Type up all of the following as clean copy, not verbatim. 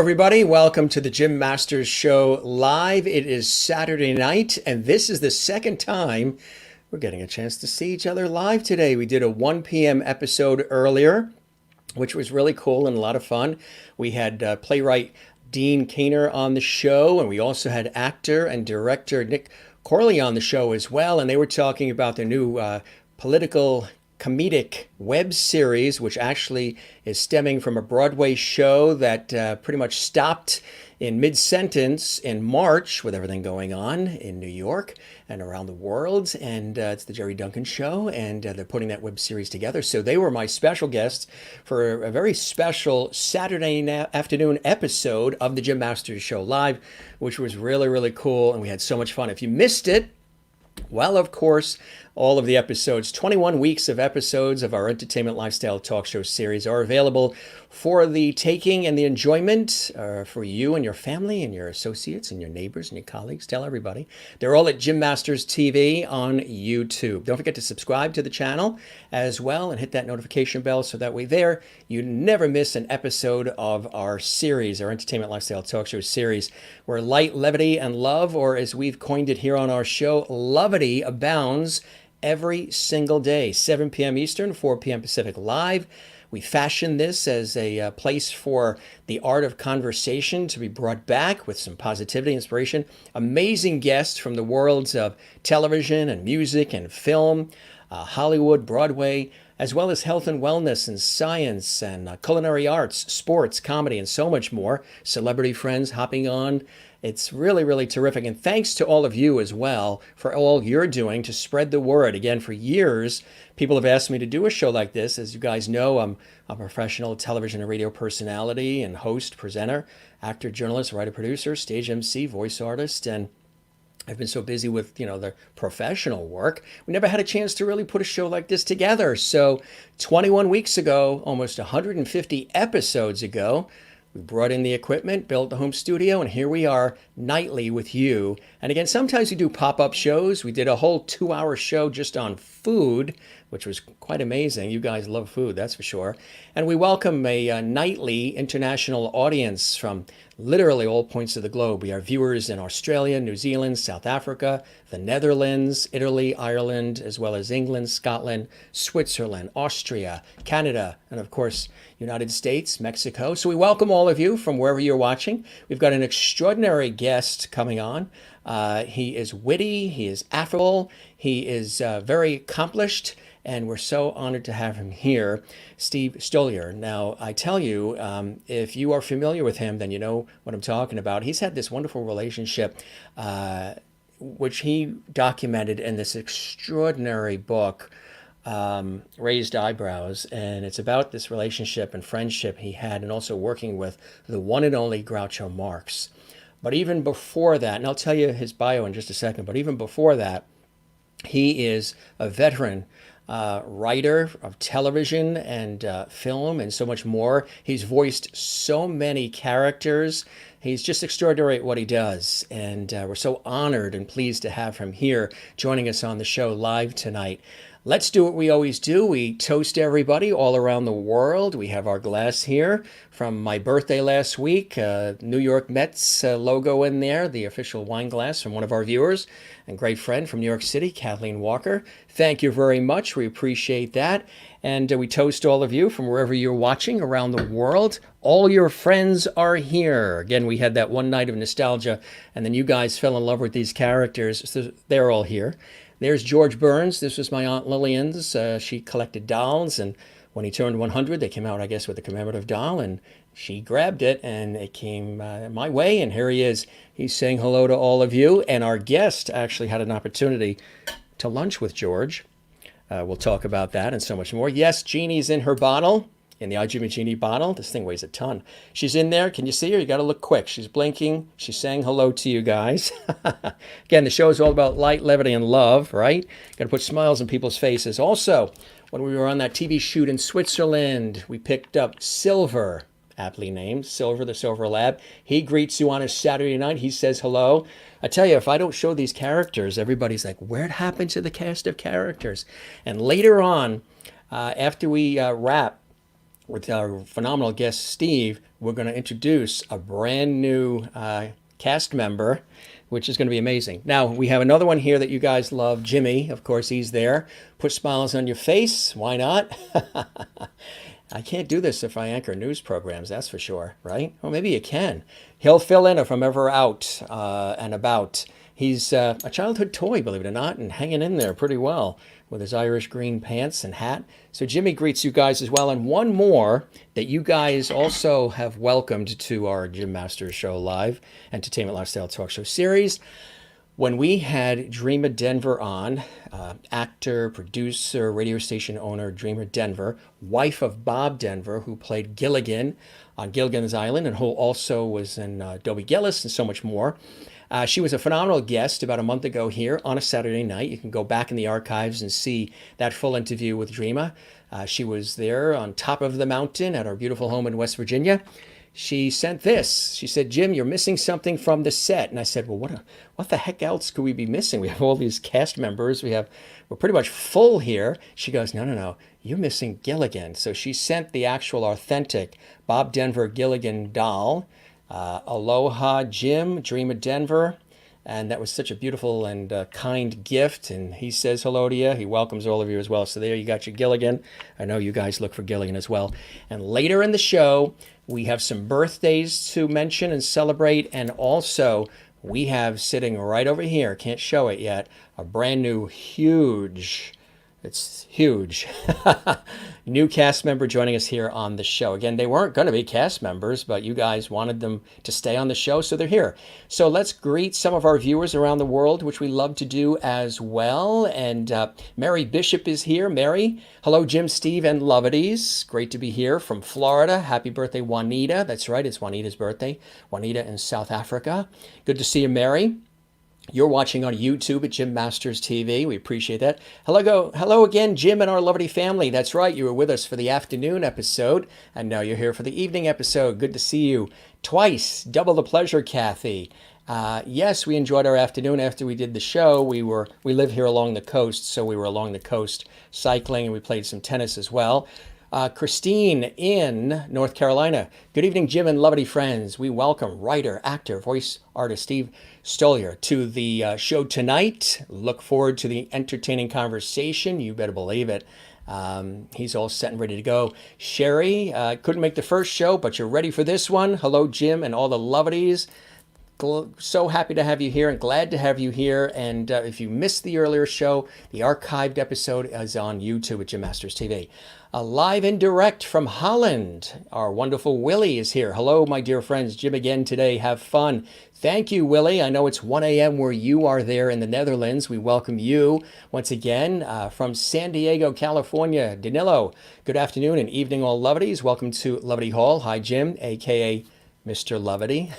everybody. Welcome to the Jim Masters Show live. It is Saturday night, and this is the second time we're getting a chance to see each other live today. We did a 1 p.m. episode earlier, which was really cool and a lot of fun. We had playwright Dean Kaner on the show, and we also had actor and director Nick Corley on the show as well, and they were talking about their new political comedic web series, which actually is stemming from a Broadway show that pretty much stopped in mid-sentence in March with everything going on in New York and around the world. And it's the Jerry Duncan Show, and they're putting that web series together. So they were my special guests for a very special Saturday afternoon episode of the Jim Masters Show Live, which was really, really cool. And we had so much fun. If you missed it, well, of course, all of the episodes, 21 weeks of episodes of our entertainment lifestyle talk show series are available for the taking and the enjoyment for you and your family and your associates and your neighbors and your colleagues. Tell everybody. They're all at Jim Masters TV on YouTube. Don't forget to subscribe to the channel as well and hit that notification bell so that way there you never miss an episode of our series, our entertainment lifestyle talk show series, where light, levity, and love, or as we've coined it here on our show, lovity abounds every single day, 7 p.m. Eastern, 4 p.m. Pacific live. We fashion this as a place for the art of conversation to be brought back with some positivity, inspiration, amazing guests from the worlds of television and music and film, Hollywood, Broadway, as well as health and wellness and science and culinary arts, sports, comedy, and so much more. Celebrity friends hopping on. It's really, really terrific. And thanks to all of you as well for all you're doing to spread the word. Again, for years, people have asked me to do a show like this. As you guys know, I'm a professional television and radio personality and host, presenter, actor, journalist, writer, producer, stage MC, voice artist, and I've been so busy with, the professional work. We never had a chance to really put a show like this together. So 21 weeks ago, almost 150 episodes ago, we brought in the equipment, built the home studio, and here we are nightly with you. And again, sometimes we do pop-up shows. We did a whole 2-hour show just on food, which was quite amazing. You guys love food, that's for sure. And we welcome a nightly international audience from literally all points of the globe. We have viewers in Australia, New Zealand, South Africa, the Netherlands, Italy, Ireland, as well as England, Scotland, Switzerland, Austria, Canada, and of course, United States, Mexico. So we welcome all of you from wherever you're watching. We've got an extraordinary guest coming on. He is witty, he is affable, he is very accomplished, and we're so honored to have him here, Steve Stoliar. Now, I tell you, if you are familiar with him, then you know what I'm talking about. He's had this wonderful relationship, which he documented in this extraordinary book, Raised Eyebrows, and it's about this relationship and friendship he had, and also working with the one and only Groucho Marx. But even before that, and I'll tell you his bio in just a second, but even before that, he is a veteran writer of television and film and so much more. He's voiced so many characters. He's just extraordinary at what he does. And we're so honored and pleased to have him here joining us on the show live tonight. Let's do what we always do. We toast everybody all around the world. We have our glass here from my birthday last week. New York Mets logo in there, the official wine glass from one of our viewers and great friend from New York City, Kathleen Walker. Thank you very much. We appreciate that. And we toast all of you from wherever you're watching around the world. All your friends are here. Again, we had that one night of nostalgia, and then you guys fell in love with these characters. So they're all here. There's George Burns. This was my Aunt Lillian's. She collected dolls, and when he turned 100, they came out, I guess, with a commemorative doll, and she grabbed it, and it came my way, and here he is. He's saying hello to all of you, and our guest actually had an opportunity to lunch with George. We'll talk about that and so much more. Yes, Jeannie's in her bottle, in the I, Jimmy Jeannie bottle. This thing weighs a ton. She's in there. Can you see her? You got to look quick. She's blinking. She's saying hello to you guys. Again, the show is all about light, levity, and love, right? Got to put smiles on people's faces. Also, when we were on that TV shoot in Switzerland, we picked up Silver, aptly named Silver, the Silver Lab. He greets you on a Saturday night. He says hello. I tell you, if I don't show these characters, everybody's like, where'd happen to the cast of characters? And later on, after we wrap with our phenomenal guest, Steve, we're going to introduce a brand new cast member, which is going to be amazing. Now, we have another one here that you guys love, Jimmy. Of course, he's there. Put smiles on your face. Why not? I can't do this if I anchor news programs, that's for sure, right? Well, maybe you can. He'll fill in if I'm ever out and about. He's a childhood toy, believe it or not, and hanging in there pretty well with his Irish green pants and hat. So Jimmy greets you guys as well. And one more that you guys also have welcomed to our Jim Masters Show Live Entertainment Lifestyle Talk Show series. When we had Dreamer Denver on, actor, producer, radio station owner, Dreamer Denver, wife of Bob Denver, who played Gilligan on Gilligan's Island and who also was in Dobie Gillis and so much more. She was a phenomenal guest about a month ago here on a Saturday night. You can go back in the archives and see that full interview with Dreamer. She was there on top of the mountain at our beautiful home in West Virginia. She sent this. She said, Jim, you're missing something from the set. And I said, well, what the heck else could we be missing? We have all these cast members. We're pretty much full here. She goes, no, you're missing Gilligan. So she sent the actual authentic Bob Denver Gilligan doll. Aloha, Jim, Dreamer Denver. And that was such a beautiful and kind gift. And he says hello to you. He welcomes all of you as well. So there you got your Gilligan. I know you guys look for Gilligan as well. And later in the show, we have some birthdays to mention and celebrate. And also, we have sitting right over here, can't show it yet, a brand new it's huge. New cast member joining us here on the show. Again, they weren't going to be cast members, but you guys wanted them to stay on the show, so they're here. So let's greet some of our viewers around the world, which we love to do as well. And Mary Bishop is here. Mary, hello, Jim, Steve, and Lovities. Great to be here from Florida. Happy birthday, Juanita. That's right, it's Juanita's birthday. Juanita in South Africa. Good to see you, Mary. You're watching on YouTube at Jim Masters TV. We appreciate that. Hello again, Jim and our lovely family. That's right, you were with us for the afternoon episode, and now you're here for the evening episode. Good to see you twice. Double the pleasure, Kathy. Yes, we enjoyed our afternoon after we did the show. We live here along the coast, so we were along the coast cycling, and we played some tennis as well. Christine in North Carolina. Good evening, Jim and lovely friends. We welcome writer, actor, voice artist Steve STOLIAR to the show tonight. Look forward to the entertaining conversation. You better believe it. He's all set and ready to go. Sherry, couldn't make the first show, but you're ready for this one. Hello, Jim and all the lovelies. So happy to have you here and glad to have you here. And if you missed the earlier show, the archived episode is on YouTube at Jim Masters TV. Live and direct from Holland, our wonderful Willie is here. Hello, my dear friends. Jim again today. Have fun. Thank you, Willie. I know it's 1 a.m. where you are there in the Netherlands. We welcome you once again from San Diego, California. Danilo, good afternoon and evening, all lovelies. Welcome to Lovely Hall. Hi, Jim, a.k.a. Mr. Lovety.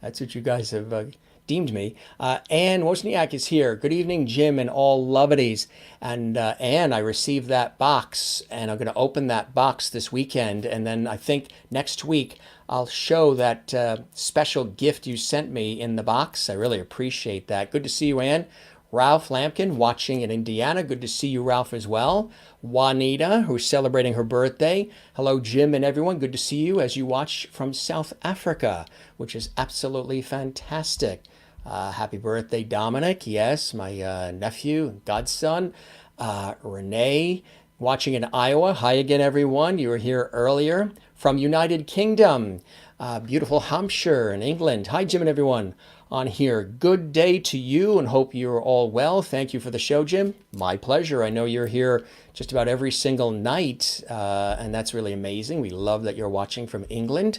That's what you guys have deemed me. Ann Wozniak is here. Good evening, Jim and all loveties. And Ann, I received that box, and I'm going to open that box this weekend. And then I think next week I'll show that special gift you sent me in the box. I really appreciate that. Good to see you, Ann. Ralph Lampkin watching in Indiana. Good to see you, Ralph, as well. Juanita, who's celebrating her birthday. Hello, Jim and everyone. Good to see you as you watch from South Africa, which is absolutely fantastic. Happy birthday, Dominic. Yes, my nephew, godson. Renee, watching in Iowa. Hi again, everyone. You were here earlier. From United Kingdom, beautiful Hampshire in England. Hi, Jim and everyone on here. Good day to you and hope you're all well. Thank you for the show, Jim. My pleasure. I know you're here just about every single night, and that's really amazing. We love that you're watching from England.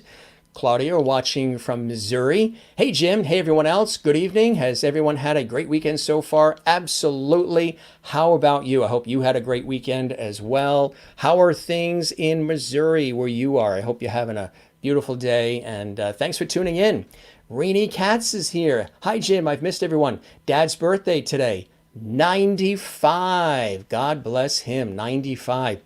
Claudia watching from Missouri. Hey, Jim. Hey, everyone else. Good evening. Has everyone had a great weekend so far? Absolutely. How about you? I hope you had a great weekend as well. How are things in Missouri where you are? I hope you're having a beautiful day, and thanks for tuning in. Rainy Katz is here. Hi, Jim. I've missed everyone. Dad's birthday today. 95. God bless him. 95.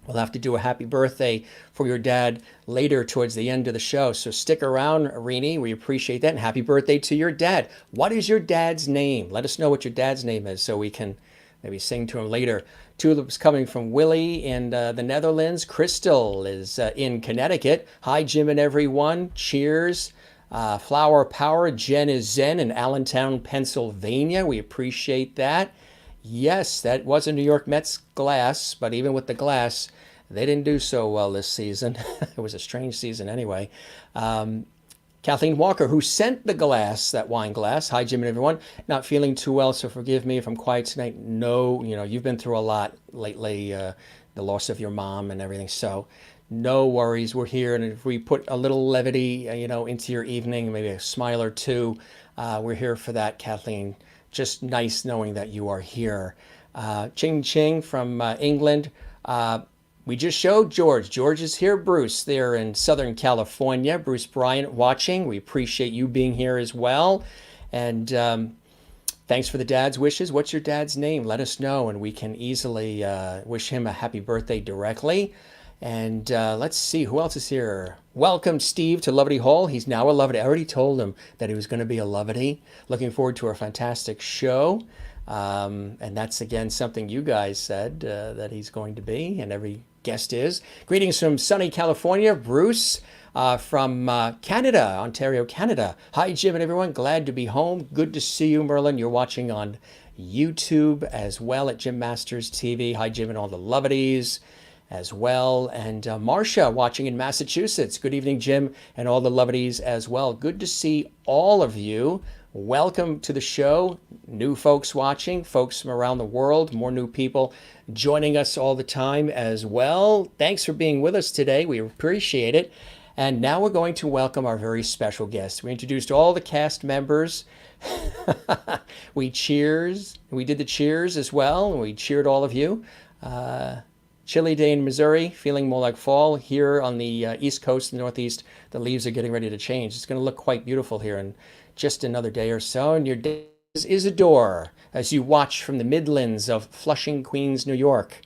We'll have to do a happy birthday for your dad later towards the end of the show. So stick around, Rini. We appreciate that. And happy birthday to your dad. What is your dad's name? Let us know what your dad's name is so we can maybe sing to him later. Tulips coming from Willie in the Netherlands. Crystal is in Connecticut. Hi, Jim and everyone. Cheers. Flower Power. Jen is Zen in Allentown, Pennsylvania. We appreciate that. Yes, that was a New York Mets glass, but even with the glass, they didn't do so well this season. It was a strange season anyway. Kathleen Walker, who sent the glass, that wine glass. Hi, Jim and everyone. Not feeling too well, so forgive me if I'm quiet tonight. No, you've been through a lot lately, the loss of your mom and everything. So no worries. We're here. And if we put a little levity, into your evening, maybe a smile or two, we're here for that, Kathleen. Just nice knowing that you are here. Ching Ching from England. We just showed George. George is here. Bruce, they're in Southern California. Bruce Bryant watching. We appreciate you being here as well. And thanks for the dad's wishes. What's your dad's name? Let us know, and we can easily wish him a happy birthday directly. And let's see, who else is here? Welcome, Steve, to Lovety Hall. He's now a Lovety. I already told him that he was going to be a Lovety. Looking forward to our fantastic show. And that's, again, something you guys said that he's going to be, and every guest is. Greetings from sunny California. Bruce from Canada, Ontario, Canada. Hi, Jim and everyone. Glad to be home. Good to see you, Merlin. You're watching on YouTube as well at Jim Masters TV. Hi, Jim and all the Loveties as well. And Marcia watching in Massachusetts. Good evening, Jim, and all the Loveties as well. Good to see all of you. Welcome to the show. New folks watching, folks from around the world, more new people joining us all the time as well. Thanks for being with us today. We appreciate it. And now we're going to welcome our very special guest. We introduced all the cast members. We did the cheers as well. And we cheered all of you. Chilly day in Missouri, feeling more like fall. Here on the East Coast, the Northeast, the leaves are getting ready to change. It's going to look quite beautiful here in just another day or so. And your day is Isadore as you watch from the Midlands of Flushing, Queens, New York.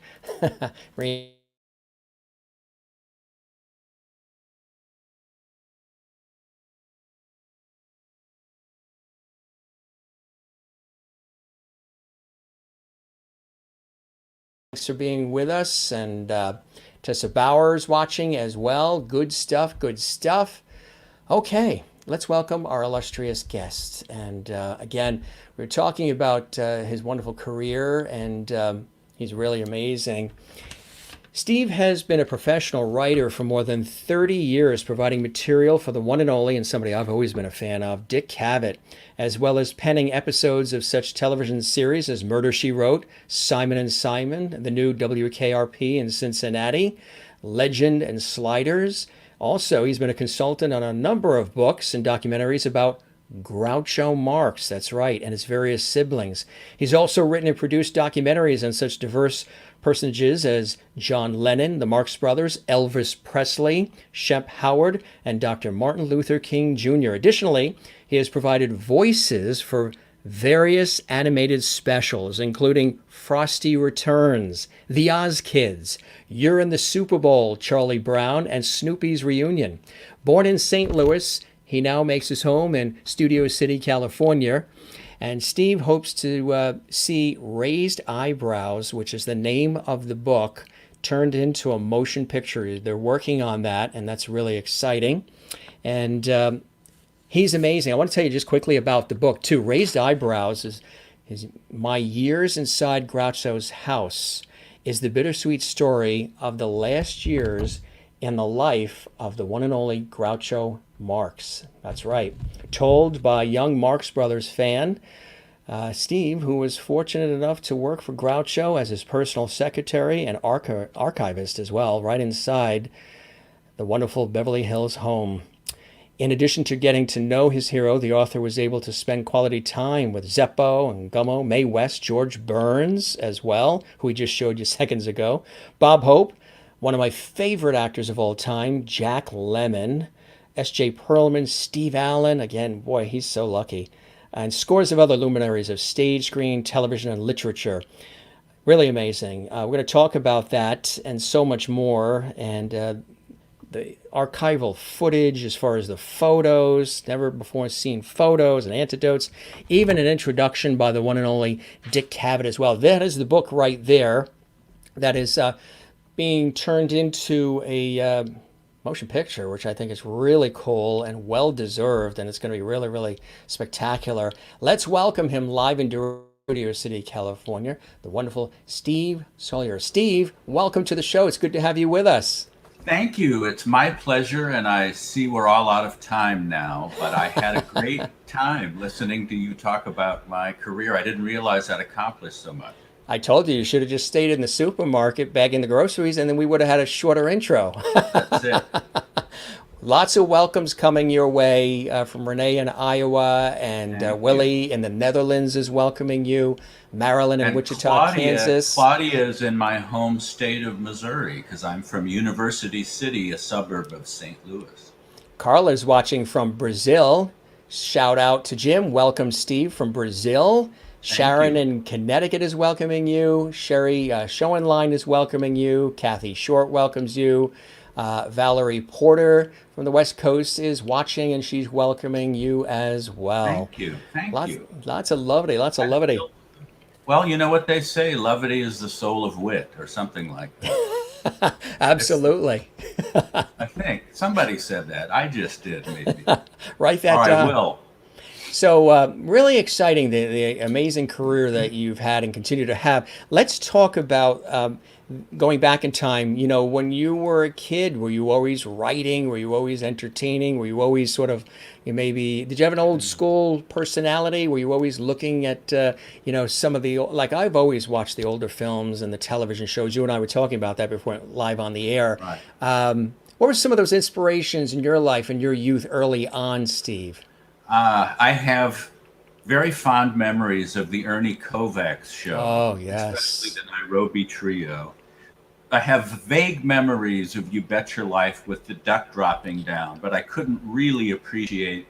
Thanks for being with us. And Tessa Bowers watching as well. Good stuff, good stuff. Okay, let's welcome our illustrious guest. And again, we're talking about his wonderful career, and he's really amazing. Steve has been a professional writer for more than 30 years, providing material for the one and only, and somebody I've always been a fan of, Dick Cavett, as well as penning episodes of such television series as Murder, She Wrote, Simon and Simon, the new WKRP in Cincinnati, Legend, and Sliders. Also, he's been a consultant on a number of books and documentaries about Groucho Marx, that's right, and his various siblings. He's also written and produced documentaries on such diverse personages as John Lennon, the Marx Brothers, Elvis Presley, Shep Howard, and Dr. Martin Luther King Jr. Additionally, he has provided voices for various animated specials, including Frosty Returns, The Oz Kids, You're in the Super Bowl, Charlie Brown, and Snoopy's Reunion. Born in St. Louis, he now makes his home in Studio City, California. And Steve hopes to see Raised Eyebrows, which is the name of the book, turned into a motion picture. They're working on that, and that's really exciting. And he's amazing. I want to tell you just quickly about the book, too. Raised Eyebrows is My Years Inside Groucho's House, is the bittersweet story of the last years in the life of the one and only Groucho Marx. That's right. Told by young Marx Brothers fan, Steve, who was fortunate enough to work for Groucho as his personal secretary and archivist as well, right inside the wonderful Beverly Hills home. In addition to getting to know his hero, the author was able to spend quality time with Zeppo and Gummo, Mae West, George Burns as well, who we just showed you seconds ago, Bob Hope, one of my favorite actors of all time, Jack Lemmon, S.J. Perlman, Steve Allen, again, boy, he's so lucky, and scores of other luminaries of stage, screen, television, and literature. Really amazing. We're going to talk about that and so much more, and the archival footage as far as the photos, never before seen photos and anecdotes, even an introduction by the one and only Dick Cavett as well. That is the book right there that is being turned into a motion picture, which I think is really cool and well deserved, and it's going to be really, really spectacular. Let's welcome him live in Studio City, California, the wonderful Steve STOLIAR. Steve, welcome to the show. It's good to have you with us. Thank you. It's my pleasure, and I see we're all out of time now, but I had a great time listening to you talk about my career. I didn't realize I'd accomplished so much. I told you should have just stayed in the supermarket bagging the groceries, and then we would have had a shorter intro. That's it. Lots of welcomes coming your way from Renee in Iowa, and Willie in the Netherlands is welcoming you. Marilyn in Wichita, Kansas. Claudia is in my home state of Missouri because I'm from University City, a suburb of St. Louis. Carla's watching from Brazil. Shout out to Jim. Welcome, Steve, from Brazil. Sharon in Connecticut is welcoming you. Sherry Schoenlein is welcoming you. Kathy Short welcomes you. Valerie Porter from the West Coast is watching, and she's welcoming you as well. Thank you. Thank you. Lots of levity. Well, you know what they say, levity is the soul of wit, or something like that. Absolutely. I think somebody said that. I just did, maybe. Write that down. I will. So really exciting, the amazing career that you've had and continue to have. Let's talk about going back in time. You know, when you were a kid, were you always writing? Were you always entertaining? Were you always sort of, did you have an old school personality? Were you always looking at, some of the, like I've always watched the older films and the television shows. You and I were talking about that before live on the air. Right. What were some of those inspirations in your life and your youth early on, Steve? I have very fond memories of the Ernie Kovacs show. Oh, yes. Especially the Nairobi Trio. I have vague memories of You Bet Your Life with the duck dropping down, but I couldn't really appreciate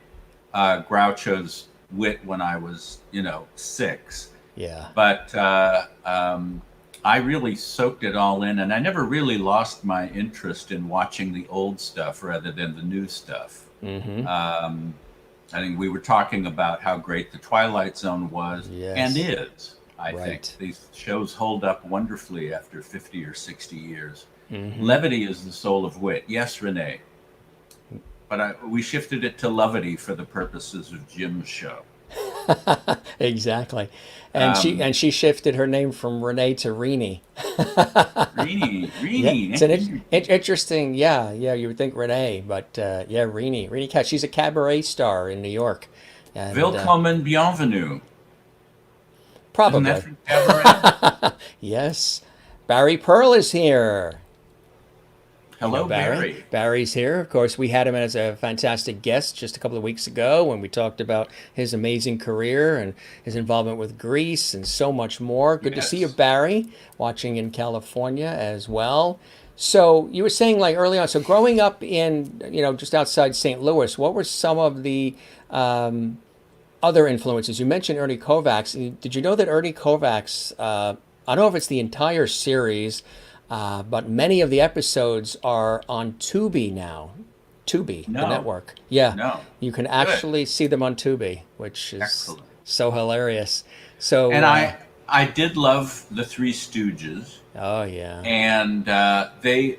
Groucho's wit when I was, 6. Yeah. But I really soaked it all in, and I never really lost my interest in watching the old stuff rather than the new stuff. Mm-hmm. I think we were talking about how great The Twilight Zone was and is. I think these shows hold up wonderfully after 50 or 60 years. Mm-hmm. Levity is the soul of wit. Yes, Renee. But we shifted it to levity for the purposes of Jim's show. Exactly. And she shifted her name from Renee to Rini. Rini. Yeah, it's an interesting, you would think Renee, but Rini Cat. She's a cabaret star in New York. And, Willkommen, bienvenue. Probably. Isn't that from cabaret? Yes. Barry Pearl is here. Hello, Barry. Barry's here. Of course, we had him as a fantastic guest just a couple of weeks ago when we talked about his amazing career and his involvement with Grease and so much more. Good to see you, Barry, watching in California as well. So you were saying like early on, so growing up in, just outside St. Louis, what were some of the other influences? You mentioned Ernie Kovacs. Did you know that Ernie Kovacs, I don't know if it's the entire series, but many of the episodes are on Tubi now. Tubi, the network. Yeah. No. You can actually see them on Tubi, which is so hilarious. So and I did love the Three Stooges. Oh yeah. And they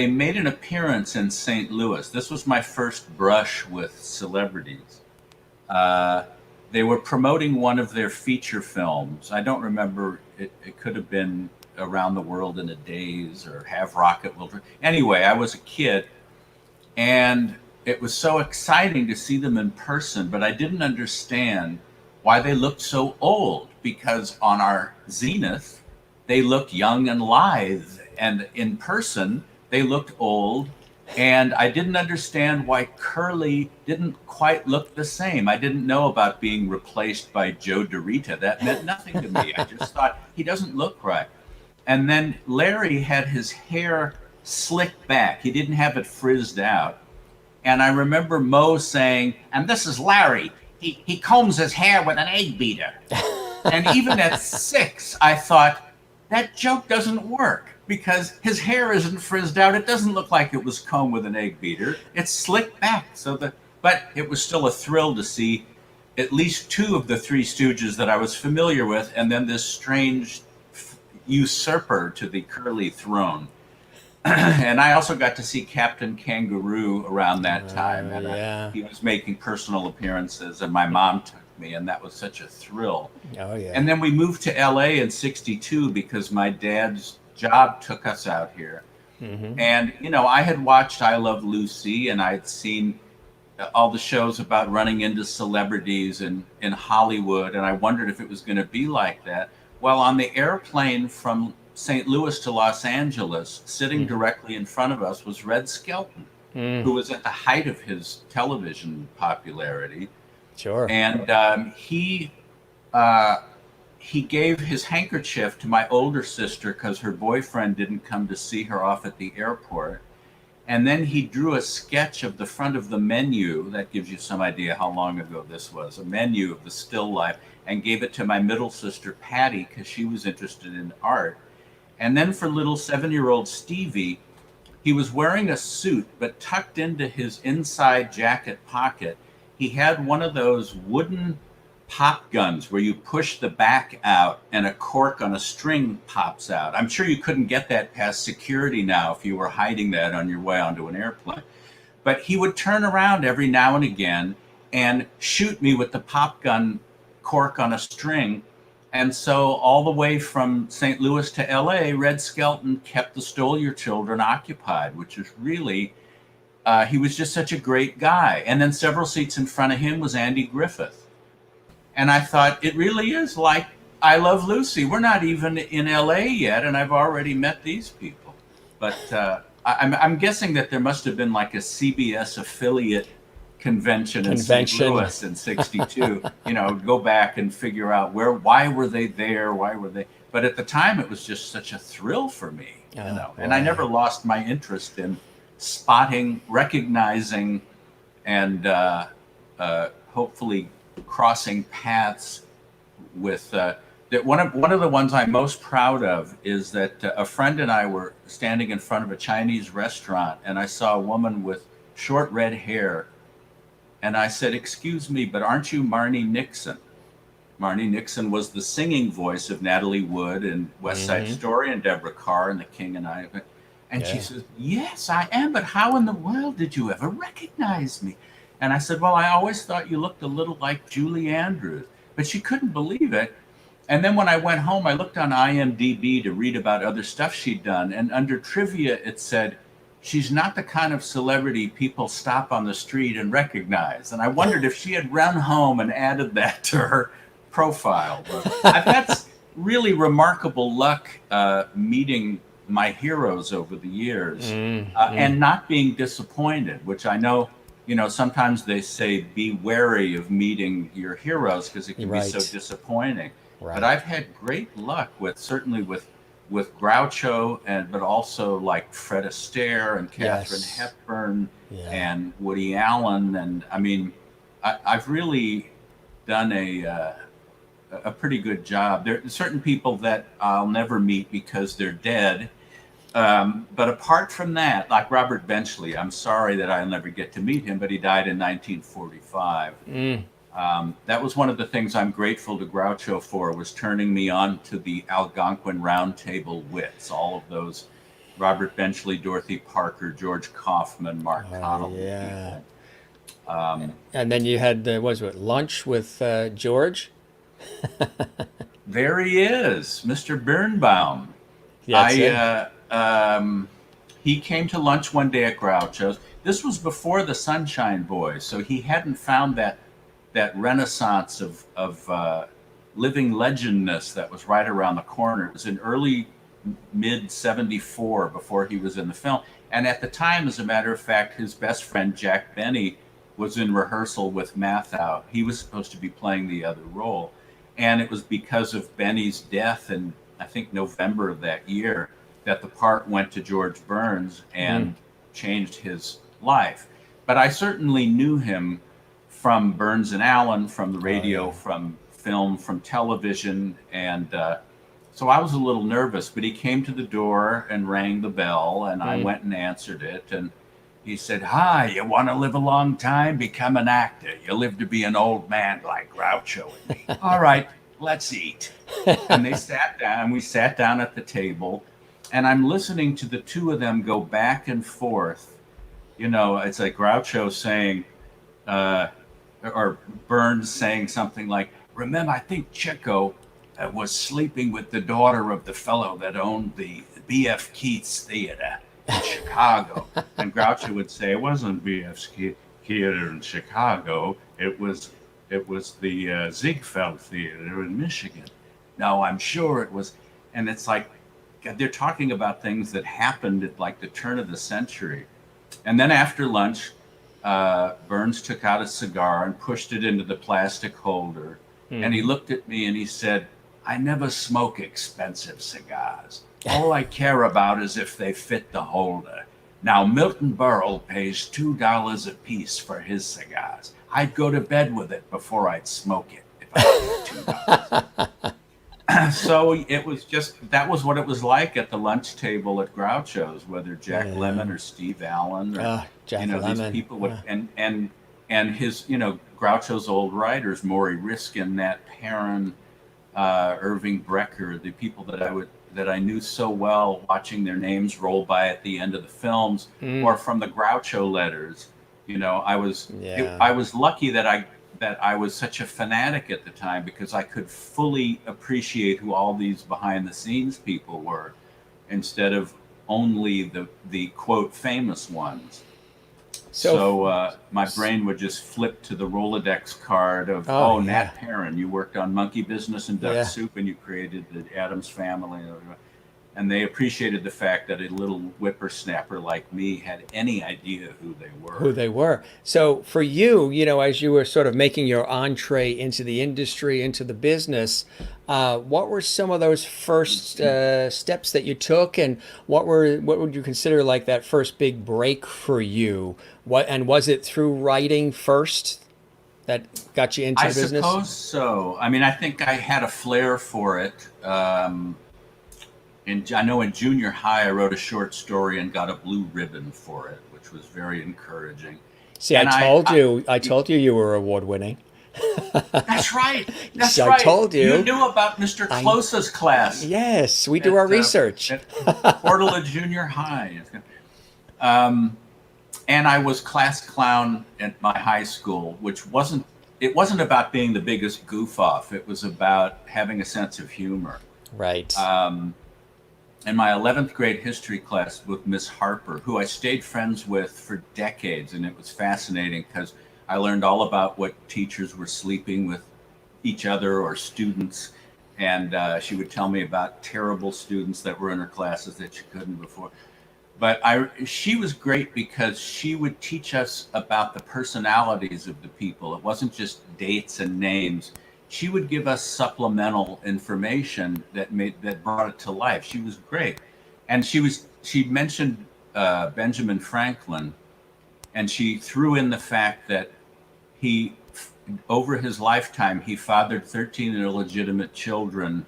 made an appearance in St. Louis. This was my first brush with celebrities. They were promoting one of their feature films. I don't remember. It could have been Around the World in a Daze or Have Rocket Will. Anyway, I was a kid, and it was so exciting to see them in person, but I didn't understand why they looked so old, because on our zenith, they looked young and lithe, and in person, they looked old. And I didn't understand why Curly didn't quite look the same. I didn't know about being replaced by Joe DeRita. That meant nothing to me. I just thought, he doesn't look right. And then Larry had his hair slicked back. He didn't have it frizzed out. And I remember Mo saying, and this is Larry. He combs his hair with an egg beater. And even at 6, I thought, that joke doesn't work because his hair isn't frizzed out. It doesn't look like it was combed with an egg beater. It's slicked back. But it was still a thrill to see at least two of the Three Stooges that I was familiar with, and then this strange usurper to the curly throne. And I also got to see Captain Kangaroo around that time. And yeah. he was making personal appearances, and my mom took me, and that was such a thrill. Oh, yeah. And then we moved to LA in '62 because my dad's job took us out here. Mm-hmm. And, I had watched I Love Lucy, and I'd seen all the shows about running into celebrities in Hollywood, and I wondered if it was going to be like that. Well, on the airplane from St. Louis to Los Angeles, sitting directly in front of us was Red Skelton, who was at the height of his television popularity. Sure. And he gave his handkerchief to my older sister because her boyfriend didn't come to see her off at the airport. And then he drew a sketch of the front of the menu. That gives you some idea how long ago this was. A menu of the still life, and gave it to my middle sister, Patty, because she was interested in art. And then for little 7-year-old Stevie, he was wearing a suit, but tucked into his inside jacket pocket, he had one of those wooden pop guns where you push the back out and a cork on a string pops out. I'm sure you couldn't get that past security now if you were hiding that on your way onto an airplane. But he would turn around every now and again and shoot me with the pop gun cork on a string. And so all the way from St. Louis to LA, Red Skelton kept the Stoliar children occupied, which is really, he was just such a great guy. And then several seats in front of him was Andy Griffith. And I thought, it really is like I Love Lucy. We're not even in LA yet, and I've already met these people. But I'm guessing that there must have been like a CBS affiliate convention in St. Louis in '62. Go back and figure out why were they there? Why were they? But at the time, it was just such a thrill for me. And I never lost my interest in spotting, recognizing, and hopefully crossing paths with that. One of the ones I'm most proud of is that a friend and I were standing in front of a Chinese restaurant, and I saw a woman with short red hair, and I said, "Excuse me, but aren't you Marnie Nixon?" Marnie Nixon was the singing voice of Natalie Wood and West Side Story and Deborah Carr and The King and I. And she says, "Yes, I am, but how in the world did you ever recognize me?" And I said, "Well, I always thought you looked a little like Julie Andrews." But she couldn't believe it. And then when I went home, I looked on IMDb to read about other stuff she'd done. And under trivia, it said, she's not the kind of celebrity people stop on the street and recognize. And I wondered if she had run home and added that to her profile. But I've had really remarkable luck meeting my heroes over the years and not being disappointed, which I know, sometimes they say be wary of meeting your heroes because it can be so disappointing. Right. But I've had great luck with Groucho, but also like Fred Astaire and Katharine Hepburn and Woody Allen. And I mean, I've really done a pretty good job. There are certain people that I'll never meet because they're dead. But apart from that, like Robert Benchley, I'm sorry that I'll never get to meet him, but he died in 1945. That was one of the things I'm grateful to Groucho for, was turning me on to the Algonquin Round Table wits, all of those Robert Benchley, Dorothy Parker, George Kaufman, Mark Connell. Yeah. And then you had, lunch with George? There he is, Mr. Birnbaum. He came to lunch one day at Groucho's. This was before the Sunshine Boys, so he hadn't found that renaissance of living legendness that was right around the corner. It was in early mid '74 before he was in the film. And at the time, as a matter of fact, his best friend Jack Benny was in rehearsal with Mathau. He was supposed to be playing the other role. And it was because of Benny's death in, I think, November of that year, that the part went to George Burns and changed his life. But I certainly knew him from Burns and Allen, from the radio, from film, from television. And So I was a little nervous, but he came to the door and rang the bell, and I Mm. went and answered it. And he said, "Hi, you want to live a long time? Become an actor. You'll live to be an old man like Groucho and me. All right, let's eat." And they sat down, we sat down at the table, and I'm listening to the two of them go back and forth. You know, it's like Groucho saying, uh, or Burns saying something like, "Remember, I think Chico was sleeping with the daughter of the fellow that owned the B.F. Keith's Theater in Chicago." And Groucho would say, "It wasn't B.F. Theater in Chicago. It was the Ziegfeld Theater in Michigan. No, I'm sure it was." And it's like they're talking about things that happened at like the turn of the century. And then after lunch, Burns took out a cigar and pushed it into the plastic holder. And he looked at me and he said, "I never smoke expensive cigars. All I care about is if they fit the holder. Now, Milton Berle pays $2 a piece for his cigars. I'd go to bed with it before I'd smoke it if I paid $2." So it was just, that was what it was like at the lunch table at Groucho's, whether Jack Lemmon or Steve Allen or Jack these Lemmon. people would, and his, Groucho's old writers, Maury Riskin, Nat Perrin, Irving Brecker, the people that I knew so well, watching their names roll by at the end of the films, or from the Groucho letters. I was lucky that I was such a fanatic at the time, because I could fully appreciate who all these behind the scenes people were, instead of only the quote famous ones. So my brain would just flip to the Rolodex card of, Nat Perrin, you worked on Monkey Business and Duck Soup, and you created the Addams Family. And they appreciated the fact that a little whippersnapper like me had any idea who they were. So for you, as you were sort of making your entree into the industry, into the business, what were some of those first steps that you took, and what would you consider like that first big break for you? And was it through writing first that got you into the business? I suppose so. I mean, I think I had a flair for it. And I know in junior high, I wrote a short story and got a blue ribbon for it, which was very encouraging. See, And I told you were award winning. That's right. That's So right. I told you. You knew about Mr. Close's class. Yes, we do our research. At Portola Junior High. And I was class clown at my high school, which wasn't about being the biggest goof off. It was about having a sense of humor. Right. In my 11th grade history class with Miss Harper, who I stayed friends with for decades, and it was fascinating because I learned all about what teachers were sleeping with each other or students, and she would tell me about terrible students that were in her classes that she couldn't before. But she was great because she would teach us about the personalities of the people. It wasn't just dates and names. She would give us supplemental information that brought it to life. She was great. And she mentioned Benjamin Franklin, and she threw in the fact that over his lifetime, he fathered 13 illegitimate children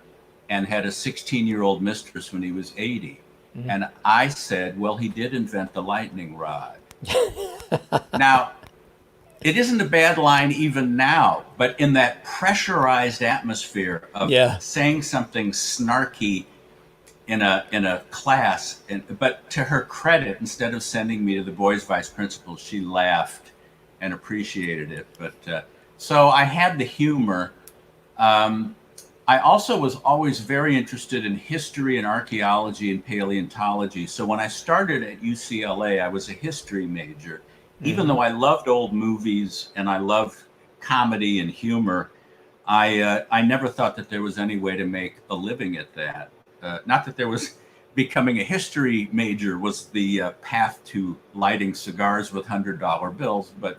and had a 16-year-old mistress when he was 80. Mm-hmm. And I said, well, he did invent the lightning rod. Now, it isn't a bad line even now, but in that pressurized atmosphere of saying something snarky in a class, but to her credit, instead of sending me to the boys' vice principal, she laughed and appreciated it. But so I had the humor. I also was always very interested in history and archaeology and paleontology. So when I started at UCLA, I was a history major. Even though I loved old movies and I loved comedy and humor, I never thought that there was any way to make a living at that. Not that there was becoming a history major was the path to lighting cigars with $100 bills, but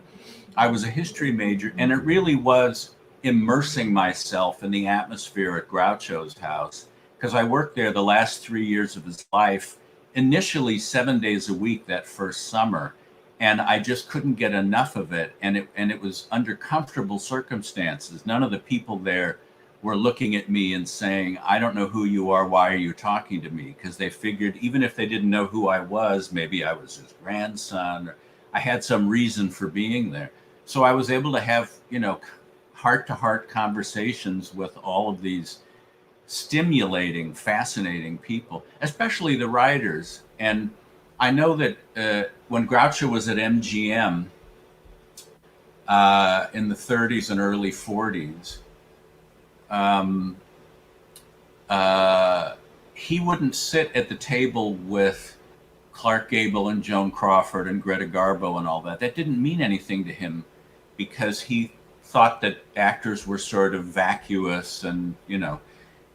I was a history major, and it really was immersing myself in the atmosphere at Groucho's house, because I worked there the last 3 years of his life, initially 7 days a week that first summer. And I just couldn't get enough of it. And it was under comfortable circumstances. None of the people there were looking at me and saying, I don't know who you are. Why are you talking to me? Because they figured even if they didn't know who I was, maybe I was his grandson. Or I had some reason for being there. So I was able to have, heart-to-heart conversations with all of these stimulating, fascinating people, especially the writers. And I know that when Groucho was at MGM in the 30s and early 40s, he wouldn't sit at the table with Clark Gable and Joan Crawford and Greta Garbo and all that. That didn't mean anything to him because he thought that actors were sort of vacuous and,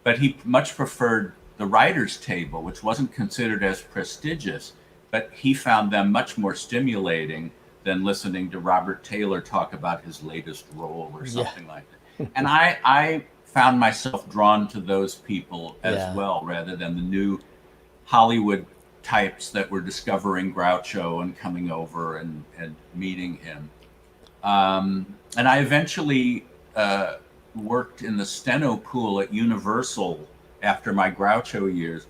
but he much preferred the writers' table, which wasn't considered as prestigious, but he found them much more stimulating than listening to Robert Taylor talk about his latest role or something like that. And I found myself drawn to those people as well, rather than the new Hollywood types that were discovering Groucho and coming over and meeting him. And I eventually worked in the steno pool at Universal after my Groucho years,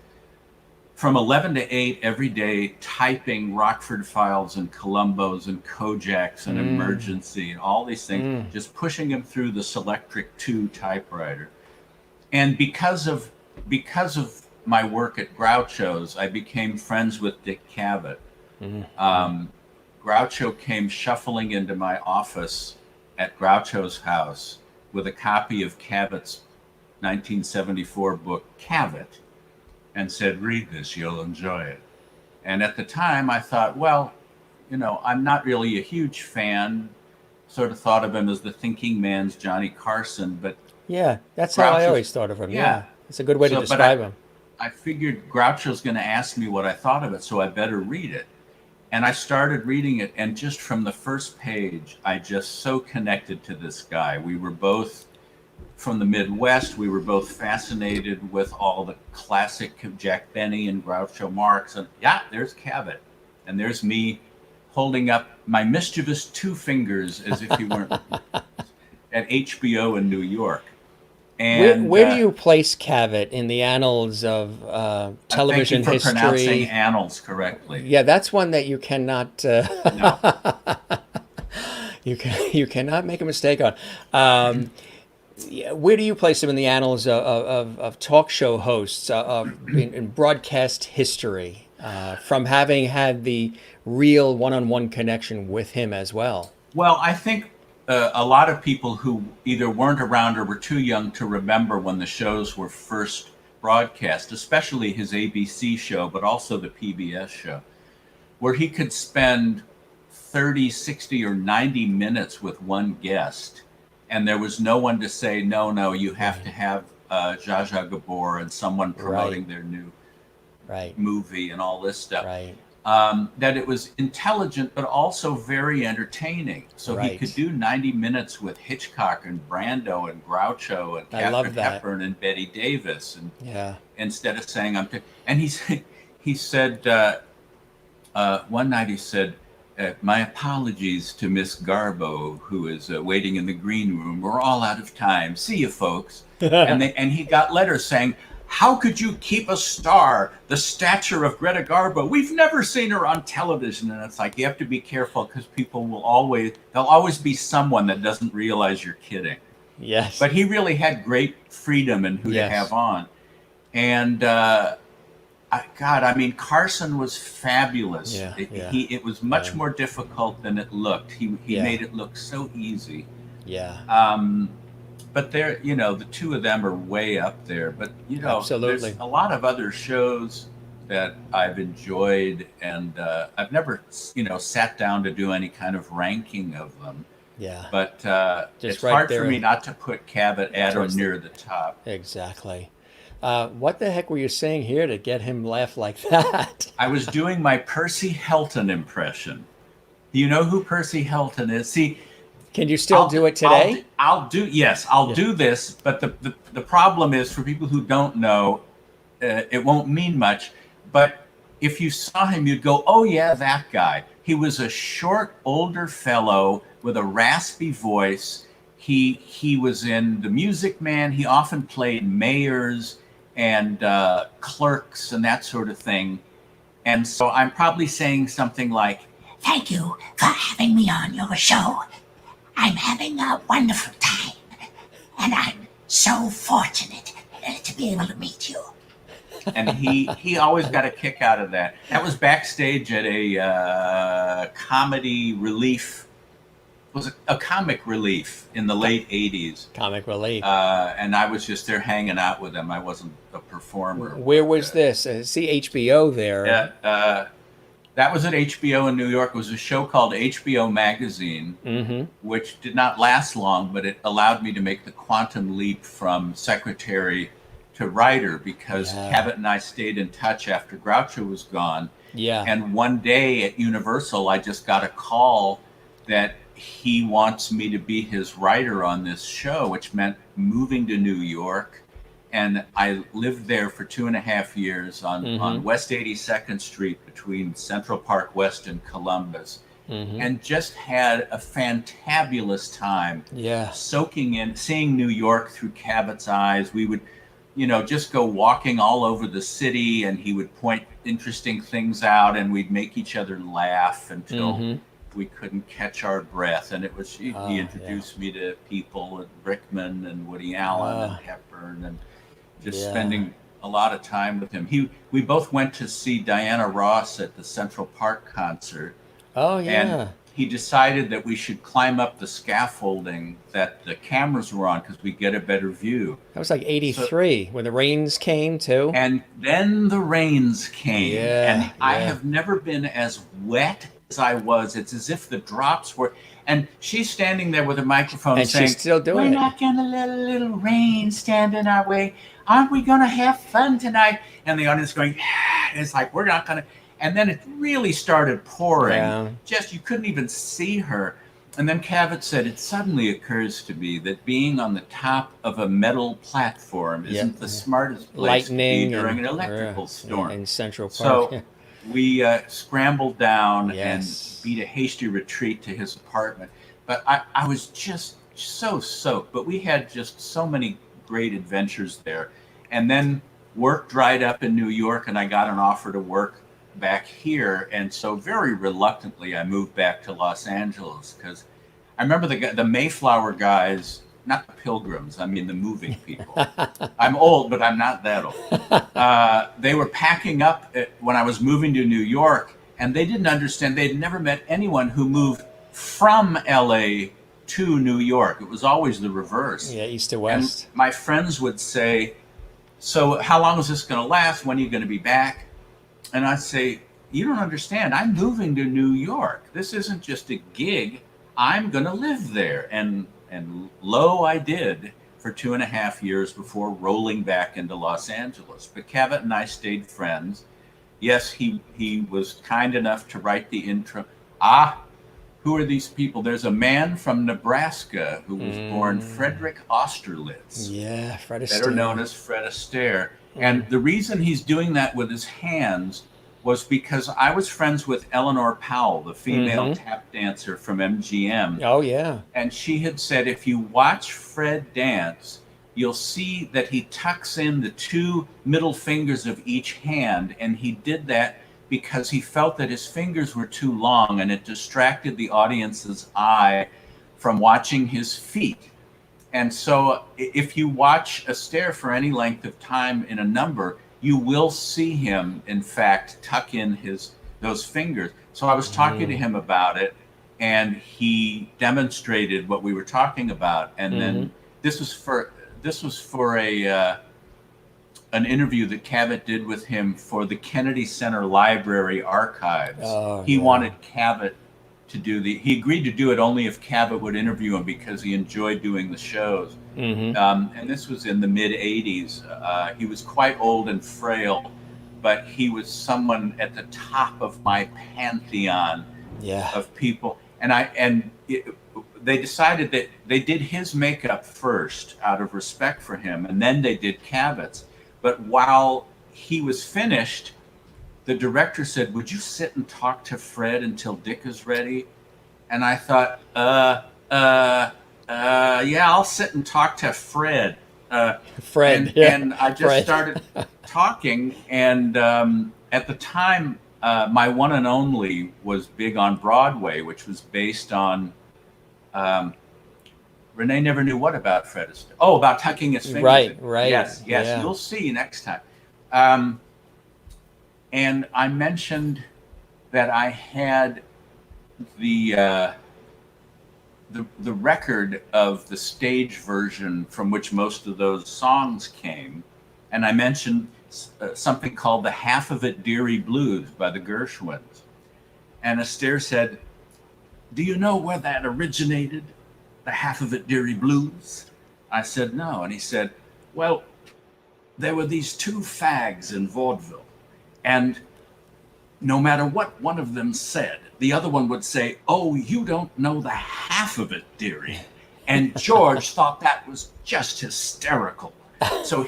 from 11 to 8 every day, typing Rockford Files and Columbos and Kojaks and Emergency and all these things, just pushing them through the Selectric 2 typewriter. And because of my work at Groucho's, I became friends with Dick Cavett. Groucho came shuffling into my office at Groucho's house with a copy of Cavett's 1974 book, Cavett, and said, read this, you'll enjoy it. And at the time I thought, well, I'm not really a huge fan, sort of thought of him as the thinking man's Johnny Carson, but yeah, that's how I always thought of him. Yeah. It's a good way to describe him. I figured Groucho's going to ask me what I thought of it, so I better read it. And I started reading it, and just from the first page, I just so connected to this guy. We were both from the Midwest. We were both fascinated with all the classic Jack Benny and Groucho Marx. And there's Cavett. And there's me holding up my mischievous two fingers as if he weren't at HBO in New York. And where do you place Cavett in the annals of television thank you for history? Pronouncing annals correctly. Yeah, that's one that you cannot. No. You cannot make a mistake on. Where do you place him in the annals of talk show hosts in broadcast history, from having had the real one-on-one connection with him as well? Well, I think a lot of people who either weren't around or were too young to remember when the shows were first broadcast, especially his ABC show, but also the PBS show, where he could spend 30, 60, or 90 minutes with one guest, and there was no one to say, no, you have to have Zsa Zsa Gabor and someone promoting their new movie and all this stuff. That it was intelligent, but also very entertaining. So he could do 90 minutes with Hitchcock and Brando and Groucho and Katharine Hepburn and Betty Davis. And instead of saying, and he said, one night he said, my apologies to Miss Garbo, who is waiting in the green room. We're all out of time. See you, folks. And he got letters saying, how could you keep a star the stature of Greta Garbo? We've never seen her on television. And it's like, you have to be careful because there'll always be someone that doesn't realize you're kidding. Yes. But he really had great freedom in who to have on. And Carson was fabulous. It was much more difficult than it looked. He made it look so easy. But they're, the two of them are way up there. But, Absolutely. There's a lot of other shows that I've enjoyed, and I've never, sat down to do any kind of ranking of them. Yeah. But it's hard for me not to put Cavett at or near the top. Exactly. What the heck were you saying here to get him laugh like that? I was doing my Percy Helton impression. Do you know who Percy Helton is? See, can you still do it today? I'll do this, but the problem is, for people who don't know, it won't mean much. But if you saw him, you'd go, oh yeah, that guy. He was a short, older fellow with a raspy voice. he was in The Music Man. He often played mayors and clerks and that sort of thing. And so I'm probably saying something like, Thank you for having me on your show. I'm having a wonderful time, and I'm so fortunate to be able to meet you. And he always got a kick out of that. That was backstage at a comedy relief. It was a comic relief in the late 80s. Comic relief. And I was just there hanging out with him. I wasn't a performer. Where was this? See HBO there. That was at HBO in New York. It was a show called HBO Magazine, which did not last long, but it allowed me to make the quantum leap from secretary to writer, because Cavett and I stayed in touch after Groucho was gone. Yeah. And one day at Universal, I just got a call that he wants me to be his writer on this show, which meant moving to New York. And I lived there for 2.5 years on West 82nd Street between Central Park West and Columbus. And just had a fantabulous time. Yeah. Soaking in, seeing New York through Cavett's eyes. We would, just go walking all over the city, and he would point interesting things out, and we'd make each other laugh until we couldn't catch our breath. And it was, he introduced me to people, and Brickman and Woody Allen and Hepburn, and just spending a lot of time with him. We both went to see Diana Ross at the Central Park concert. Oh, yeah. And he decided that we should climb up the scaffolding that the cameras were on, because we get a better view. That was like 83 when the rains came too. And then the rains came. Yeah, and I have never been as wet as I was. It's as if the drops were. And she's standing there with a microphone and saying, she's still doing we're it. not going to let a little rain stand in our way. Aren't we going to have fun tonight? And the audience going, and it's like, we're not going to. And then it really started pouring. Yeah. Just, you couldn't even see her. And then Cavett said, it suddenly occurs to me that being on the top of a metal platform isn't the smartest place to be during an electrical storm. In Central Park. So we scrambled down and beat a hasty retreat to his apartment. But I was just so soaked. But we had just so many great adventures there. And then work dried up in New York, and I got an offer to work back here. And so very reluctantly, I moved back to Los Angeles, because I remember the Mayflower guys, not the Pilgrims, I mean the moving people. I'm old, but I'm not that old. They were packing up when I was moving to New York, and they didn't understand. They'd never met anyone who moved from LA to New York. It was always the reverse. Yeah, east to west. And my friends would say, so how long is this going to last? When are you going to be back? And I'd say, you don't understand. I'm moving to New York. This isn't just a gig. I'm going to live there. And lo, I did for 2.5 years before rolling back into Los Angeles. But Cavett and I stayed friends. Yes, he was kind enough to write the intro. Who are these people? There's a man from Nebraska who was born Frederick Austerlitz. Yeah, Fred Astaire. Better known as Fred Astaire. And the reason he's doing that with his hands was because I was friends with Eleanor Powell, the female tap dancer from MGM. Oh, yeah. And she had said, if you watch Fred dance, you'll see that he tucks in the 2 middle fingers of each hand. And he did that because he felt that his fingers were too long, and it distracted the audience's eye from watching his feet. And so if you watch Astaire for any length of time in a number, you will see him, in fact, tuck in those fingers. So I was talking to him about it, and he demonstrated what we were talking about. And then this was for an interview that Cavett did with him for the Kennedy Center Library Archives. He wanted Cavett to do he agreed to do it only if Cavett would interview him, because he enjoyed doing the shows. And this was in the mid 80s. He was quite old and frail, but he was someone at the top of my pantheon of people. And they decided that they did his makeup first out of respect for him, and then they did Cavett's. But while he was finished, the director said, would you sit and talk to Fred until Dick is ready? And I thought, Yeah, I'll sit and talk to Fred. Fred, yeah, And I just Fred. started talking, and at the time, my one and only was big on Broadway, which was based on um, Renee never knew what about Fred Astaire. Oh, about tucking his fingers in. Right, Yes, yes, yeah. you'll see next time. Um, and I mentioned that I had the uh, the record of the stage version from which most of those songs came, and I mentioned something called the Half of It Dearie Blues by the Gershwins. And Astaire said, "Do you know where that originated, the Half of It Dearie Blues?" I said, "No." And he said, "Well, there were these two fags in vaudeville, and no matter what one of them said, the other one would say, 'Oh, you don't know the half of it, dearie.' And George thought that was just hysterical. So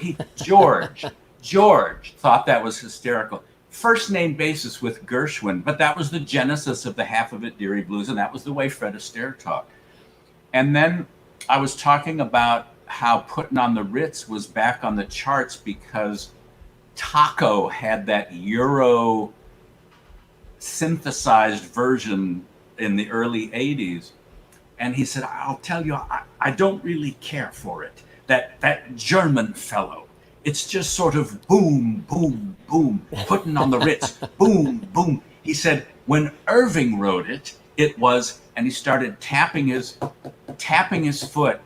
George thought that was hysterical. First name basis with Gershwin, but that was the genesis of the Half of It Dearie Blues, and that was the way Fred Astaire talked. And then I was talking about how Puttin' on the Ritz was back on the charts because Taco had that Euro synthesized version in the early 80s. And he said, "I'll tell you, I don't really care for it. That German fellow, it's just sort of boom, boom, boom, Puttin' on the Ritz, boom, boom." He said, when Irving wrote it, it was, and he started tapping his foot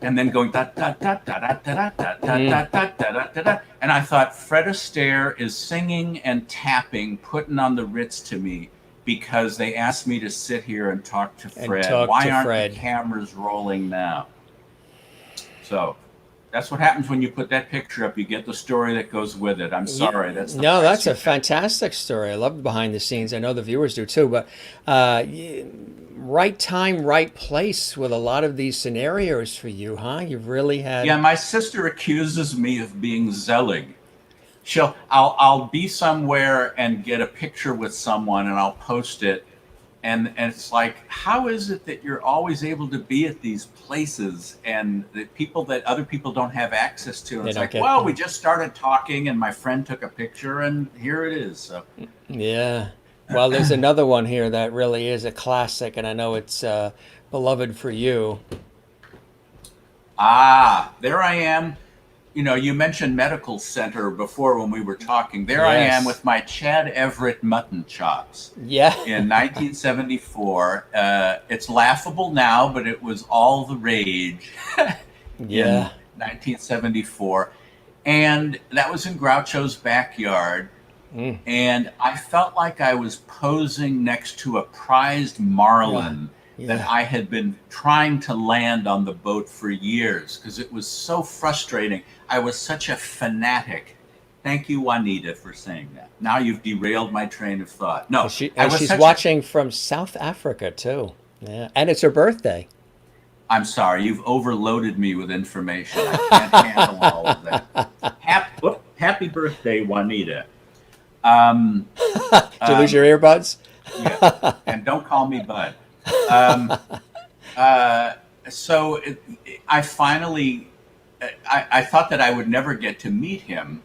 and then going da da da da da da da da da da da da da. And I thought Fred Astaire is singing and tapping "Puttin' on the Ritz" to me because they asked me to sit here and talk to Fred. Why aren't the cameras rolling now? So that's what happens when you put that picture up. You get the story that goes with it. I'm sorry. That's the No, price that's you a pay. fantastic story. I love the behind the scenes. I know the viewers do too. But right time, right place with a lot of these scenarios for you, huh? You've really Yeah, had. my sister accuses me of being Zelig. I'll be somewhere and get a picture with someone and I'll post it, and it's like, how is it that you're always able to be at these places and the people that other people don't have access to? And They it's don't like, get well, we them. just started talking and my friend took a picture and here it is. So Yeah. Well, there's another one here that really is a classic, and I know it's beloved for you. there I am. You know, you mentioned medical center before when we were talking. There I am Yes. with my Chad Everett mutton chops Yeah. in 1974. It's laughable now, but it was all the rage in Yeah. 1974. And that was in Groucho's backyard. Mm. And I felt like I was posing next to a prized Yeah. marlin that Yeah. I had been trying to land on the boat for years because it was so frustrating. I was such a fanatic. Thank you, Juanita, for saying that. Now you've derailed my train of thought. No, I And was she's such a. watching from South Africa too. Yeah. And it's her birthday. I'm sorry, you've overloaded me with information. I can't handle all of that. Happy birthday, Juanita. Um, Did you lose your um, earbuds? yeah, and don't call me Bud. Um, uh, so I finally, I thought that I would never get to meet him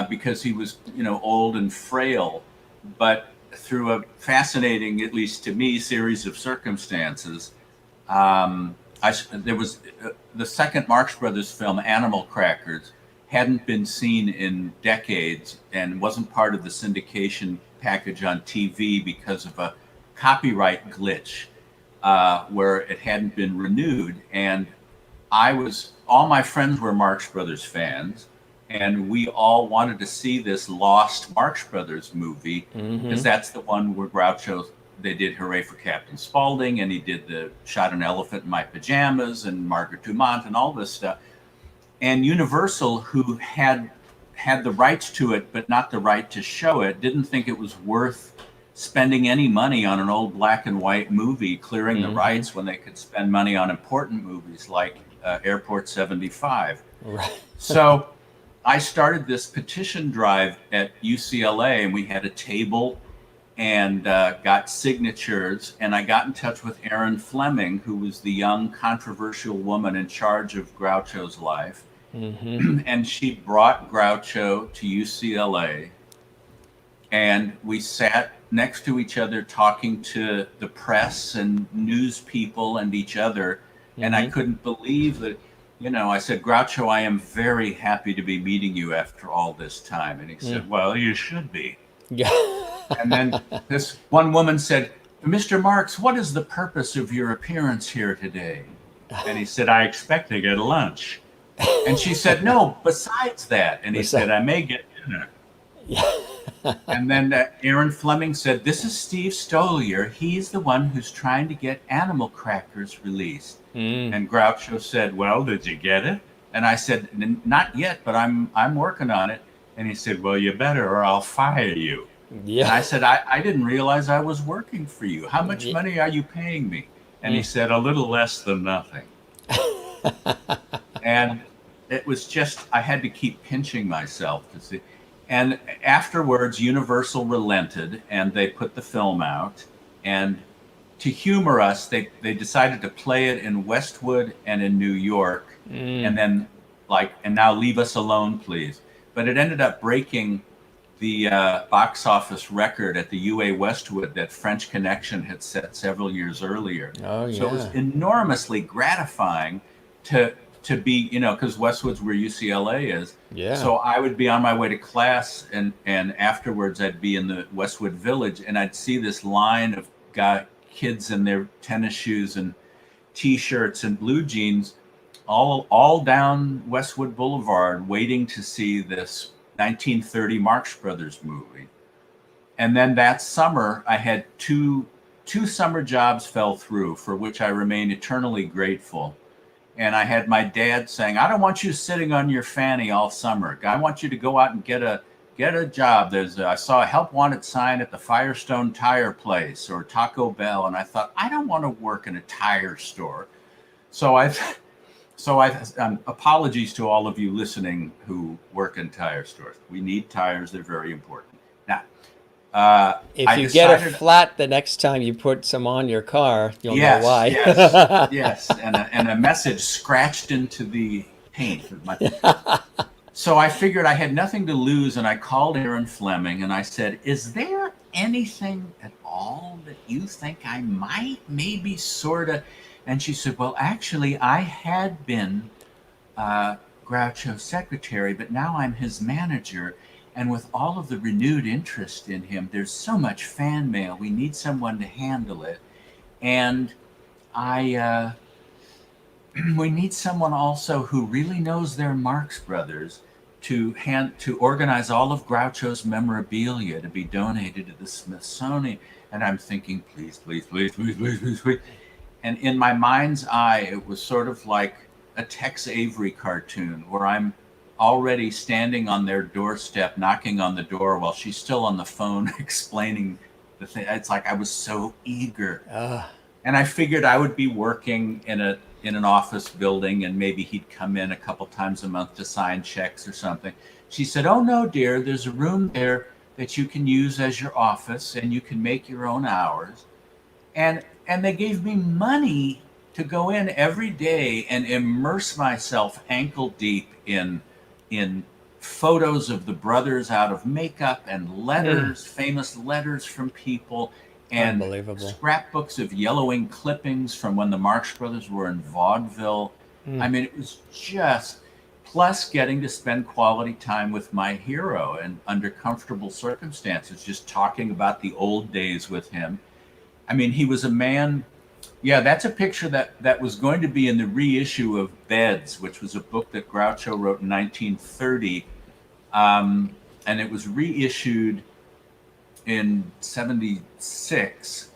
because he was, old and frail. But through a fascinating, at least to me, series of circumstances, there was the second Marx Brothers film, Animal Crackers, hadn't been seen in decades and wasn't part of the syndication package on TV because of a copyright glitch where it hadn't been renewed. And all my friends were Marx Brothers fans, and we all wanted to see this lost Marx Brothers movie because Mm-hmm. that's the one where Groucho, they did Hooray for Captain Spaulding, and he did the Shot an Elephant in My Pajamas and Margaret Dumont and all this stuff. And Universal, who had the rights to it but not the right to show it, didn't think it was worth spending any money on an old black and white movie, clearing the Mm-hmm. rights when they could spend money on important movies like Airport 75. Right. So I started this petition drive at UCLA, and we had a table and got signatures. And I got in touch with Erin Fleming, who was the young controversial woman in charge of Groucho's life. And she brought Groucho to UCLA, and we sat next to each other talking to the press and news people and each other. And I couldn't believe that, I said, Groucho, I am very happy to be meeting you after all this time. And he said, well, you should be. Yeah. And then this one woman said, Mr. Marx, what is the purpose of your appearance here today? And he said, I expect to get lunch. And she said, no, besides that. And he said, I may get dinner. And then Erin Fleming said, this is Steve Stoliar. He's the one who's trying to get animal crackers released. And Groucho said, well, did you get it? And I said, not yet, but I'm working on it. And he said, well, you better or I'll fire you. Yeah. And I said, I didn't realize I was working for you. How much money are you paying me? And he said, a little less than nothing. And it was just, I had to keep pinching myself to see. And afterwards, Universal relented, and they put the film out. And to humor us, they decided to play it in Westwood and in New York, and then and now leave us alone, please. But it ended up breaking the box office record at the UA Westwood that French Connection had set several years earlier. Oh, yeah. So it was enormously gratifying to be, because Westwood's where UCLA is. Yeah. So I would be on my way to class, and afterwards I'd be in the Westwood Village, and I'd see this line of kids in their tennis shoes and T-shirts and blue jeans, all down Westwood Boulevard, waiting to see this 1930 Marx Brothers movie. And then that summer, I had two summer jobs fell through, for which I remain eternally grateful. And I had my dad saying, I don't want you sitting on your fanny all summer. I want you to go out and get a job. I saw a help wanted sign at the Firestone Tire Place or Taco Bell. And I thought, I don't want to work in a tire store. So apologies to all of you listening who work in tire stores. We need tires. They're very important. Now, if you get a flat the next time you put some on your car, you'll know why. Yes, and a message scratched into the paint. So I figured I had nothing to lose, and I called Erin Fleming, and I said, is there anything at all that you think I might maybe sort of... And she said, well, actually, I had been Groucho's secretary, but now I'm his manager. And with all of the renewed interest in him, there's so much fan mail. We need someone to handle it. And we need someone also who really knows their Marx Brothers to organize all of Groucho's memorabilia to be donated to the Smithsonian. And I'm thinking, please, please, please, please, please, please, please. And in my mind's eye, it was sort of like a Tex Avery cartoon where I'm already standing on their doorstep, knocking on the door while she's still on the phone explaining the thing. It's like I was so eager. And I figured I would be working in an office building, and maybe he'd come in a couple times a month to sign checks or something. She said, oh, no, dear, there's a room there that you can use as your office, and you can make your own hours. And they gave me money to go in every day and immerse myself ankle deep in photos of the brothers out of makeup and letters, famous letters from people, and scrapbooks of yellowing clippings from when the Marx Brothers were in vaudeville. I mean, it was just, plus getting to spend quality time with my hero and under comfortable circumstances, just talking about the old days with him. I mean, he was a man. Yeah, that's a picture that was going to be in the reissue of Beds, which was a book that Groucho wrote in 1930. And it was reissued in 76.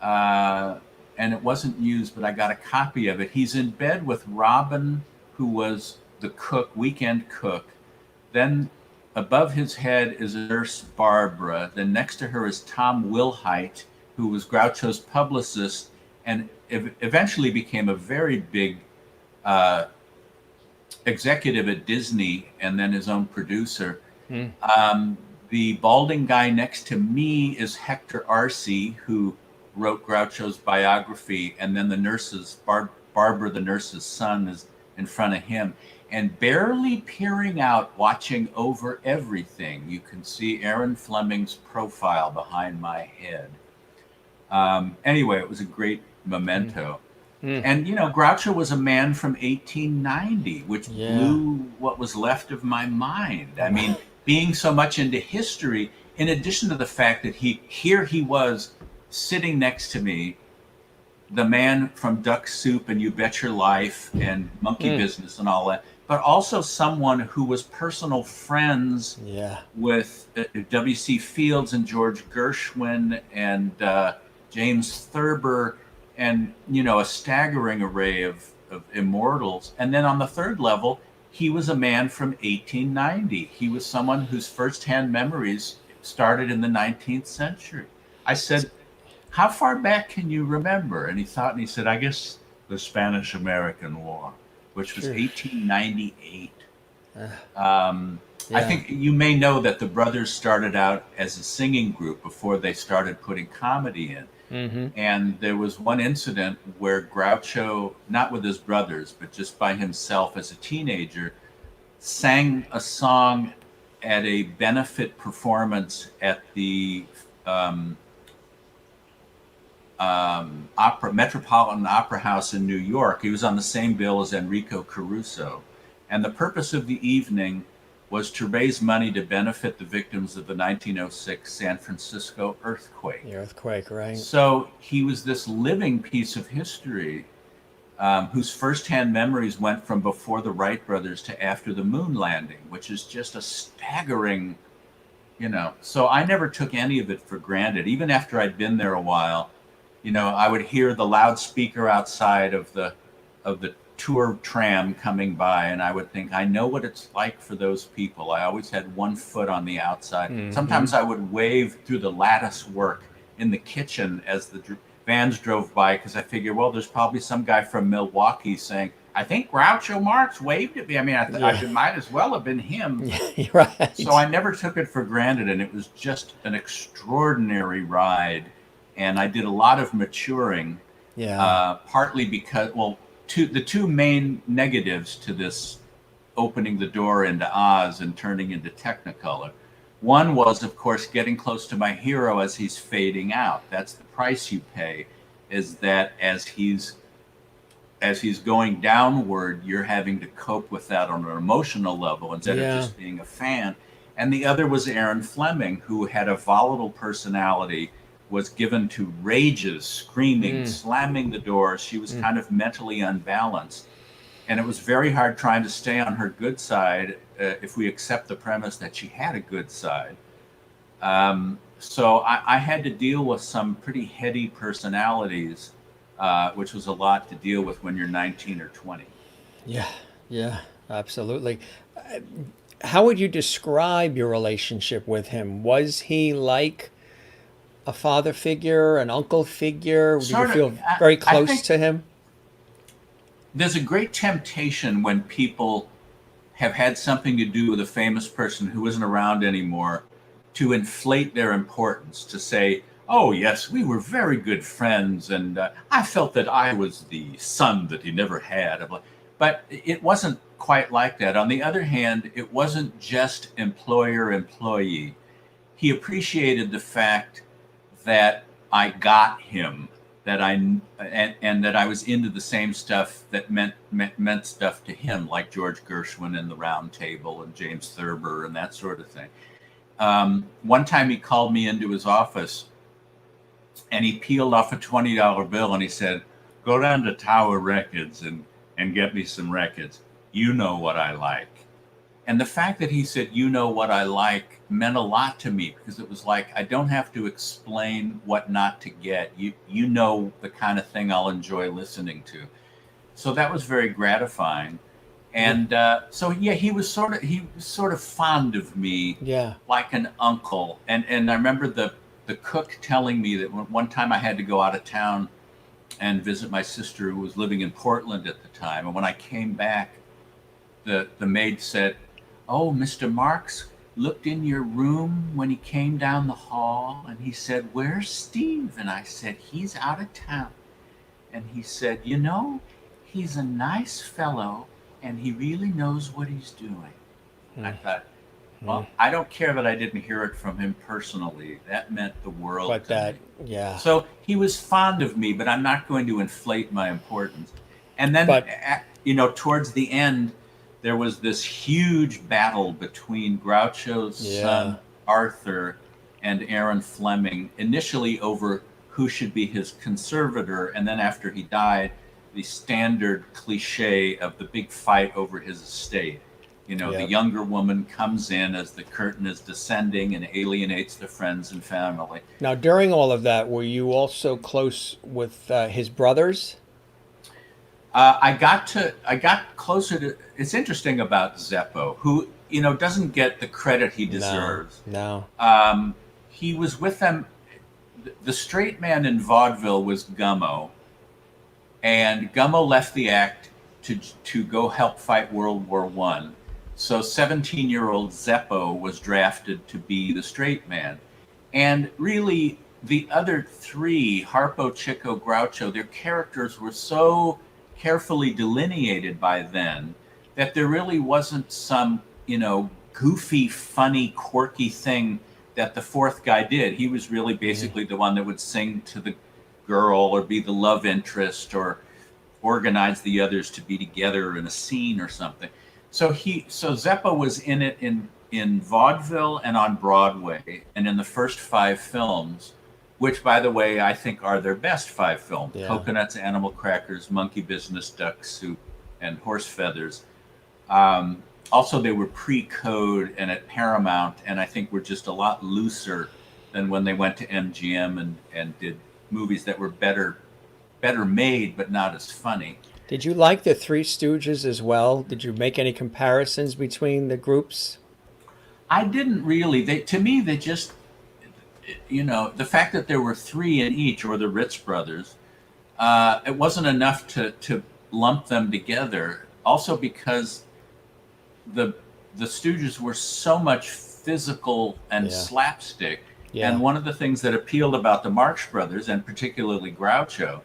And it wasn't used, but I got a copy of it. He's in bed with Robin, who was the cook, weekend cook. Then above his head is nurse Barbara. Then next to her is Tom Wilhite, who was Groucho's publicist and eventually became a very big executive at Disney and then his own producer. The balding guy next to me is Hector Arce, who wrote Groucho's biography, and then the nurse's Barbara, the nurse's son, is in front of him, and barely peering out, watching over everything. You can see Aaron Fleming's profile behind my head. Anyway, it was a great memento. And, Groucho was a man from 1890, which blew what was left of my mind. I mean, being so much into history, in addition to the fact that he was sitting next to me, the man from Duck Soup and You Bet Your Life and Monkey Business and all that, but also someone who was personal friends with W.C. Fields and George Gershwin and James Thurber, and a staggering array of immortals. And then on the third level, he was a man from 1890. He was someone whose firsthand memories started in the 19th century. I said, how far back can you remember? And he thought, and he said, I guess the Spanish-American War, which was 1898. I think you may know that the brothers started out as a singing group before they started putting comedy in. And there was one incident where Groucho, not with his brothers, but just by himself as a teenager, sang a song at a benefit performance at the Metropolitan Opera House in New York. He was on the same bill as Enrico Caruso. And the purpose of the evening was to raise money to benefit the victims of the 1906 San Francisco earthquake. The earthquake, right. So he was this living piece of history whose firsthand memories went from before the Wright brothers to after the moon landing, which is just a staggering, So I never took any of it for granted. Even after I'd been there a while, I would hear the loudspeaker outside of the tour tram coming by, and I would think, I know what it's like for those people. I always had one foot on the outside. Sometimes I would wave through the lattice work in the kitchen as the vans drove by, because I figured, well, there's probably some guy from Milwaukee saying, I think Groucho Marx waved at me. I mean, I might as well have been him. Right. So I never took it for granted, and it was just an extraordinary ride. And I did a lot of maturing, partly because, the two main negatives to this opening the door into Oz and turning into Technicolor. One was, of course, getting close to my hero as he's fading out. That's the price you pay, is that as he's going downward, you're having to cope with that on an emotional level instead of just being a fan. And the other was Aaron Fleming, who had a volatile personality, was given to rages, screaming, slamming the doors. She was kind of mentally unbalanced. And it was very hard trying to stay on her good side if we accept the premise that she had a good side. So I had to deal with some pretty heady personalities, which was a lot to deal with when you're 19 or 20. Yeah, absolutely. How would you describe your relationship with him? Was he like a father figure, an uncle figure? Did you feel very close to him? There's a great temptation when people have had something to do with a famous person who isn't around anymore to inflate their importance, to say, oh, yes, we were very good friends, and I felt that I was the son that he never had. But it wasn't quite like that. On the other hand, it wasn't just employer-employee. He appreciated the fact that I got him, that and that I was into the same stuff that meant stuff to him, like George Gershwin and the Round Table and James Thurber and that sort of thing. One time he called me into his office and he peeled off a $20 bill and he said, go down to Tower Records and get me some records. You know what I like. And the fact that he said, you know what I like, meant a lot to me, because it was like, I don't have to explain what not to get. You know the kind of thing I'll enjoy listening to. So that was very gratifying. And he was sort of fond of me, like an uncle. And I remember the cook telling me that one time I had to go out of town and visit my sister who was living in Portland at the time. And when I came back, the maid said, oh, Mr. Marx, looked in your room when he came down the hall, and he said, "Where's Steve?" And I said, "He's out of town." And he said, "You know, he's a nice fellow, and he really knows what he's doing." I thought, well, I don't care that I didn't hear it from him personally. That meant the world But to that, me. yeah. So he was fond of me, but I'm not going to inflate my importance. And then, But towards the end, there was this huge battle between Groucho's yeah, son, Arthur, and Aaron Fleming, initially over who should be his conservator. And then after he died, the standard cliche of the big fight over his estate. The yep. younger woman comes in as the curtain is descending and alienates the friends and family. Now, during all of that, were you also close with his brothers? I got closer to. It's interesting about Zeppo, who doesn't get the credit he No, deserves. no. He was with them. The straight man in vaudeville was Gummo, and Gummo left the act to go help fight World War One. So 17-year-old Zeppo was drafted to be the straight man, and really the other three, Harpo, Chico, Groucho, their characters were so carefully delineated by then that there really wasn't some, goofy, funny, quirky thing that the fourth guy did. He was really basically the one that would sing to the girl or be the love interest or organize the others to be together in a scene or something. So Zeppo was in it in vaudeville and on Broadway and in the first 5 films, which, by the way, I think are their best 5 films. Yeah. Coconuts, Animal Crackers, Monkey Business, Duck Soup, and Horse Feathers. Also, they were pre-code and at Paramount, and I think were just a lot looser than when they went to MGM and did movies that were better made, but not as funny. Did you like the Three Stooges as well? Did you make any comparisons between the groups? I didn't really. To me, they just, the fact that there were 3 in each, or the Ritz brothers, it wasn't enough to lump them together. Also, because the Stooges were so much physical and slapstick, Yeah. and one of the things that appealed about the Marx Brothers, and particularly Groucho,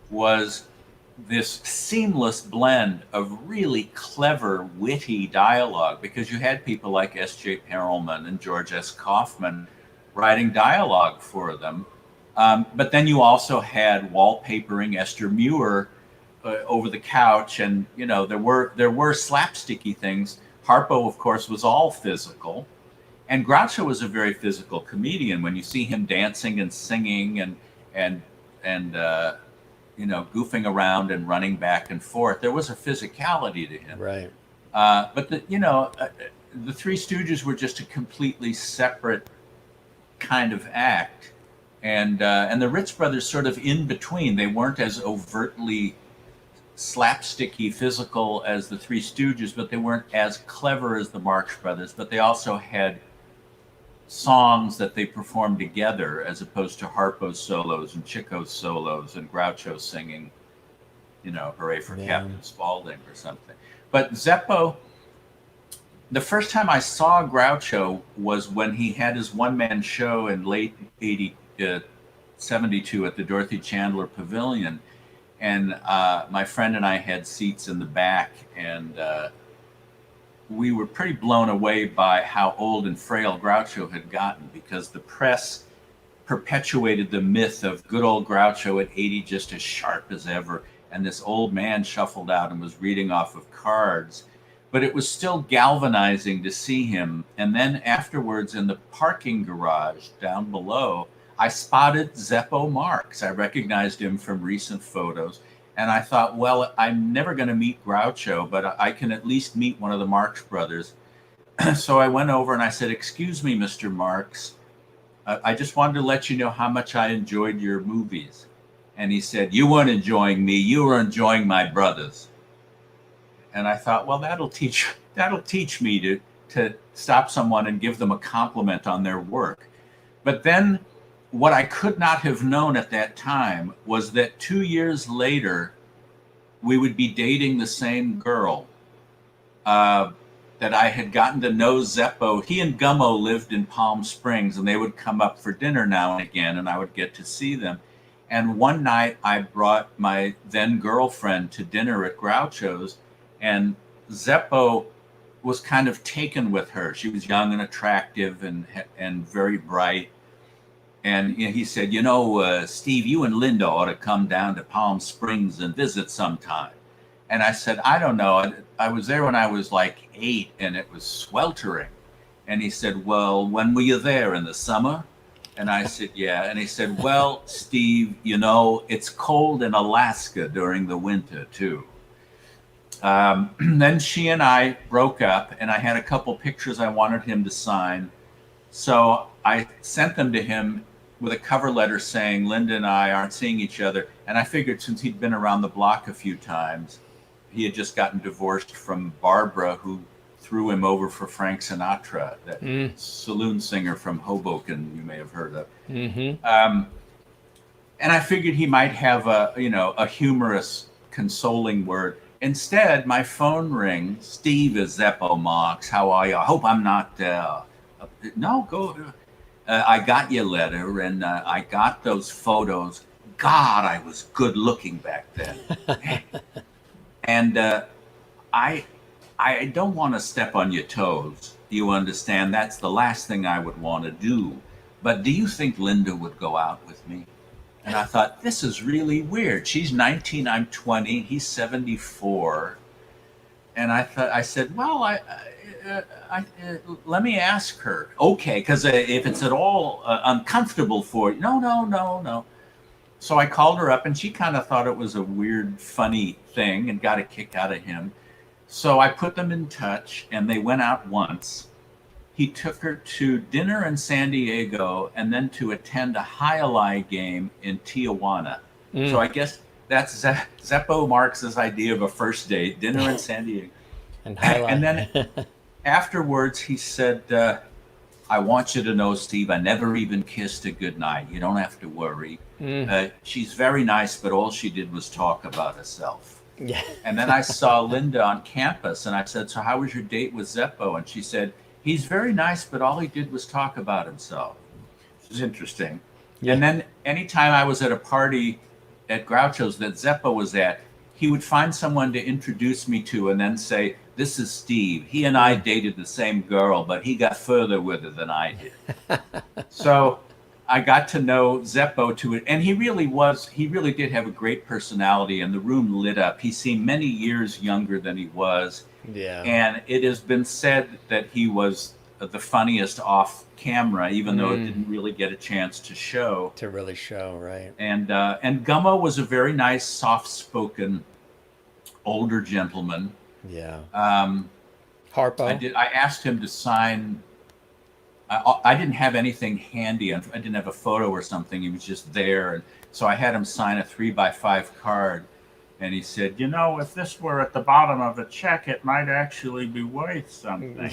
was this seamless blend of really clever, witty dialogue, because you had people like S.J. Perelman and George S. Kaufman writing dialogue for them. But then you also had wallpapering Esther Muir over the couch, and there were slapsticky things. Harpo, of course, was all physical, and Groucho was a very physical comedian. When you see him dancing and singing and goofing around and running back and forth, there was a physicality to him. Right. But the Three Stooges were just a completely separate kind of act, and the Ritz brothers sort of in between. They weren't as overtly slapsticky physical as the Three Stooges, but they weren't as clever as the Marx Brothers. But they also had songs that they performed together, as opposed to Harpo's solos and Chico's solos and Groucho singing, "Hooray for Captain Spaulding" or something. But Zeppo, the first time I saw Groucho was when he had his one-man show in late 72 at the Dorothy Chandler Pavilion. And my friend and I had seats in the back, and we were pretty blown away by how old and frail Groucho had gotten, because the press perpetuated the myth of good old Groucho at 80 just as sharp as ever, and this old man shuffled out and was reading off of cards. But it was still galvanizing to see him. And then afterwards, in the parking garage down below, I spotted Zeppo Marx. I recognized him from recent photos. And I thought, well, I'm never going to meet Groucho, but I can at least meet one of the Marx brothers. So I went over and I said, "Excuse me, Mr. Marx. I just wanted to let you know how much I enjoyed your movies." And he said, "You weren't enjoying me. You were enjoying my brothers." And I thought, well, that'll teach me to stop someone and give them a compliment on their work. But then what I could not have known at that time was that 2 years later, we would be dating the same girl. That that I had gotten to know Zeppo. He and Gummo lived in Palm Springs, and they would come up for dinner now and again, and I would get to see them. And one night I brought my then girlfriend to dinner at Groucho's, and Zeppo was kind of taken with her. She was young and attractive and very bright. And he said, Steve, you and Linda ought to come down to Palm Springs and visit sometime. And I said, I don't know. I was there when I was like 8 and it was sweltering. And he said, well, when were you there, in the summer? And I said, yeah. And he said, well, Steve, it's cold in Alaska during the winter too. Then she and I broke up, and I had a couple pictures I wanted him to sign. So I sent them to him with a cover letter saying, Linda and I aren't seeing each other. And I figured since he'd been around the block a few times, he had just gotten divorced from Barbara, who threw him over for Frank Sinatra, that saloon singer from Hoboken you may have heard of. Mm-hmm. And I figured he might have a humorous, consoling word. Instead, my phone rings. Steve, is Zeppo Marks. How are you? I hope I'm not. No, go. I got your letter, and I got those photos. God, I was good looking back then. And I don't want to step on your toes. You understand? That's the last thing I would want to do. But do you think Linda would go out with me? And I thought, this is really weird. She's 19, I'm 20, he's 74. And I said, well, I let me ask her. Okay, because if it's at all uncomfortable for you. No. So I called her up, and she kind of thought it was a weird, funny thing and got a kick out of him. So I put them in touch, and they went out once. He took her to dinner in San Diego and then to attend a Highlight game in Tijuana. So I guess that's Zeppo Marks' idea of a first date, dinner in San Diego. And then afterwards he said, I want you to know, Steve, I never even kissed her goodnight. You don't have to worry. She's very nice, but all she did was talk about herself. Yeah. And then I saw Linda on campus, and I said, so how was your date with Zeppo? And she said, he's very nice, but all he did was talk about himself. Which is interesting. Yeah. And then anytime I was at a party at Groucho's that Zeppo was at, he would find someone to introduce me to and then say, this is Steve. He and I dated the same girl, but he got further with her than I did. So I got to know Zeppo to it. And he really did have a great personality, and the room lit up. He seemed many years younger than he was. Yeah. And it has been said that he was the funniest off camera, even though it didn't really get a chance to show. To really show, right. And Gummo was a very nice, soft-spoken, older gentleman. Yeah. Harpo? I asked him to sign. I didn't have anything handy. I didn't have a photo or something. He was just there. And so I had him sign a 3x5 card. And he said, if this were at the bottom of a check, it might actually be worth something.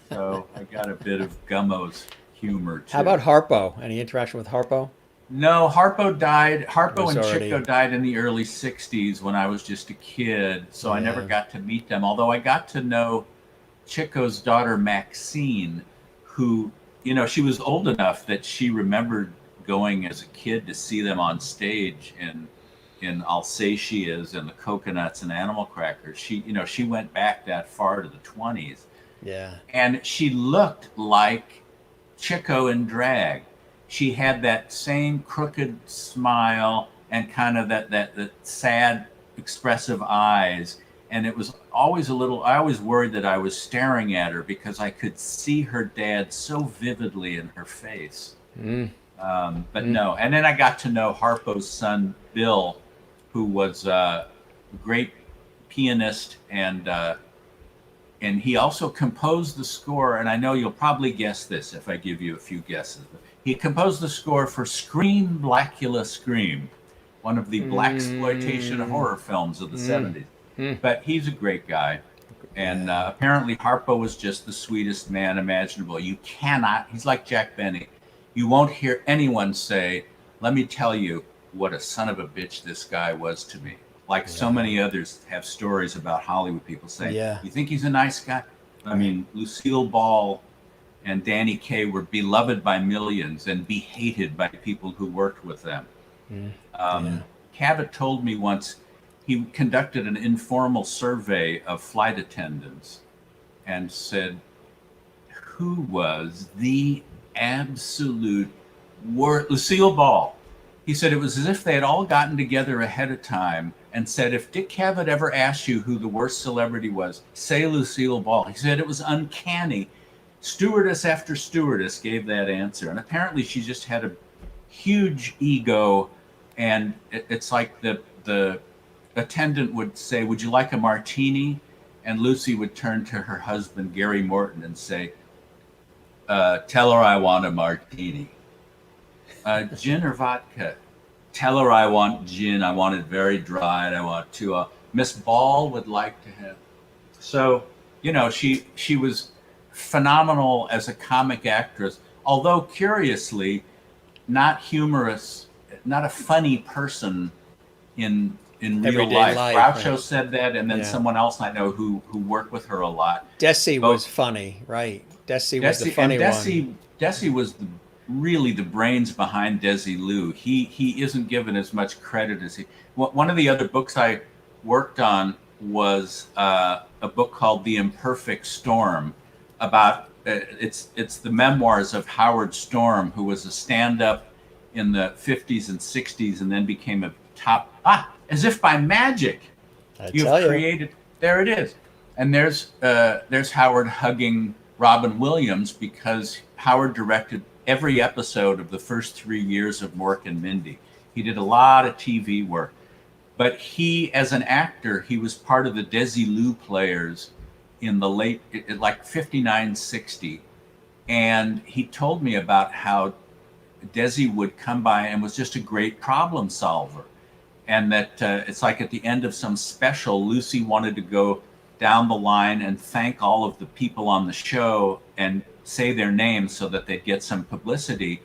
So I got a bit of Gummo's humor, too. How about Harpo? Any interaction with Harpo? No, Harpo died. Harpo and Chico died in the early 60s when I was just a kid. So I never got to meet them. Although I got to know Chico's daughter, Maxine, who, she was old enough that she remembered going as a kid to see them on stage in Alsatias and the Coconuts and Animal Crackers. She went back that far to the 20s. Yeah. And she looked like Chico in drag. She had that same crooked smile and kind of that sad, expressive eyes. And it was always I always worried that I was staring at her because I could see her dad so vividly in her face. But no. And then I got to know Harpo's son, Bill, who was a great pianist, and he also composed the score. And I know you'll probably guess this if I give you a few guesses. He composed the score for Scream, Blackula, Scream, one of the blaxploitation horror films of the 70s. But he's a great guy. And apparently Harpo was just the sweetest man imaginable. He's like Jack Benny. You won't hear anyone say, let me tell you what a son of a bitch this guy was to me. Like so many others have stories about Hollywood people saying, you think he's a nice guy? I mean, Lucille Ball and Danny Kaye were beloved by millions and be hated by people who worked with them. Yeah. Cabot told me once he conducted an informal survey of flight attendants and said, who was the absolute worst? Lucille Ball. He said it was as if they had all gotten together ahead of time and said, if Dick Cavett ever asked you who the worst celebrity was, say Lucille Ball. He said it was uncanny. Stewardess after stewardess gave that answer. And apparently she just had a huge ego. And it's like the attendant would say, would you like a martini? And Lucy would turn to her husband, Gary Morton, and say, tell her I want a martini. Gin or vodka? Tell her I want gin. I want it very dry. And I want to. Miss Ball would like to have. So, you know, she was phenomenal as a comic actress, although curiously, not humorous, not a funny person in real Everyday life. Groucho right. said that, and then someone else I know who worked with her a lot. Desi was funny, right? Desi was the funny one. Desi was really the brains behind Desilu. He isn't given as much credit as he. One of the other books I worked on was a book called The Imperfect Storm, about it's the memoirs of Howard Storm, who was a stand-up in the 50s and 60s and then became a top, as if by magic. You've created, there it is. And there's Howard hugging Robin Williams because Howard directed every episode of the first 3 years of Mork and Mindy. He did a lot of TV work. But he, as an actor, he was part of the Desilu players in the late, like 59, 60. And he told me about how Desi would come by and was just a great problem solver. And that it's like at the end of some special, Lucy wanted to go down the line and thank all of the people on the show and say their names so that they'd get some publicity.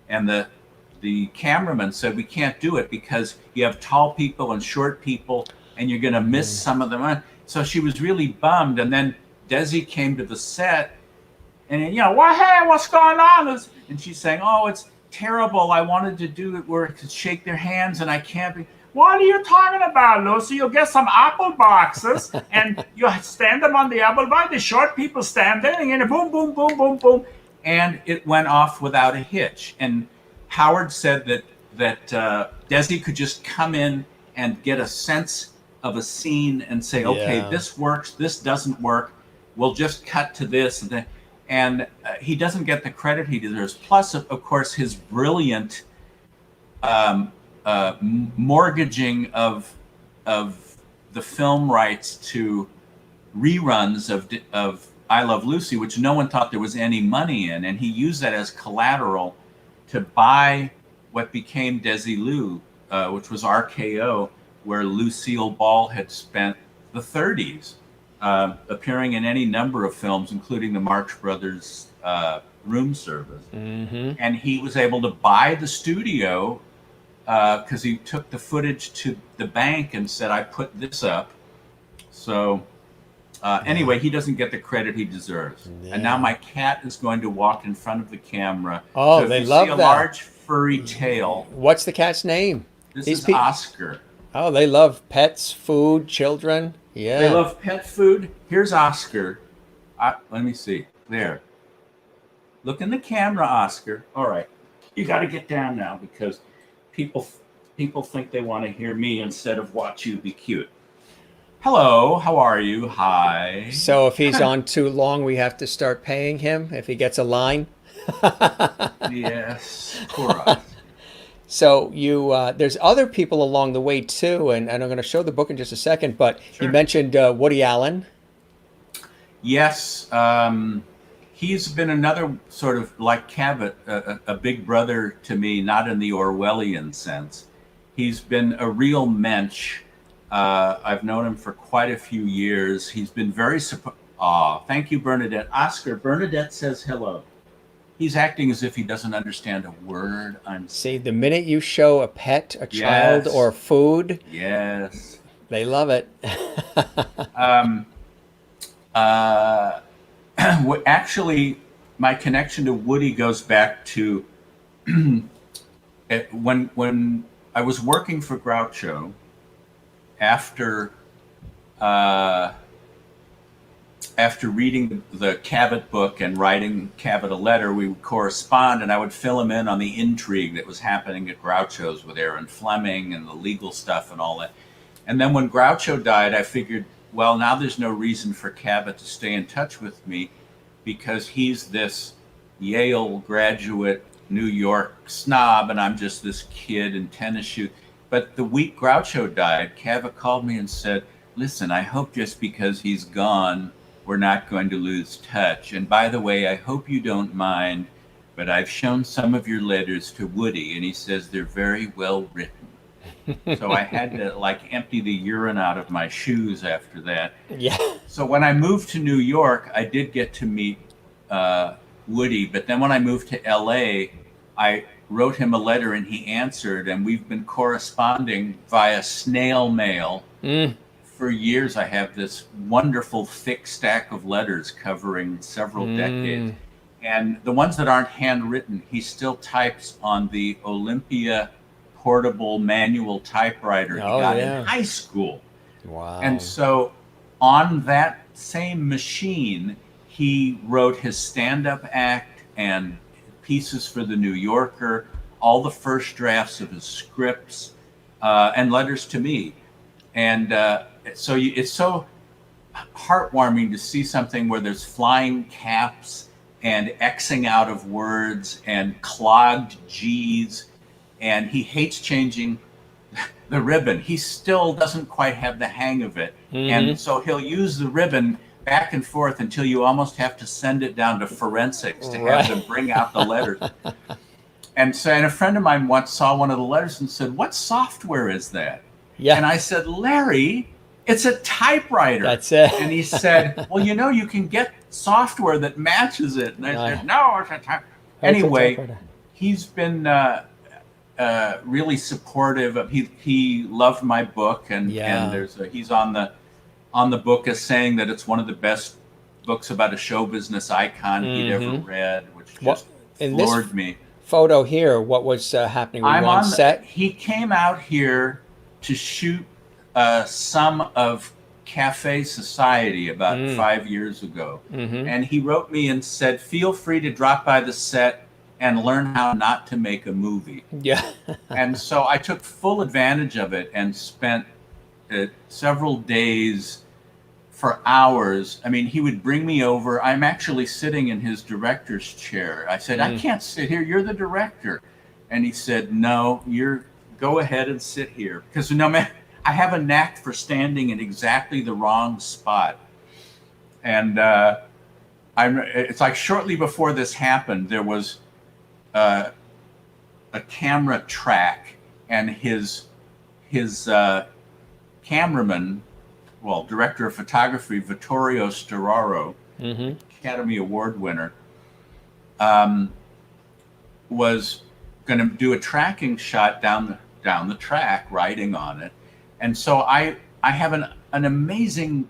And the cameraman said, we can't do it because you have tall people and short people and you're going to miss some of them. So she was really bummed. And then Desi came to the set and, you know, well, hey, what's going on? And she's saying, oh, it's terrible. I wanted to do it where I could shake their hands and I can't be. What are you talking about, Lucy? You'll get some apple boxes and you stand them on the apple box. The short people stand there and boom, boom, boom, boom, boom. And it went off without a hitch. And Howard said that Desi could just come in and get a sense of a scene and say, okay, this works, this doesn't work. We'll just cut to this. And he doesn't get the credit he deserves. Plus, of course, his brilliant mortgaging of the film rights to reruns of I Love Lucy, which no one thought there was any money in, and he used that as collateral to buy what became Desilu, which was RKO, where Lucille Ball had spent the 30s, appearing in any number of films, including the Marx Brothers Room Service. Mm-hmm. And he was able to buy the studio because he took the footage to the bank and said, I put this up. So anyway, he doesn't get the credit he deserves. Yeah. And now my cat is going to walk in front of the camera. Oh, so they love that. See a large furry tail. What's the cat's name? This is Oscar. Oh, they love pets, food, children. Yeah. They love pet food. Here's Oscar. Let me see. There. Look in the camera, Oscar. All right. You got to get down now because people think they want to hear me instead of watch you be cute. Hello, how are you? Hi. So if he's on too long, we have to start paying him if he gets a line? Yes, for us. So there's other people along the way too, and I'm going to show the book in just a second, but sure. You mentioned Woody Allen. Yes, he's been another sort of, like Cabot, a big brother to me, not in the Orwellian sense. He's been a real mensch. I've known him for quite a few years. He's been very thank you, Bernadette. Oscar, Bernadette says hello. He's acting as if he doesn't understand a word I'm saying. See, the minute you show a pet, a child, or food, yes, they love it. Actually, my connection to Woody goes back to when I was working for Groucho after uh, after reading the Cavett book and writing Cavett a letter. We would correspond, and I would fill him in on the intrigue that was happening at Groucho's with Aaron Fleming and the legal stuff and all that. And then when Groucho died, I figured, well, now there's no reason for Cavett to stay in touch with me because he's this Yale graduate, New York snob, and I'm just this kid in tennis shoes. But the week Groucho died, Cavett called me and said, listen, I hope just because he's gone, we're not going to lose touch. And by the way, I hope you don't mind, but I've shown some of your letters to Woody, and he says they're very well written. So I had to like empty the urine out of my shoes after that. Yeah. So when I moved to New York, I did get to meet Woody. But then when I moved to LA, I wrote him a letter and he answered, and we've been corresponding via snail mail. For years. I have this wonderful thick stack of letters covering several decades. And the ones that aren't handwritten, he still types on the Olympia portable manual typewriter he got in high school. Wow. And so on that same machine, he wrote his stand-up act and pieces for the New Yorker, all the first drafts of his scripts, and letters to me. And so it's so heartwarming to see something where there's flying caps and Xing out of words and clogged G's, and he hates changing the ribbon. He still doesn't quite have the hang of it. And so he'll use the ribbon back and forth until you almost have to send it down to forensics to have them bring out the letters. And so, and a friend of mine once saw one of the letters and said, what software is that? Yeah. And I said, Larry, it's a typewriter. That's it. And he said, well, you know, you can get software that matches it. And I said, no, it's a typewriter. Anyway, he's been really supportive. He loved my book, and he's on the book as saying that it's one of the best books about a show business icon he'd ever read, which just floored me. Photo here, what was happening? I'm on set. He came out here to shoot some of Cafe Society about 5 years ago. And he wrote me and said, feel free to drop by the set and learn how not to make a movie. Yeah. And so I took full advantage of it and spent several days for hours. I mean, he would bring me over. I'm actually sitting in his director's chair. I said, I can't sit here. You're the director. And he said, no, go ahead and sit here. Because no matter, I have a knack for standing in exactly the wrong spot. And it's like shortly before this happened, there was a camera track, and his cameraman, well, director of photography, Vittorio Storaro, Academy Award winner, was going to do a tracking shot down the track, riding on it. And so I have an amazing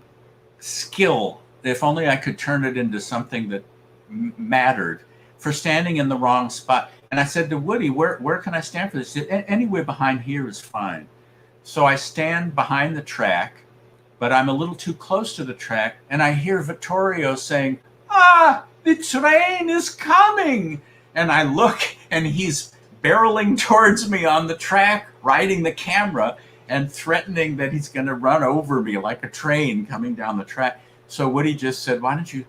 skill, if only I could turn it into something that mattered, for standing in the wrong spot. And I said to Woody, where can I stand for this? He said, anywhere behind here is fine. So I stand behind the track, but I'm a little too close to the track, and I hear Vittorio saying, the train is coming. And I look, and he's barreling towards me on the track, riding the camera, and threatening that he's going to run over me like a train coming down the track. So Woody just said, why don't you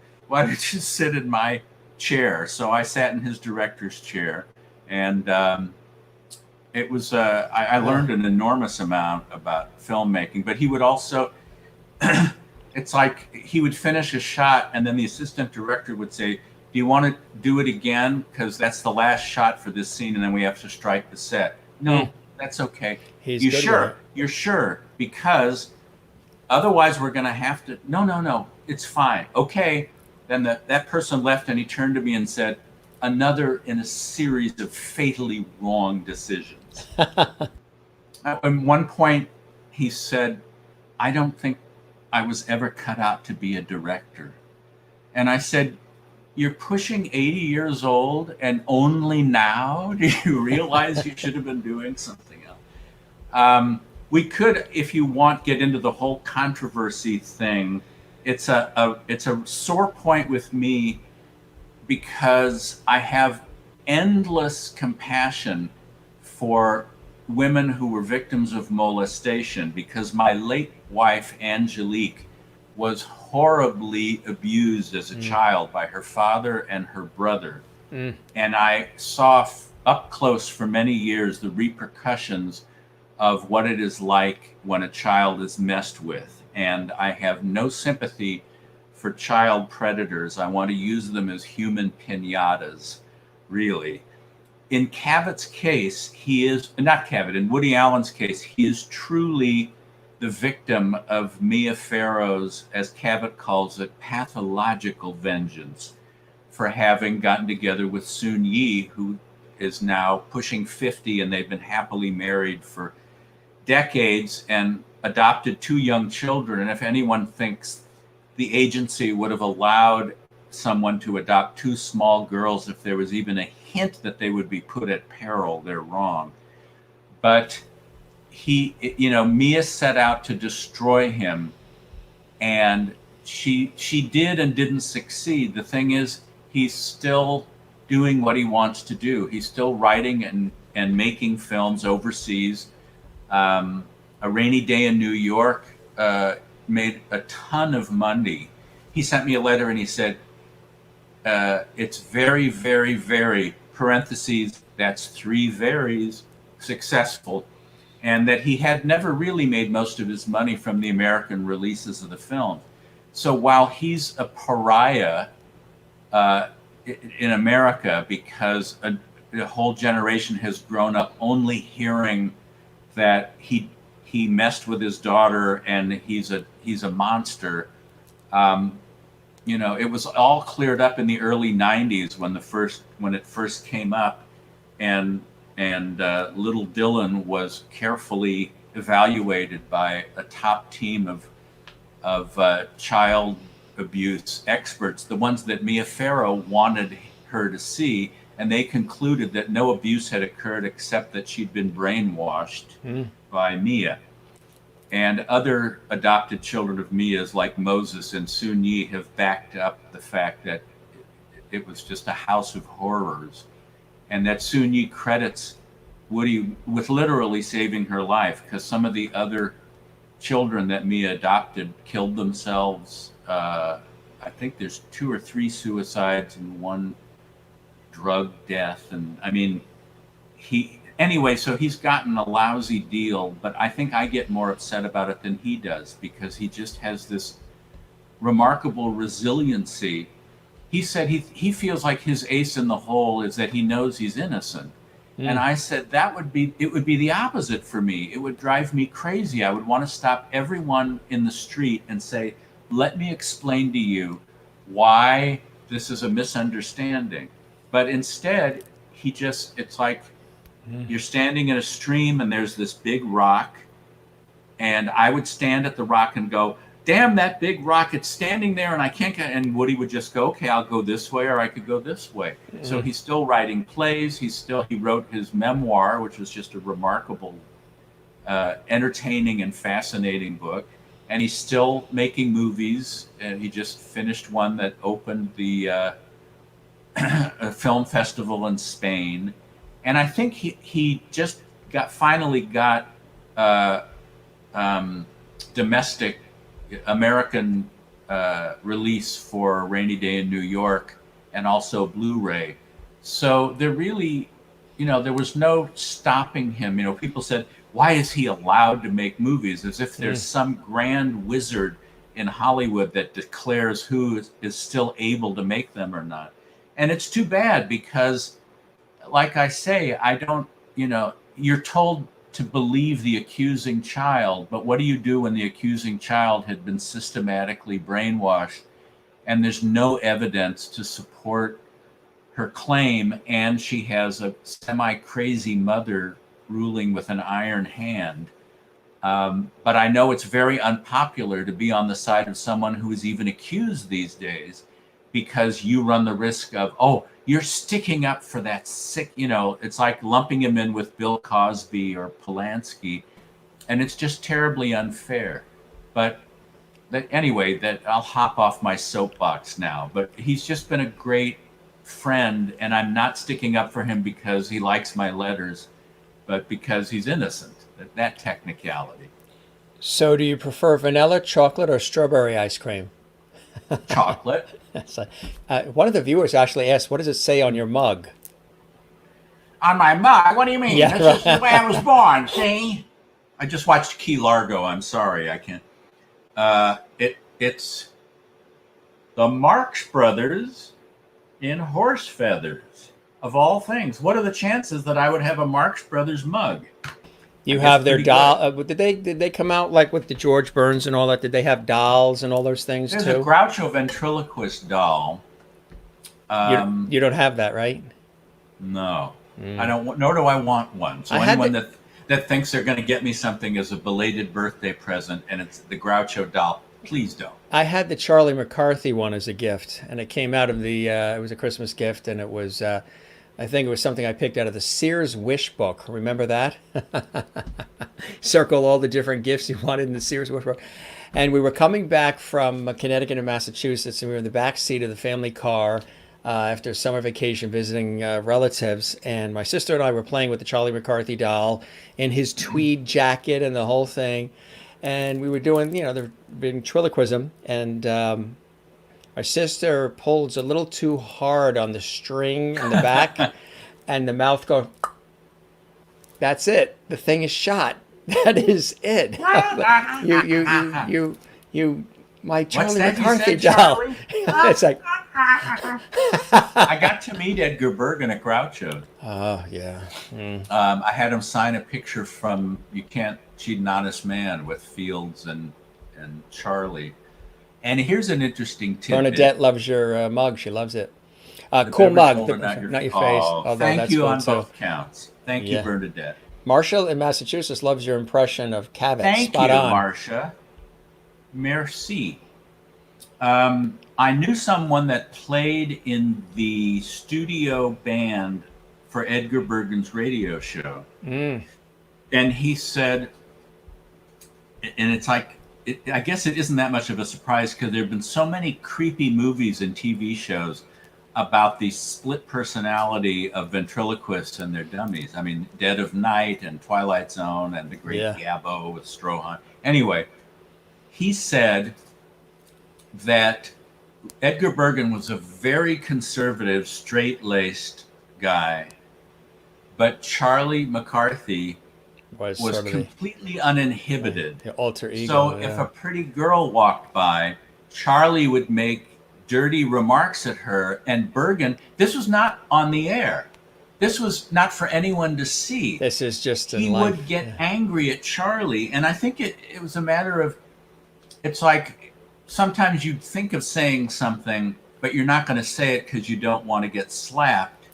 sit in my chair? So I sat in his director's chair, and it was I learned an enormous amount about filmmaking. But he would also, it's like he would finish a shot, and then the assistant director would say, do you want to do it again? Because that's the last shot for this scene, and then we have to strike the set. No, that's okay. You sure? You're sure? Because otherwise we're going to have to, no, it's fine. Okay. Then that person left, and he turned to me and said, another in a series of fatally wrong decisions. At one point, he said, I don't think I was ever cut out to be a director. And I said, "You're pushing 80 years old, and only now do you realize you should have been doing something else?" We could, if you want, get into the whole controversy thing. It's a sore point with me because I have endless compassion for women who were victims of molestation, because my late wife, Angelique, was horribly abused as a child by her father and her brother. And I saw up close for many years the repercussions of what it is like when a child is messed with. And I have no sympathy for child predators. I want to use them as human piñatas, really. In Cavitt's case, he is not Cavitt. In Woody Allen's case, he is truly the victim of Mia Farrow's, as Cavitt calls it, pathological vengeance for having gotten together with Soon Yi, who is now pushing 50, and they've been happily married for decades and adopted 2 young children. And if anyone thinks the agency would have allowed someone to adopt 2 small girls if there was even a hint that they would be put at peril, they're wrong. But Mia set out to destroy him, and she did and didn't succeed. The thing is, he's still doing what he wants to do. He's still writing and making films overseas. A Rainy Day in New York made a ton of money. He sent me a letter and he said, it's very, very, very, parentheses, that's 3 very's, successful. And that he had never really made most of his money from the American releases of the film. So while he's a pariah in America, because a whole generation has grown up only hearing that he messed with his daughter and he's a monster. It was all cleared up in the early 90s when it first came up, and little Dylan was carefully evaluated by a top team of child abuse experts, the ones that Mia Farrow wanted her to see, and they concluded that no abuse had occurred except that she'd been brainwashed by Mia. And other adopted children of Mia's, like Moses and Soon Yi, have backed up the fact that it was just a house of horrors, and that Soon Yi credits Woody with literally saving her life, because some of the other children that Mia adopted killed themselves. I think there's 2 or 3 suicides and 1 drug death. And I mean, so he's gotten a lousy deal, but I think I get more upset about it than he does, because he just has this remarkable resiliency. He said he feels like his ace in the hole is that he knows he's innocent. And I said it would be the opposite for me. It would drive me crazy. I would want to stop everyone in the street and say, let me explain to you why this is a misunderstanding. But instead, it's like you're standing in a stream and there's this big rock, and I would stand at the rock and go, damn, that big rock, it's standing there and I can't get, and Woody would just go, okay, I'll go this way, or I could go this way. So he's still writing plays. He wrote his memoir, which was just a remarkable, entertaining and fascinating book. And he's still making movies, and he just finished one that opened the a film festival in Spain. And I think he just finally got domestic American release for Rainy Day in New York, and also Blu-ray. So there really, there was no stopping him. People said, why is he allowed to make movies? As if there's some grand wizard in Hollywood that declares who is still able to make them or not. And it's too bad, because, like I say, you're told to believe the accusing child, but what do you do when the accusing child had been systematically brainwashed and there's no evidence to support her claim, and she has a semi-crazy mother ruling with an iron hand? But I know it's very unpopular to be on the side of someone who is even accused these days. because you run the risk of, oh, you're sticking up for that sick, it's like lumping him in with Bill Cosby or Polanski, and it's just terribly unfair. But anyway, that I'll hop off my soapbox now, but he's just been a great friend, and I'm not sticking up for him because he likes my letters, but because he's innocent, that technicality. So do you prefer vanilla, chocolate, or strawberry ice cream? Chocolate. So, one of the viewers actually asked, what does it say on your mug? On my mug? What do you mean? Yeah, That's just the way I was born, see? I just watched Key Largo. I'm sorry, I can't. It's the Marx Brothers in horse feathers, of all things. What are the chances that I would have a Marx Brothers mug? You have their doll. Did they come out like with the George Burns and all that? Did they have dolls and all those things There's too? a Groucho ventriloquist doll. You don't have that, right? No, I don't. Nor do I want one. So anyone that thinks they're going to get me something as a belated birthday present and it's the Groucho doll, please don't. I had the Charlie McCarthy one as a gift, and it came out of the. It was a Christmas gift, and it was. I think it was something I picked out of the Sears Wish book. Remember that? Circle all the different gifts you wanted in the Sears Wish book. And we were coming back from Connecticut and Massachusetts, and we were in the back seat of the family car after summer vacation visiting relatives. And my sister and I were playing with the Charlie McCarthy doll in his tweed jacket and the whole thing. And we were doing, the ventriloquism, and my sister pulls a little too hard on the string in the back, and the mouth goes, that's it. The thing is shot. That is it. you, my Charlie McCarthy doll. It's like, I got to meet Edgar Bergen at Groucho. oh, yeah. I had him sign a picture from You Can't Cheat an Honest Man with Fields and Charlie. And here's an interesting tidbit. Bernadette loves your mug. She loves it. Cool mug, not your face. Thank you on both counts. Thank you, Bernadette. Marcia in Massachusetts loves your impression of Cavett. Thank you, Marcia. Merci. I knew someone that played in the studio band for Edgar Bergen's radio show. And he said, and it's like, I guess it isn't that much of a surprise because there have been so many creepy movies and TV shows about the split personality of ventriloquists and their dummies. I mean, Dead of Night and Twilight Zone and The Great Gabbo with Strohan. Anyway, he said that Edgar Bergen was a very conservative, straight-laced guy, but Charlie McCarthy was completely uninhibited. The alter ego. So if a pretty girl walked by, Charlie would make dirty remarks at her, and Bergen, this was not on the air. This was not for anyone to see. This is just he would get angry at Charlie, and I think it was a matter of, it's like sometimes you think of saying something, but you're not going to say it because you don't want to get slapped.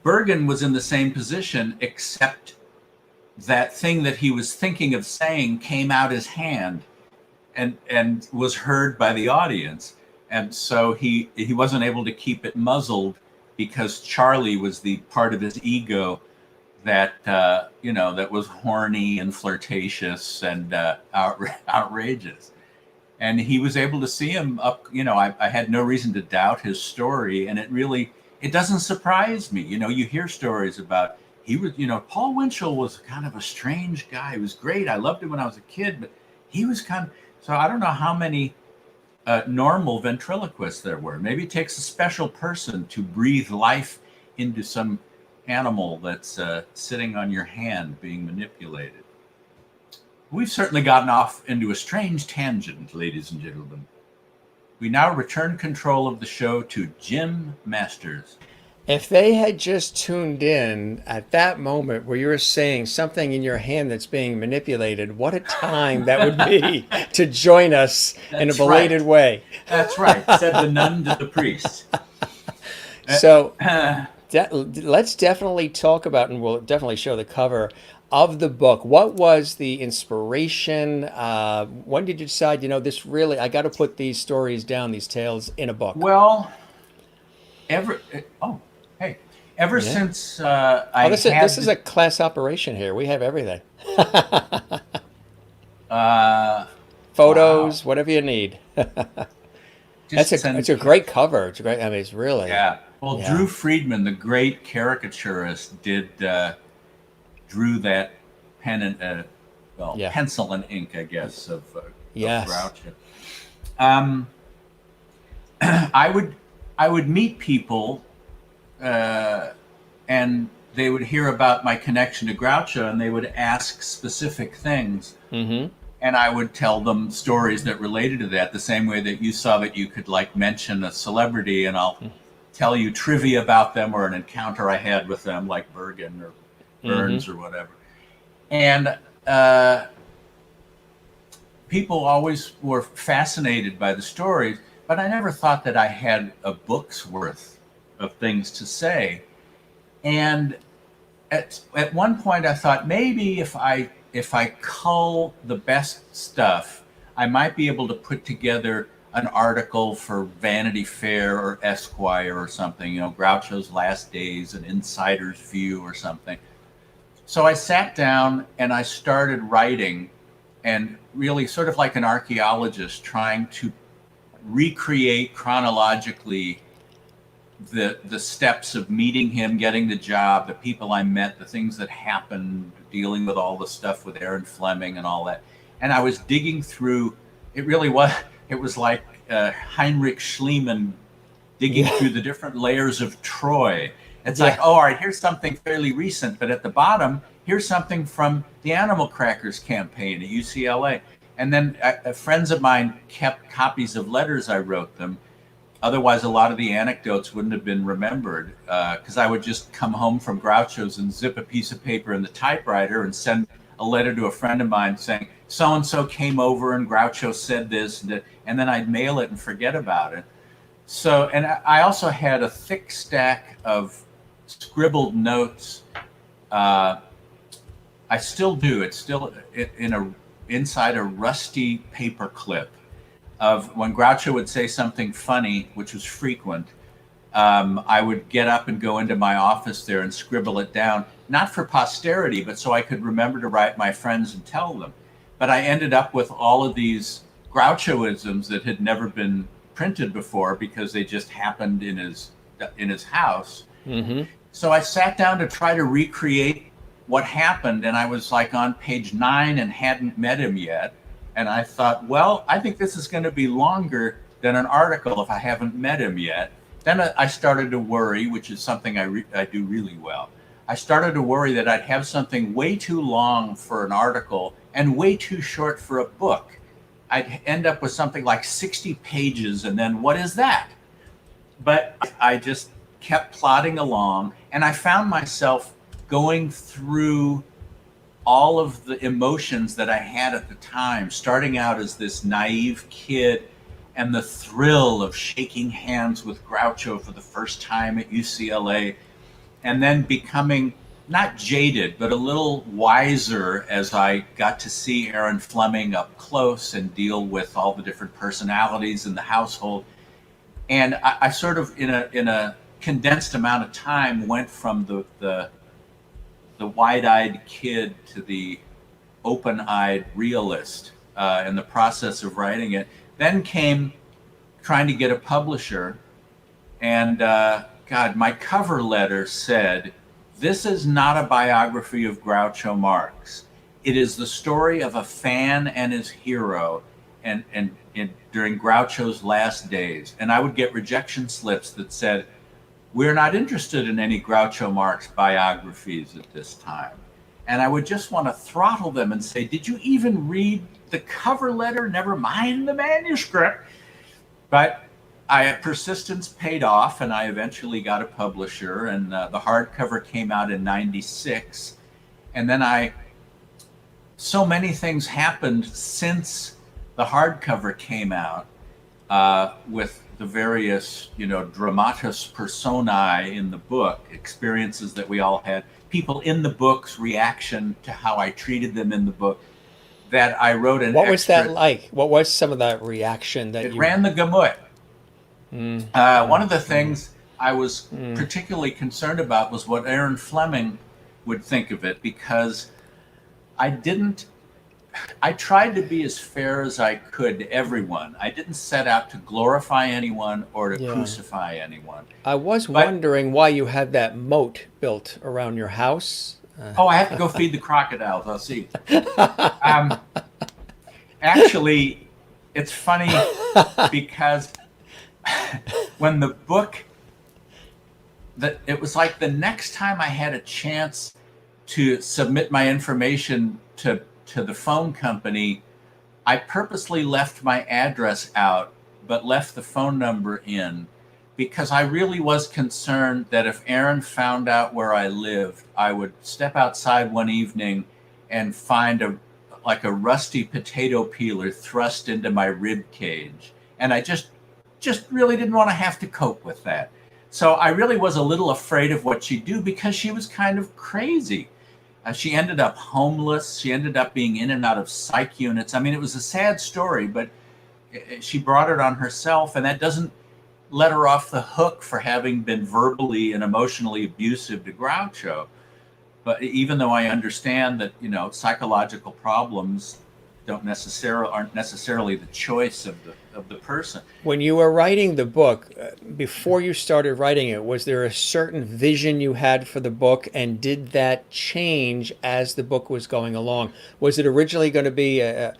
Bergen was in the same position, except that thing that he was thinking of saying came out his hand and was heard by the audience. And so he wasn't able to keep it muzzled because Charlie was the part of his ego that, that was horny and flirtatious and outrageous. And he was able to see him up, I had no reason to doubt his story. And it doesn't surprise me. You hear stories about, he was, Paul Winchell was kind of a strange guy. He was great. I loved him when I was a kid, but he was so I don't know how many normal ventriloquists there were. Maybe it takes a special person to breathe life into some animal that's sitting on your hand being manipulated. We've certainly gotten off into a strange tangent, ladies and gentlemen. We now return control of the show to Jim Masters. If they had just tuned in at that moment where you were saying something in your hand that's being manipulated, what a time that would be to join us in a belated way. That's right, said the nun to the priest. So let's definitely talk about, and we'll definitely show the cover of the book, what was the inspiration? When did you decide, this really, I got to put these stories down, these tales in a book? Well, ever oh hey, ever Yeah. since Oh, I this had is a class operation here. We have everything. wow, Photos, whatever you need. just It's send a great cover. It's a great, I mean, it's really, yeah. Well, Drew yeah. Friedman, the great caricaturist, drew that pen and Yeah. pencil and ink, I guess, of Yes. Groucho. Um, I would I would meet people, uh, and they would hear about my connection to Groucho, and they would ask specific things, Mm-hmm. and I would tell them stories that related to that. The same way that you saw that you could like mention a celebrity, and I'll tell you trivia about them or an encounter I had with them, like Bergen or Mm-hmm. Burns or whatever. And uh, people always were fascinated by the stories, but I never thought that I had a book's worth of things to say. And at one point, I thought maybe if I cull the best stuff, I might be able to put together an article for Vanity Fair or Esquire or something. Groucho's Last Days, an insider's view or something. So I sat down and I started writing, and really sort of like an archaeologist trying to recreate chronologically the steps of meeting him, getting the job, the people I met, the things that happened, dealing with all the stuff with Aaron Fleming and all that. And I was digging through. It was like Heinrich Schliemann digging Yeah. through the different layers of Troy. It's like, Yeah. oh, all right, here's something fairly recent, but at the bottom, here's something from the Animal Crackers campaign at UCLA. And then friends of mine kept copies of letters I wrote them. Otherwise, a lot of the anecdotes wouldn't have been remembered, because I would just come home from Groucho's and zip a piece of paper in the typewriter and send a letter to a friend of mine saying, so and so came over and Groucho said this, and then I'd mail it and forget about it. So, and I also had a thick stack of scribbled notes. Uh, I still do. It's still inside a rusty paper clip of when Groucho would say something funny, which was frequent. I would get up and go into my office there and scribble it down, not for posterity, but so I could remember to write my friends and tell them. But I ended up with all of these Grouchoisms that had never been printed before because they just happened in his house. Mm-hmm. So I sat down to try to recreate what happened, and I was like on page 9 and hadn't met him yet. And I thought, well, I think this is going to be longer than an article if I haven't met him yet. Then I started to worry, which is something I do really well. I started to worry that I'd have something way too long for an article and way too short for a book. I'd end up with something like 60 pages, and then what is that? But I just kept plodding along, and I found myself going through all of the emotions that I had at the time, starting out as this naive kid and the thrill of shaking hands with Groucho for the first time at UCLA, and then becoming not jaded, but a little wiser as I got to see Aaron Fleming up close and deal with all the different personalities in the household. And I sort of, in a condensed amount of time, went from the wide-eyed kid to the open-eyed realist in the process of writing it. Then came trying to get a publisher, and God, my cover letter said, "This is not a biography of Groucho Marx. It is the story of a fan and his hero, and during Groucho's last days." And I would get rejection slips that said, "We're not interested in any Groucho Marx biographies at this time." And I would just want to throttle them and say, "Did you even read the cover letter? Never mind the manuscript." But persistence paid off, and I eventually got a publisher, and the hardcover came out in '96. And then so many things happened since the hardcover came out, with the various, dramatis personae in the book, experiences that we all had, people in the book's reaction to how I treated them in the book, that I wrote an What extra. was that like? What was some of that reaction that It you ran the gamut. One of the things I was Mm. particularly concerned about was what Aaron Fleming would think of it, because I tried to be as fair as I could to everyone. I didn't set out to glorify anyone or to Yeah. crucify anyone. I was But- wondering why you had that moat built around your house. Oh, I have to go feed the crocodiles. I'll see. Actually, it's funny because when the book, it was like the next time I had a chance to submit my information to the phone company, I purposely left my address out, but left the phone number in, because I really was concerned that if Aaron found out where I lived, I would step outside one evening and find a rusty potato peeler thrust into my rib cage. And I just really didn't want to have to cope with that. So I really was a little afraid of what she'd do, because she was kind of crazy. She ended up homeless. She ended up being in and out of psych units. I mean, it was a sad story, but she brought it on herself, and that doesn't let her off the hook for having been verbally and emotionally abusive to Groucho. But even though I understand that, psychological problems aren't necessarily the choice of the person. When you were writing the book, before you started writing it, was there a certain vision you had for the book, and did that change as the book was going along? Was it originally going to be a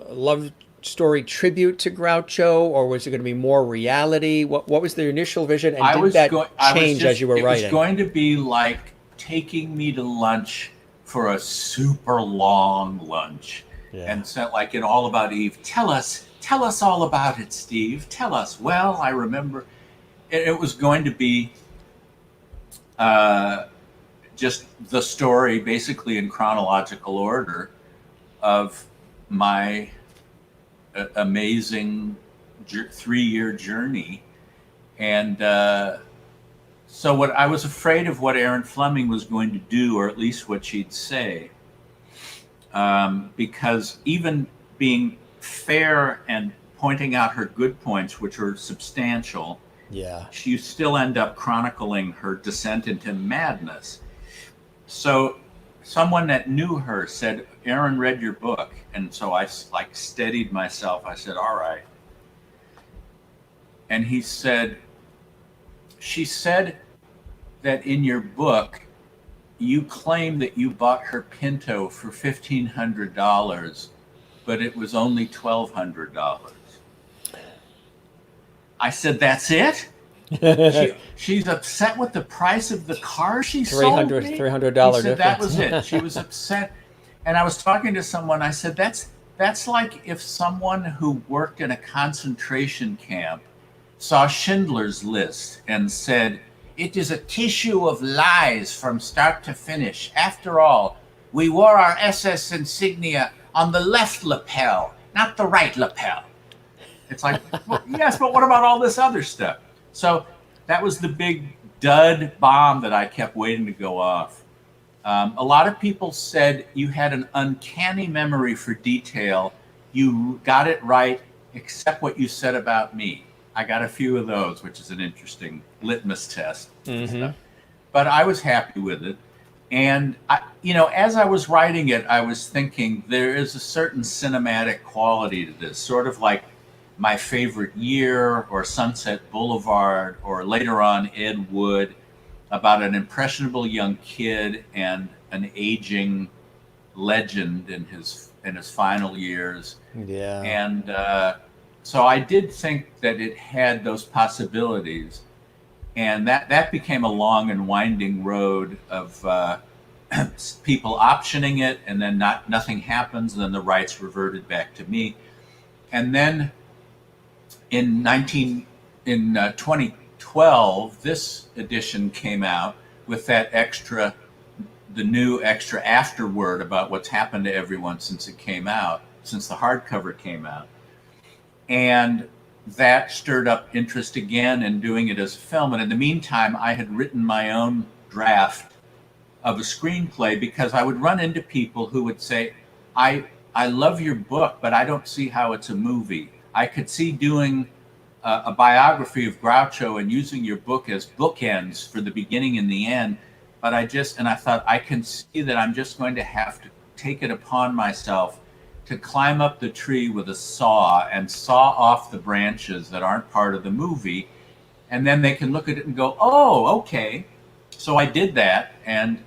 love story tribute to Groucho, or was it going to be more reality? What was the initial vision, and did that change as you were writing? It was going to be like taking me to lunch for a super long lunch. Yeah. And so, like in All About Eve, tell us all about it, Steve. Tell us. Well, I remember it was going to be just the story, basically in chronological order, of my amazing 3-year journey. And so what I was afraid of what Aaron Fleming was going to do, or at least what she'd say, because even being fair and pointing out her good points, which were substantial, Yeah. you still end up chronicling her descent into madness. So someone that knew her said, Aaron read your book. And so I steadied myself. I said, all right. And he said, she said that in your book, you claim that you bought her Pinto for $1,500, but it was only $1,200. I said, that's it? She's upset with the price of the car she sold me? $300 He difference. said that was it. She was upset. And I was talking to someone. I said, that's like if someone who worked in a concentration camp saw Schindler's List and said, it is a tissue of lies from start to finish. After all, we wore our SS insignia on the left lapel, not the right lapel. It's like, well, yes, but what about all this other stuff? So that was the big dud bomb that I kept waiting to go off. A lot of people said you had an uncanny memory for detail. You got it right, except what you said about me. I got a few of those, which is an interesting litmus test. Mm-hmm. But I was happy with it. And, as I was writing it, I was thinking there is a certain cinematic quality to this, sort of like My Favorite Year or Sunset Boulevard, or later on Ed Wood, about an impressionable young kid and an aging legend in his final years. Yeah. And so I did think that it had those possibilities. And that became a long and winding road of people optioning it, and then nothing happens, and then the rights reverted back to me. And then in 2012, this edition came out with that the new extra afterword about what's happened to everyone since the hardcover came out. And that stirred up interest again in doing it as a film. And in the meantime, I had written my own draft of a screenplay because I would run into people who would say, I love your book, but I don't see how it's a movie. I could see doing a biography of Groucho and using your book as bookends for the beginning and the end. But I thought, I can see that I'm just going to have to take it upon myself to climb up the tree with a saw and saw off the branches that aren't part of the movie. And then they can look at it and go, oh, okay. So I did that. And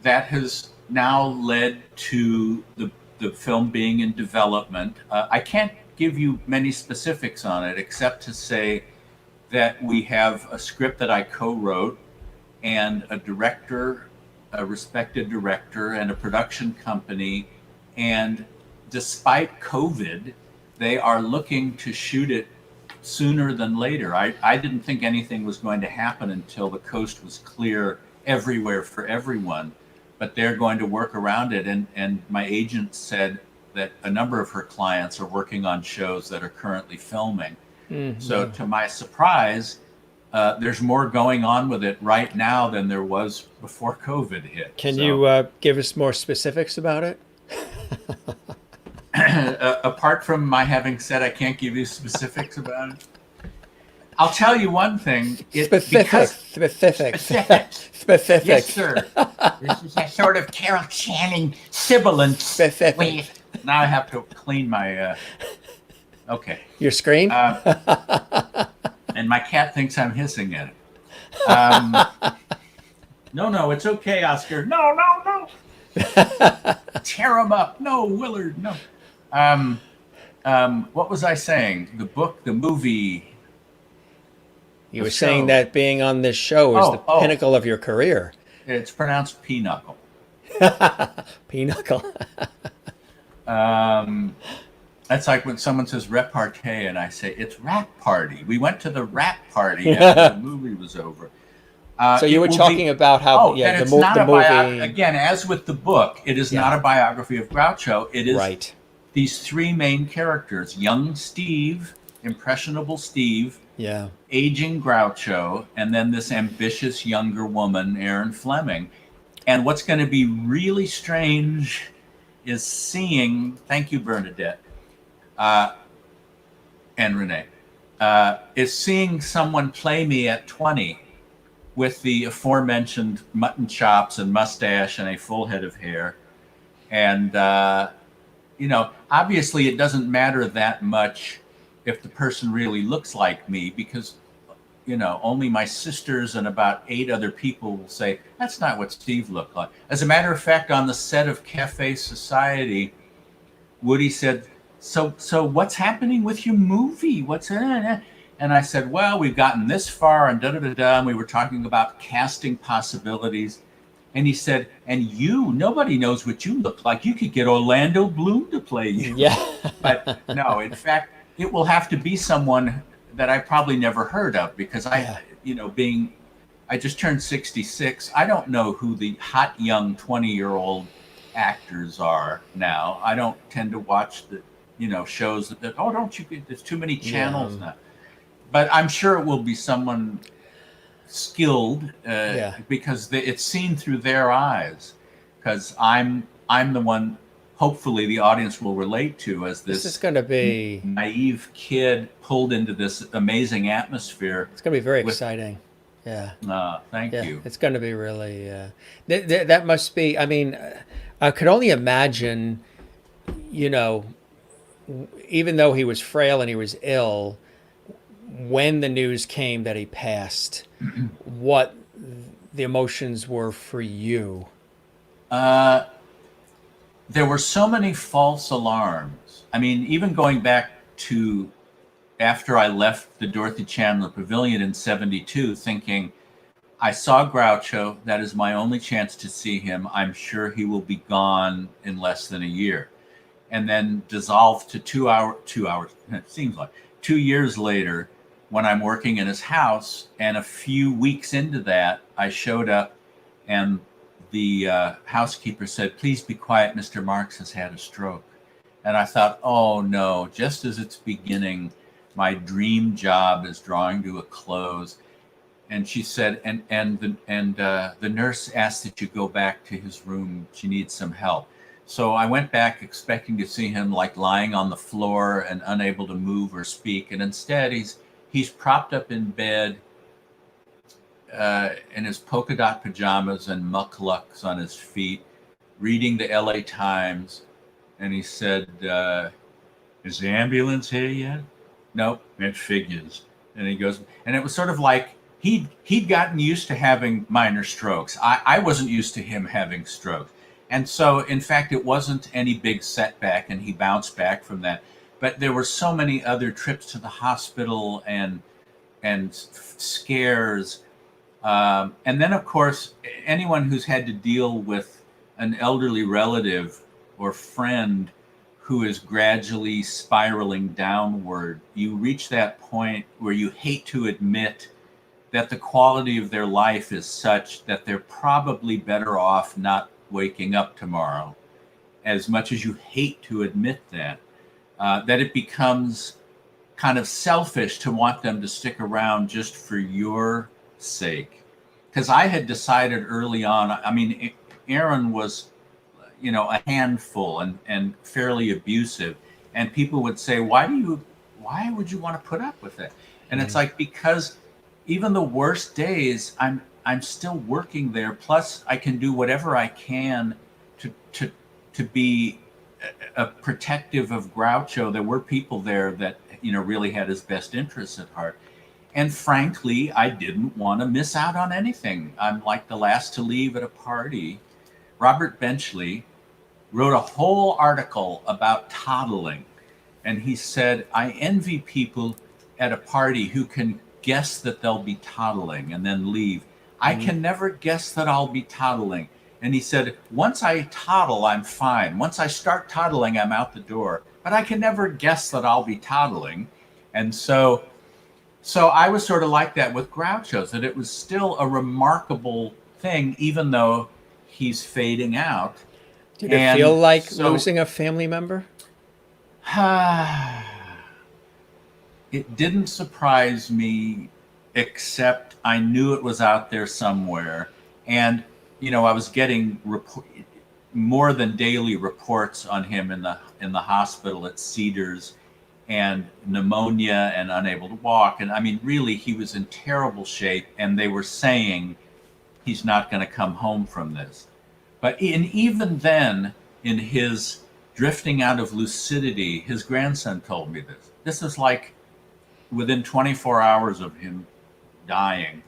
that has now led to the film being in development. I can't give you many specifics on it, except to say that we have a script that I co-wrote and a director, a respected director, and a production company. And despite COVID, they are looking to shoot it sooner than later. I didn't think anything was going to happen until the coast was clear everywhere for everyone, but they're going to work around it. And my agent said that a number of her clients are working on shows that are currently filming. Mm-hmm. So to my surprise, there's more going on with it right now than there was before COVID hit. Can you give us more specifics about it? Apart from my having said I can't give you specifics about it, I'll tell you one thing. Specific. Yes, sir. This is a sort of Carol Channing sibilant. Specific. Now I have to clean my... Okay. Your screen? And my cat thinks I'm hissing at it. No, it's okay, Oscar. No. Tear him up. No, Willard, no. What was I saying? The book, the movie... You were saying that being on this show is the pinnacle of your career. It's pronounced pinnacle. Pinnacle. That's like when someone says repartee and I say, it's rap party. We went to the rap party after the movie was over. So you were talking about how the movie... Again, as with the book, it is not a biography of Groucho. It is these three main characters, young Steve, impressionable Steve, aging Groucho, and then this ambitious younger woman, Erin Fleming. And what's going to be really strange is seeing, thank you, Bernadette, and Renee, is seeing someone play me at 20 with the aforementioned mutton chops and mustache and a full head of hair. And, obviously it doesn't matter that much if the person really looks like me, because, only my sisters and about 8 other people will say, that's not what Steve looked like. As a matter of fact, on the set of Cafe Society, Woody said, so what's happening with your movie? What's in? And I said, well, we've gotten this far and and we were talking about casting possibilities. And he said, and nobody knows what you look like. You could get Orlando Bloom to play you. Yeah. But no, in fact, it will have to be someone that I probably never heard of, because I just turned 66. I don't know who the hot young 20-year-old actors are now. I don't tend to watch the, shows that, don't you get, there's too many channels now. But I'm sure it will be someone skilled because it's seen through their eyes. Because I'm the one, hopefully the audience will relate to as this is going to be naive kid pulled into this amazing atmosphere. It's going to be very exciting. Yeah. Thank you. It's going to be really. That must be. I mean, I could only imagine. Even though he was frail and he was ill, when the news came that he passed, what the emotions were for you. There were so many false alarms. I mean, even going back to after I left the Dorothy Chandler Pavilion in 72, thinking, I saw Groucho, that is my only chance to see him. I'm sure he will be gone in less than a year. And then dissolved to 2 hours, it seems like 2 years later, when I'm working in his house. And a few weeks into that, I showed up and the housekeeper said, please be quiet, Mr. Marks has had a stroke. And I thought, oh no, just as it's beginning, my dream job is drawing to a close. And she said, the nurse asked that you go back to his room. She needs some help. So I went back expecting to see him like lying on the floor and unable to move or speak. And instead he's propped up in bed in his polka dot pajamas and mucklucks on his feet, reading the LA Times. And he said, is the ambulance here yet? Nope, it figures. And he goes, and it was sort of like he'd gotten used to having minor strokes. I wasn't used to him having strokes. And so, in fact, it wasn't any big setback, and he bounced back from that. But there were so many other trips to the hospital and scares. And then, of course, anyone who's had to deal with an elderly relative or friend who is gradually spiraling downward, you reach that point where you hate to admit that the quality of their life is such that they're probably better off not waking up tomorrow. As much as you hate to admit that, that it becomes kind of selfish to want them to stick around just for your sake. Because I had decided early on, I mean, Aaron was, a handful and fairly abusive. And people would say, why would you want to put up with it? And it's like, because even the worst days, I'm still working there. Plus I can do whatever I can to be a protective of Groucho. There were people there that, really had his best interests at heart. And frankly, I didn't want to miss out on anything. I'm like the last to leave at a party. Robert Benchley wrote a whole article about toddling. And he said, I envy people at a party who can guess that they'll be toddling and then leave. I can never guess that I'll be toddling. And he said, once I toddle, I'm fine. Once I start toddling, I'm out the door. But I can never guess that I'll be toddling. And so I was sort of like that with Groucho's, that it was still a remarkable thing, even though he's fading out. Did it feel like losing a family member? It didn't surprise me, except I knew it was out there somewhere. And, I was getting more than daily reports on him in the hospital at Cedars, and pneumonia and unable to walk. And I mean, really, he was in terrible shape. And they were saying he's not going to come home from this. But even then, in his drifting out of lucidity, his grandson told me this. This is like within 24 hours of him dying.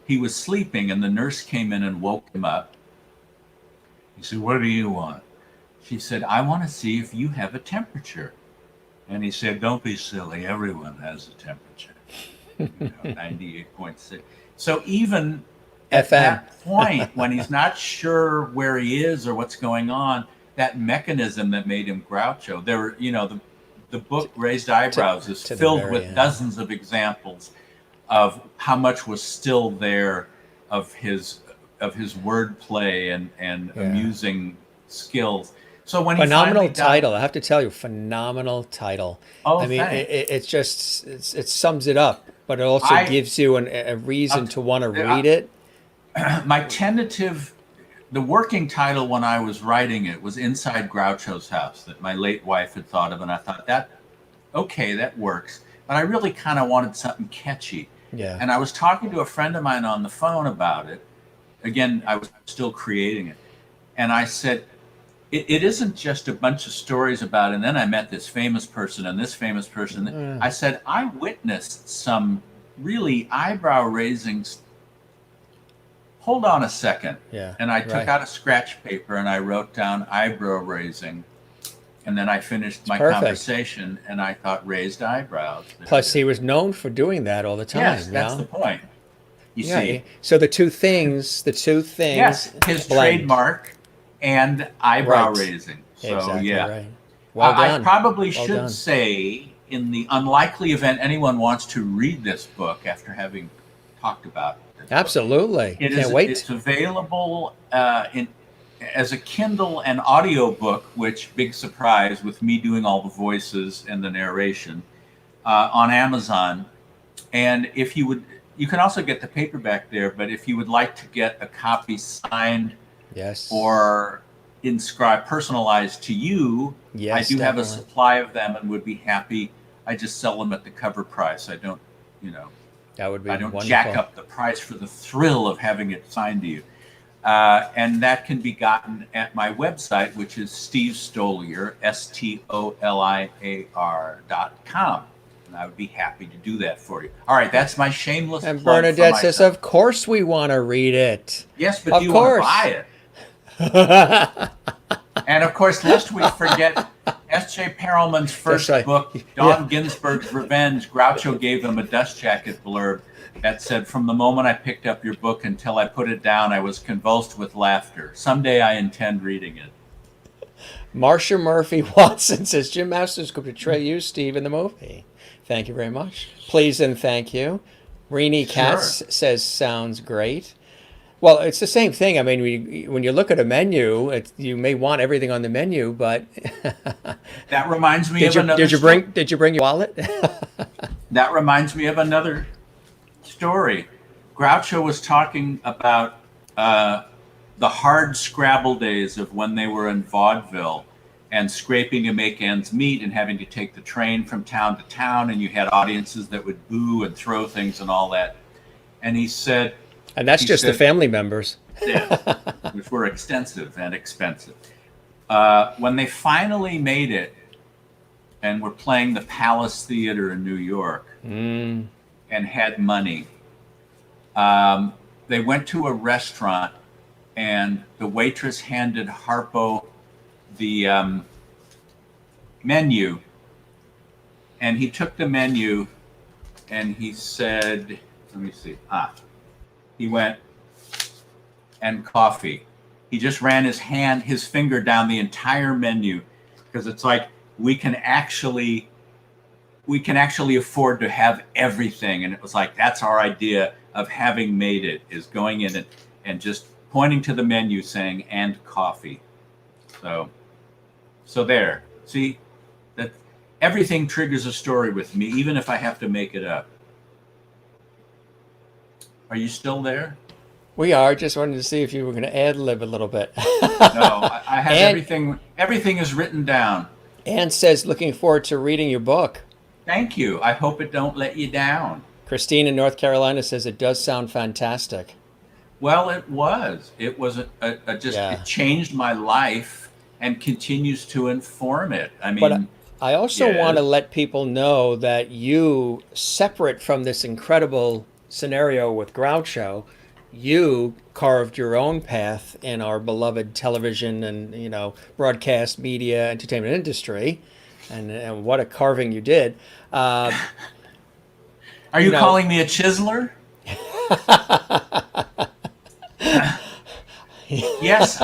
He was sleeping and the nurse came in and woke him up. He said, what do you want? She said, I want to see if you have a temperature. And he said, don't be silly. Everyone has a temperature. 98.6. So even at that point, when he's not sure where he is or what's going on, that mechanism that made him Groucho, there were, the book Raised Eyebrows is filled with dozens of examples of how much was still there of his wordplay and amusing skills. So when phenomenal title, I have to tell you, phenomenal title. Oh, I mean, it sums it up, but it also gives you a reason to want to read it. My tentative, the working title when I was writing it was Inside Groucho's House, that my late wife had thought of, and I thought that works. But I really kind of wanted something catchy. Yeah. And I was talking to a friend of mine on the phone about it. Again, I was still creating it. And I said, it isn't just a bunch of stories about, and then I met this famous person and this famous person. I said, I witnessed some really eyebrow-raising. Hold on a second. Yeah. And I took out a scratch paper and I wrote down eyebrow-raising. And then I finished my conversation and I thought raised eyebrows. Plus, he was known for doing that all the time. Yes, that's the point. You see. So the two things. Yes, his trademark and eyebrow raising. So exactly yeah. Right. Well done. I probably should say, in the unlikely event anyone wants to read this book after having talked about it. Absolutely. Can't wait. It's available as a Kindle and audio book, which, big surprise, with me doing all the voices and the narration. on Amazon. And if you would, you can also get the paperback there. But if you would like to get a copy signed, Yes. or inscribed, personalized to you, Yes, I do have a definitely. supply of them and would be happy. I just sell them at the cover price. I don't, That would be I don't wonderful. jack up the price for the thrill of having it signed to you. And that can be gotten at my website, which is Steve Stoliar, STOLIAR.com. And I would be happy to do that for you. All right, that's my shameless And plug Bernadette for says, myself. of course we want to read it. Yes, but Of do you want to course. buy it? And of course, lest we forget, S.J. Perelman's first right. book, Don Ginsberg's Revenge, Groucho gave him a dust jacket blurb that said, "From the moment I picked up your book until I put it down, I was convulsed with laughter. Someday I intend reading it." Marcia Murphy Watson says, Jim Masters could portray you, Steve, in the movie. Thank you very much. Please and thank you. Renee Katz says, sounds great. Well, it's the same thing. I mean, when you look at a menu, you may want everything on the menu, but That reminds me of another did you bring your wallet? That reminds me of another story. Groucho was talking about the hard Scrabble days of when they were in vaudeville and scraping to make ends meet and having to take the train from town to town, and you had audiences that would boo and throw things and all that. And he said, And that's just the family members. Yeah, which were extensive and expensive. When they finally made it and were playing the Palace Theater in New York and had money, they went to a restaurant and the waitress handed Harpo the menu. And he took the menu and he said, let me see. He went, and coffee. He just ran his finger down the entire menu, because it's like we can actually afford to have everything. And it was like, that's our idea of having made it, is going in and just pointing to the menu saying, and coffee. So there. See, that everything triggers a story with me, even if I have to make it up. Are you still there? We are. Just wanted to see if you were going to ad-lib a little bit. No, I have everything. Everything is written down. Ann says, looking forward to reading your book. Thank you. I hope it don't let you down. Christine in North Carolina says, it does sound fantastic. Well, it was. It was it changed my life and continues to inform it. I mean, but I also want to let people know that you, separate from this incredible scenario with Groucho, you carved your own path in our beloved television and broadcast media entertainment industry, and what a carving you did. Are you calling me a chiseler? Yes,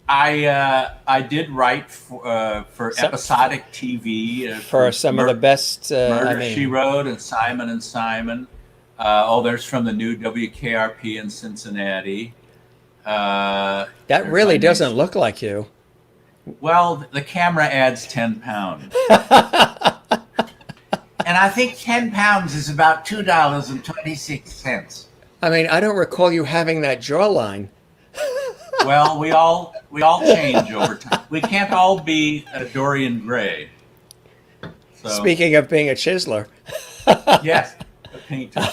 I did write for episodic TV for some of the best. Murder, She Wrote, and Simon and Simon. There's from the new WKRP in Cincinnati. That really doesn't look like you. Well, the camera adds 10 pounds. And I think 10 pounds is about $2.26. I mean, I don't recall you having that jawline. Well, we all change over time. We can't all be Dorian Gray. So, speaking of being a chiseler. Yes, a painter.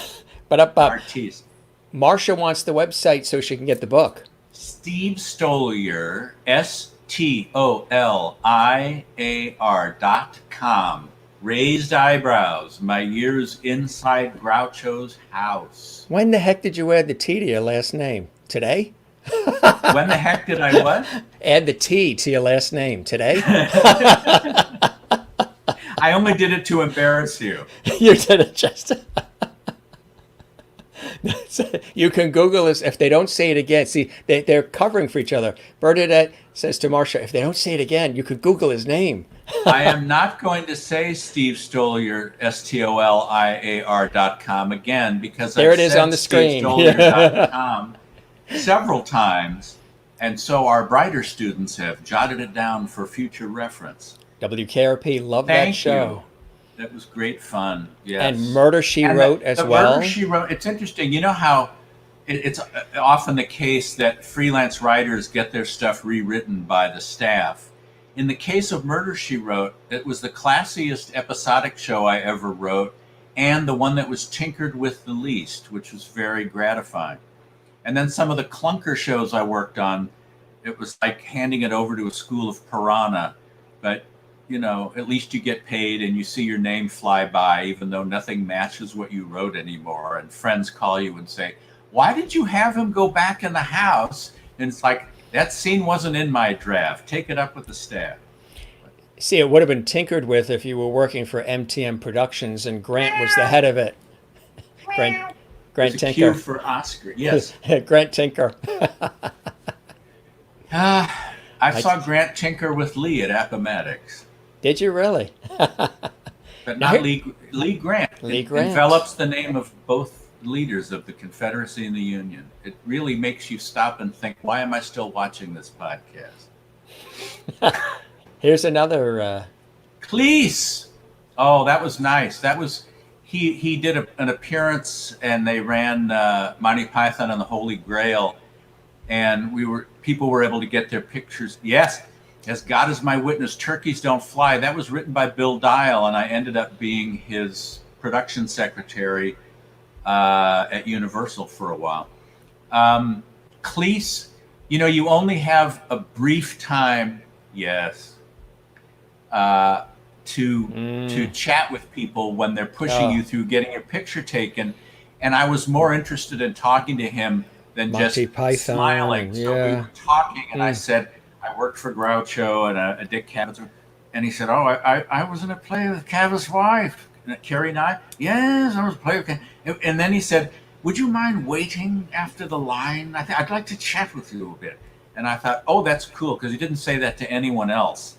But artiste. Marcia wants the website so she can get the book. Steve Stoliar, STOLIAR.com. Raised eyebrows, my years inside Groucho's house. When the heck did you add the T to your last name? Today? When the heck did I what? Add the T to your last name. Today? I only did it to embarrass you. You did it just... You can Google this. If they don't say it again, see, they're covering for each other. Bernadette says to Marcia, if they don't say it again, you could Google his name. I am not going to say Steve Stoliar, STOLIAR.com again, because there I've it is said on the screen. SteveStoliar.com several times, and so our brighter students have jotted it down for future reference. WKRP, love that show. That was great fun. And Yes. Murder, She And Wrote as the well. Murder She Wrote, it's interesting. You know how it's often the case that freelance writers get their stuff rewritten by the staff. In the case of Murder, She Wrote, it was the classiest episodic show I ever wrote, and the one that was tinkered with the least, which was very gratifying. And then some of the clunker shows I worked on, it was like handing it over to a school of piranha. But, at least you get paid and you see your name fly by, even though nothing matches what you wrote anymore. And friends call you and say, why did you have him go back in the house? And it's like, that scene wasn't in my draft. Take it up with the staff. See, it would have been tinkered with if you were working for MTM Productions and Grant was the head of it. Grant There's a Tinker. cue for Oscar. Yes. Grant Tinker. I saw Grant tinker with Lee at Appomattox. Did you really? But not Lee Grant. Lee It Grant. envelops the name of both leaders of the Confederacy and the Union. It really makes you stop and think, why am I still watching this podcast? Here's another. Cleese. Oh, that was nice. That was he did an appearance, and they ran Monty Python and the Holy Grail, and people were able to get their pictures. Yes, as God is my witness, turkeys don't fly. That was written by Bill Dial, and I ended up being his production secretary at Universal for a while. Cleese, you only have a brief time. Yes. To chat with people when they're pushing you through getting your picture taken. And I was more interested in talking to him than Monty just Python, smiling. So we yeah. were talking, and I said, I worked for Groucho and a Dick Cavett. And he said, oh, I was in a play with Cav's wife, Carrie Nye. Yes, I was playing with Cav. And then he said, would you mind waiting after the line? I'd like to chat with you a bit. And I thought, oh, that's cool, because he didn't say that to anyone else.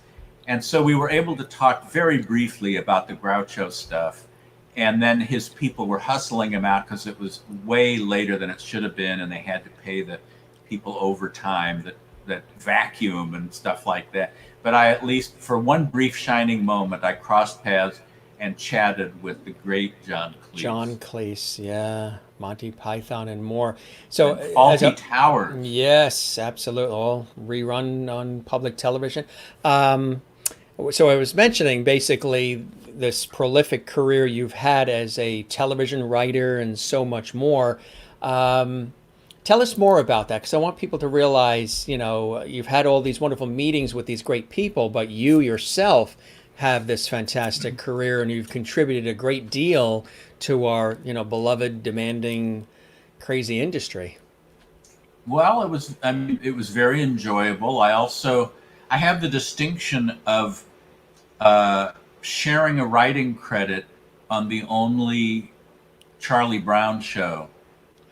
And so we were able to talk very briefly about the Groucho stuff. And then his people were hustling him out because it was way later than it should have been. And they had to pay the people overtime that vacuum and stuff like that. But I, at least for one brief shining moment, I crossed paths and chatted with the great John Cleese. John Cleese, yeah. Monty Python and more. So And Fawlty Towers. Yes, absolutely. All rerun on public television. So I was mentioning basically this prolific career you've had as a television writer and so much more. Tell us more about that, because I want people to realize, you've had all these wonderful meetings with these great people, but you yourself have this fantastic career, and you've contributed a great deal to our, beloved, demanding, crazy industry. Well, it was very enjoyable. I have the distinction of sharing a writing credit on the only Charlie Brown show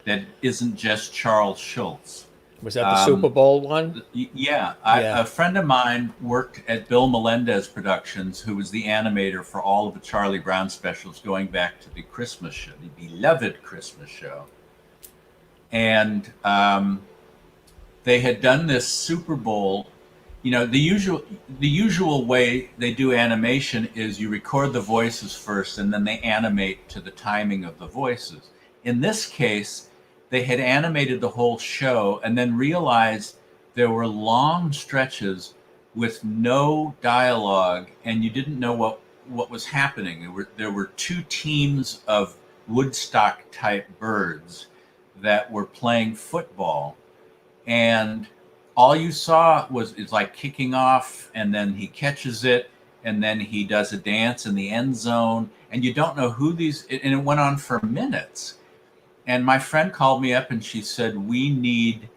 that isn't just Charles Schulz. Was that the Super Bowl one? Yeah. A friend of mine worked at Bill Melendez Productions, who was the animator for all of the Charlie Brown specials going back to the Christmas show, the beloved Christmas show. And they had done this Super Bowl. The usual way they do animation is you record the voices first and then they animate to the timing of the voices. In this case, they had animated the whole show and then realized there were long stretches with no dialogue, and you didn't know what was happening. There were two teams of Woodstock type birds that were playing football, and all you saw is like kicking off, and then he catches it, and then he does a dance in the end zone, and you don't know and it went on for minutes. And my friend called me up and she said, we need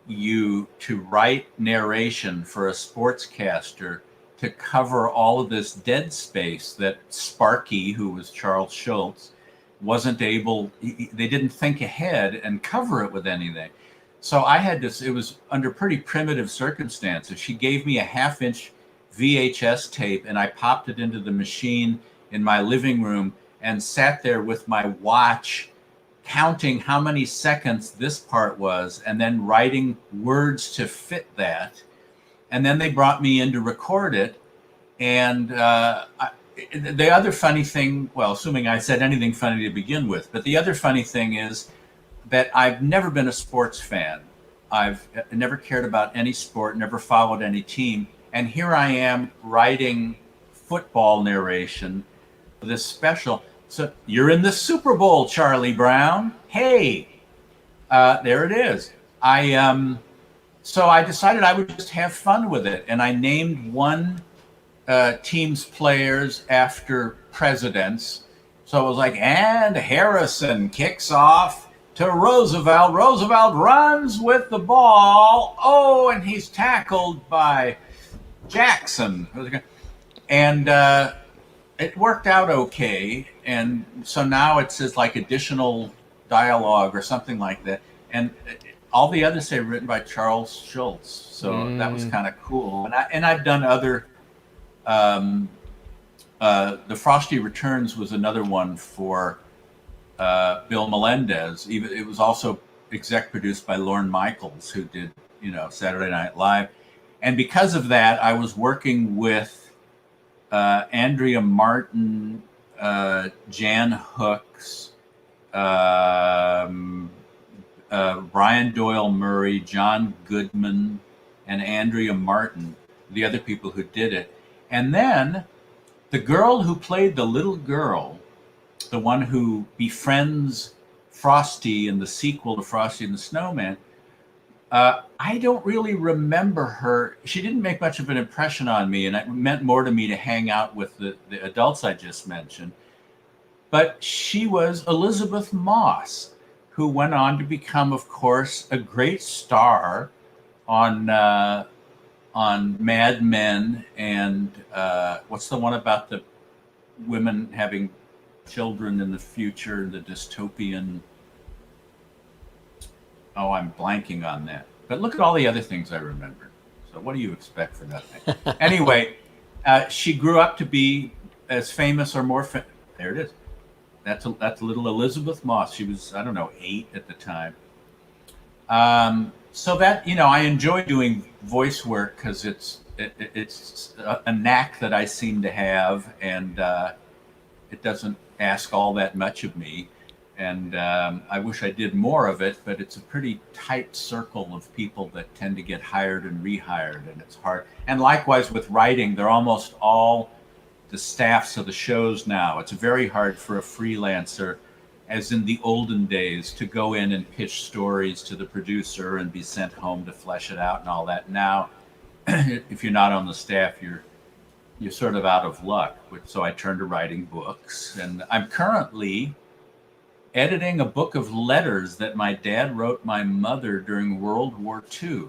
you to write narration for a sportscaster to cover all of this dead space that Sparky, who was Charles Schulz, wasn't able, they didn't think ahead and cover it with anything. So I had this, it was under pretty primitive circumstances. She gave me a 1/2-inch VHS tape and I popped it into the machine in my living room and sat there with my watch counting how many seconds this part was and then writing words to fit that. And then they brought me in to record it. And the other funny thing, well, assuming I said anything funny to begin with, but the other funny thing is that I've never been a sports fan. I've never cared about any sport, never followed any team. And here I am writing football narration for this special. So you're in the Super Bowl, Charlie Brown. Hey, there it is. So I decided I would just have fun with it. And I named one team's players after presidents. So it was like, and Harrison kicks off to Roosevelt. Roosevelt runs with the ball. Oh, and he's tackled by Jackson. And it worked out okay. And so now it says like additional dialogue or something like that. And all the others say written by Charles Schulz. So that was kind of cool. And I've done other, the Frosty Returns was another one for Bill Melendez. Even it was also exec produced by Lorne Michaels, who did, Saturday Night Live. And because of that, I was working with Andrea Martin, Jan Hooks, Brian Doyle Murray, John Goodman, and Andrea Martin, the other people who did it. And then the girl who played the little girl, the one who befriends Frosty in the sequel to Frosty and the Snowman, I don't really remember her. She didn't make much of an impression on me, and it meant more to me to hang out with the adults I just mentioned. But she was Elizabeth Moss, who went on to become, of course, a great star on Mad Men and what's the one about the women having children in the future, the dystopian. Oh, I'm blanking on that. But look at all the other things I remembered. So what do you expect for nothing? Anyway, she grew up to be as famous or more. There it is. That's little Elizabeth Moss. She was, I don't know, 8 at the time. So that, I enjoy doing voice work because it's a knack that I seem to have, and it doesn't ask all that much of me. And I wish I did more of it, but it's a pretty tight circle of people that tend to get hired and rehired, and it's hard. And likewise with writing, they're almost all the staffs of the shows now. It's very hard for a freelancer, as in the olden days, to go in and pitch stories to the producer and be sent home to flesh it out and all that. Now, if you're not on the staff, you're sort of out of luck. So I turned to writing books, and I'm currently editing a book of letters that my dad wrote my mother during World War II.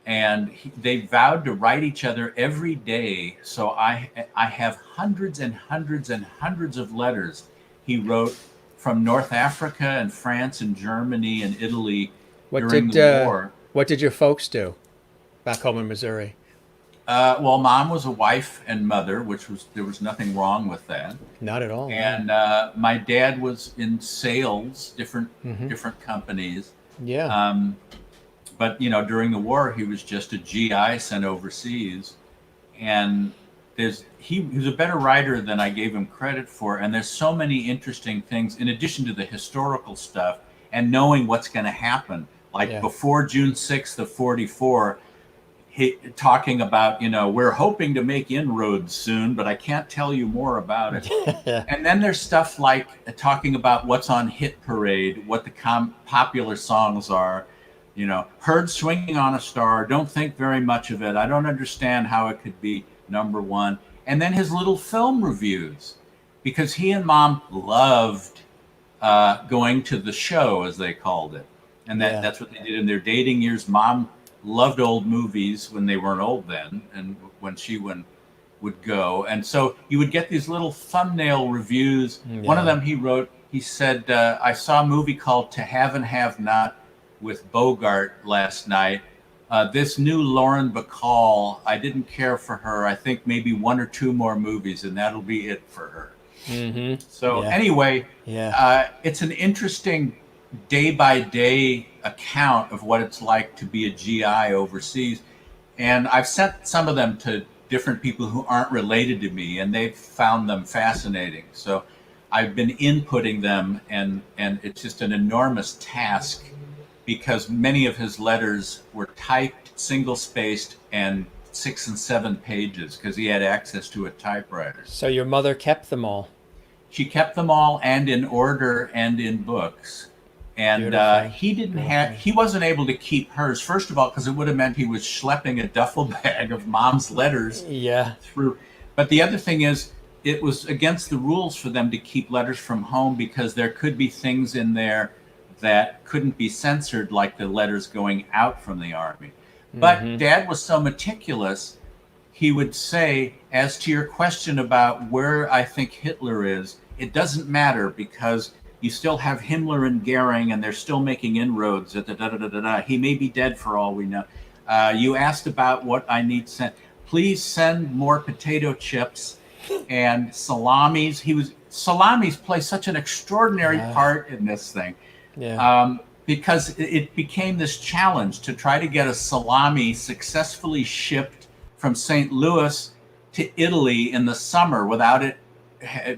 And they vowed to write each other every day. So I have hundreds and hundreds and hundreds of letters he wrote from North Africa and France and Germany and Italy during the war. What did your folks do back home in Missouri? Well, Mom was a wife and mother, there was nothing wrong with that. Not at all. And my dad was in sales, different companies. Yeah. But during the war, he was just a GI sent overseas, and he was a better writer than I gave him credit for. And there's so many interesting things in addition to the historical stuff and knowing what's going to happen. Like before June 6th of 44. Talking about, we're hoping to make inroads soon, but I can't tell you more about it. And then there's stuff like talking about what's on Hit Parade, what the popular songs are, Heard Swinging on a Star, don't think very much of it. I don't understand how it could be number one. And then his little film reviews, because he and Mom loved going to the show, as they called it. And that's what they did in their dating years. Mom loved old movies when they weren't old then, and when she would go. And so you would get these little thumbnail reviews. One of them he wrote, he said, I saw a movie called To Have and Have Not with Bogart last night. This new Lauren Bacall, I didn't care for her. I think maybe 1 or 2 more movies, and that'll be it for her. Mm-hmm. So anyway, it's an interesting day-by-day account of what it's like to be a GI overseas. And I've sent some of them to different people who aren't related to me, and they've found them fascinating. So I've been inputting them, and it's just an enormous task because many of his letters were typed, single-spaced, and 6 and 7 pages because he had access to a typewriter. So your mother kept them all. She kept them all, and in order and in books. And he wasn't able to keep hers, first of all, because it would have meant he was schlepping a duffel bag of mom's letters through. But the other thing is, it was against the rules for them to keep letters from home because there could be things in there that couldn't be censored, like the letters going out from the army. But Dad was so meticulous, he would say, as to your question about where I think Hitler is, it doesn't matter because you still have Himmler and Goering, and they're still making inroads. He may be dead for all we know. You asked about what I need sent. Please send more potato chips and salamis. Salamis play such an extraordinary part in this thing. Because it became this challenge to try to get a salami successfully shipped from St. Louis to Italy in the summer without it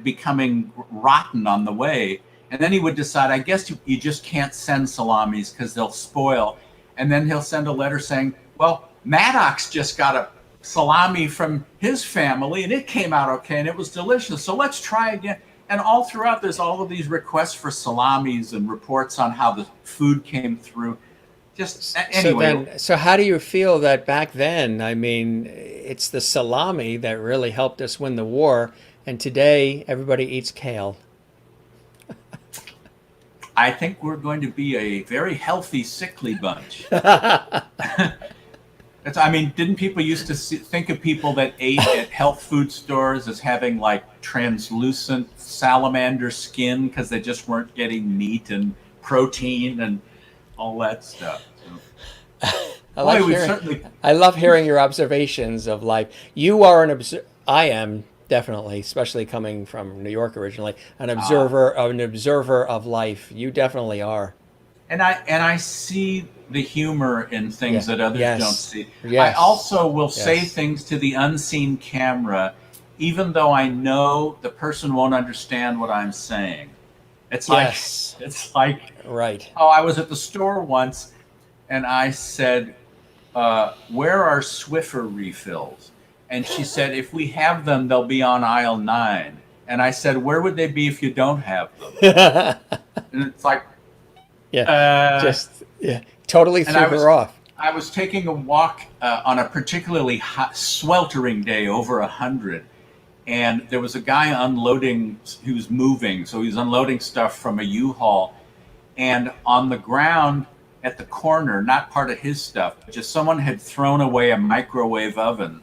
becoming rotten on the way. And then he would decide, I guess you just can't send salamis because they'll spoil. And then he'll send a letter saying, well, Maddox just got a salami from his family and it came out okay and it was delicious. So let's try again. And all throughout, there's all of these requests for salamis and reports on how the food came through. Just anyway. So how do you feel that back then, I mean, it's the salami that really helped us win the war. And today, everybody eats kale. I think we're going to be a very healthy, sickly bunch. I mean, didn't people used to think of people that ate at health food stores as having like translucent salamander skin because they just weren't getting meat and protein and all that stuff? So, I love hearing your observations of life. You are I am definitely, especially coming from New York originally, an observer of life. You definitely are. And I see the humor in things that others don't see. Yes. I also will say things to the unseen camera, even though I know the person won't understand what I'm saying. It's like, right. Oh, I was at the store once, and I said, "Where are Swiffer refills?" And she said, "If we have them, they'll be on aisle 9." And I said, "Where would they be if you don't have them?" And it's like. Totally threw her off. I was taking a walk on a particularly hot, sweltering day, over 100, and there was a guy unloading. He was moving, so he was unloading stuff from a U-Haul, and on the ground at the corner, not part of his stuff, but just someone had thrown away a microwave oven,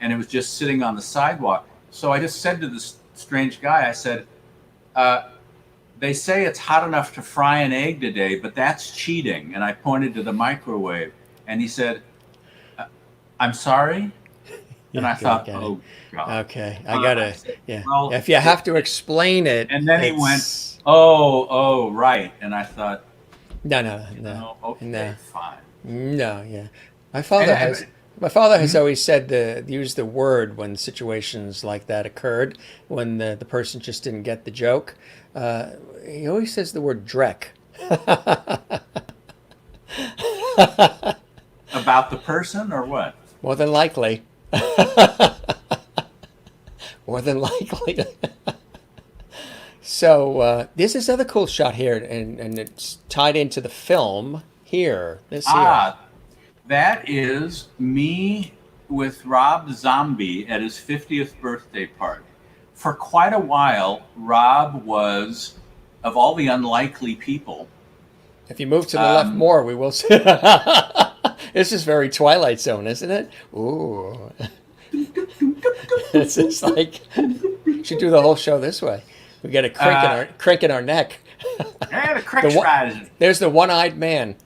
and it was just sitting on the sidewalk. So I just said to this strange guy, I said, they say it's hot enough to fry an egg today, but that's cheating. And I pointed to the microwave, and he said, "I'm sorry." And I thought, "Oh God." Okay, I gotta. Well, if you have to explain it. And then he went, "Oh, right." And I thought, No. Okay, fine. No. My father has always said use the word when situations like that occurred, when the person just didn't get the joke. He always says the word dreck. About the person or what? More than likely. More than likely. So there's this other cool shot here, and it's tied into the film here. That is me with Rob Zombie at his 50th birthday party. For quite a while, Rob was, of all the unlikely people. If you move to the left more, we will see. This is very Twilight Zone, isn't it? Ooh. It's just like, should do the whole show this way. We get a crick in our neck. The crick's rising. There's the one-eyed man.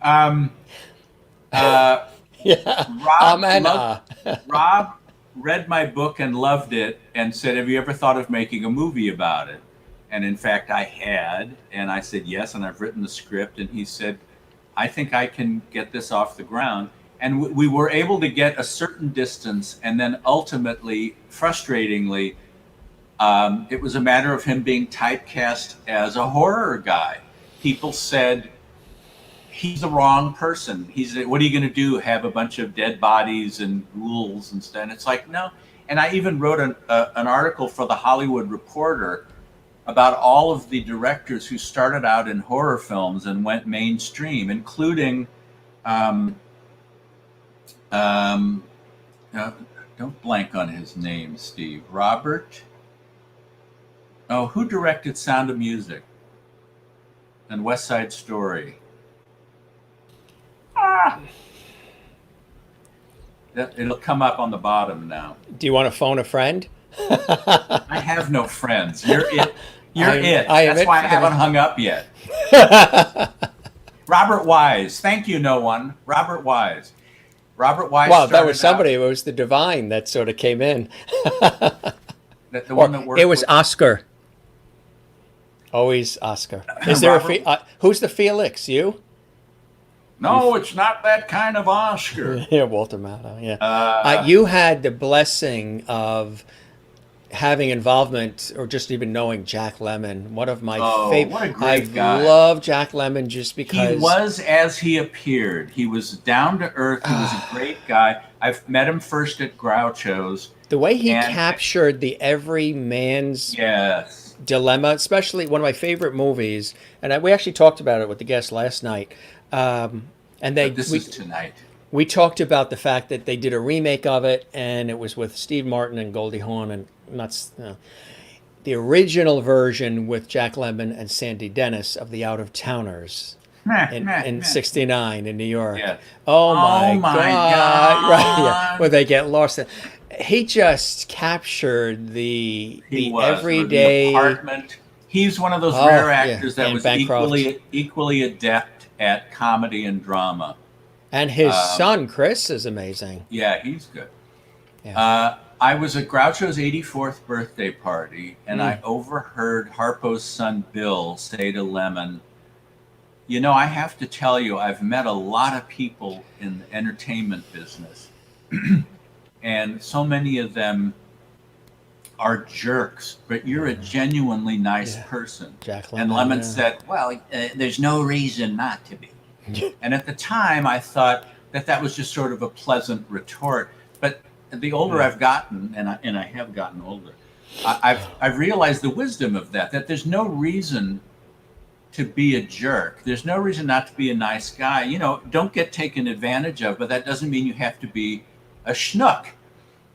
Rob read my book and loved it and said, "Have you ever thought of making a movie about it?" And in fact, I had. And I said, "Yes, and I've written the script." And he said, "I think I can get this off the ground." and we were able to get a certain distance, and then ultimately, frustratingly, it was a matter of him being typecast as a horror guy. People said, he's the wrong person. What are you going to do? Have a bunch of dead bodies and ghouls and stuff? And it's like, no. And I even wrote an article for the Hollywood Reporter about all of the directors who started out in horror films and went mainstream, including, don't blank on his name, Steve. Robert. Oh, who directed Sound of Music and West Side Story? It'll come up on the bottom now. Do you want to phone a friend? I have no friends. You're it. That's why I haven't hung up yet. Robert Wise. Thank you, no one. Robert Wise. Wow, that was somebody. It was the divine that sort of came in. The one that worked. It was Oscar. Always Oscar. Is there who's the Felix? You? No, it's not that kind of Oscar. Yeah, Walter Matthau. Yeah. You had the blessing of having involvement, or just even knowing Jack Lemmon. One of my favorite. What a great guy! I love Jack Lemmon just because he was as he appeared. He was down to earth. He was a great guy. I've met him first at Groucho's. The way he captured the everyman's dilemma, especially one of my favorite movies, and we actually talked about it with the guest last night. This is tonight. We talked about the fact that they did a remake of it, and it was with Steve Martin and Goldie Hawn, and the original version with Jack Lemmon and Sandy Dennis of The Out of Towners in '69 in New York. Yeah. Oh my God! Right, yeah, where they get lost. He just captured the everyday the apartment. He's one of those rare actors that was Bancroft. equally adept at comedy and drama. And his son, Chris, is amazing. Yeah, he's good. Yeah. I was at Groucho's 84th birthday party, and I overheard Harpo's son, Bill, say to Lemmon, you know, I have to tell you, I've met a lot of people in the entertainment business, and so many of them are jerks, but you're a genuinely nice person. Jack Lemmon, and Lemmon said, well, there's no reason not to be. And at the time, I thought that was just sort of a pleasant retort. But the older I've gotten, and I have gotten older, I've realized the wisdom of that there's no reason to be a jerk. There's no reason not to be a nice guy. You know, don't get taken advantage of, but that doesn't mean you have to be a schnook.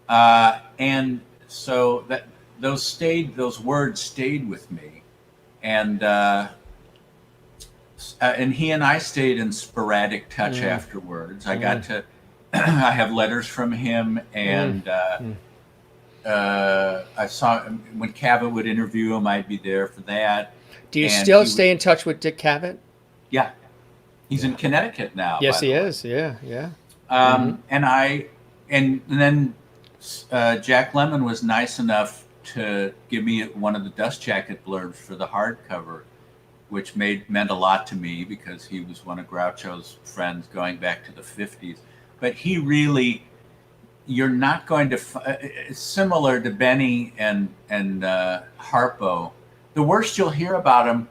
And so those words stayed with me. And he and I stayed in sporadic touch afterwards. I got to, I have letters from him, and I saw when Cavett would interview him, I'd be there for that. Do you still stay in touch with Dick Cavett? Yeah, he's in Connecticut now. Yes, he is. Yeah. And then Jack Lemmon was nice enough to give me one of the Dust Jacket blurbs for the hardcover, which meant a lot to me because he was one of Groucho's friends going back to the 50s. But he really, you're not going to, similar to Benny and Harpo, the worst you'll hear about him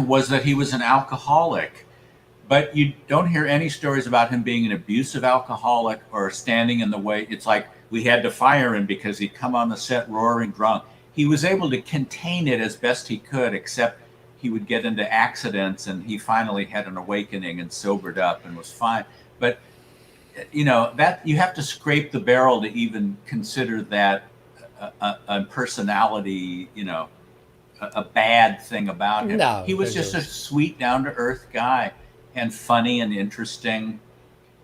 was that he was an alcoholic. But you don't hear any stories about him being an abusive alcoholic or standing in the way. It's like we had to fire him because he'd come on the set roaring drunk. He was able to contain it as best he could, except he would get into accidents, and he finally had an awakening and sobered up and was fine. But, you know, that you have to scrape the barrel to even consider that a personality, you know, a bad thing about him. No, he was just a sweet, down-to-earth guy and funny and interesting.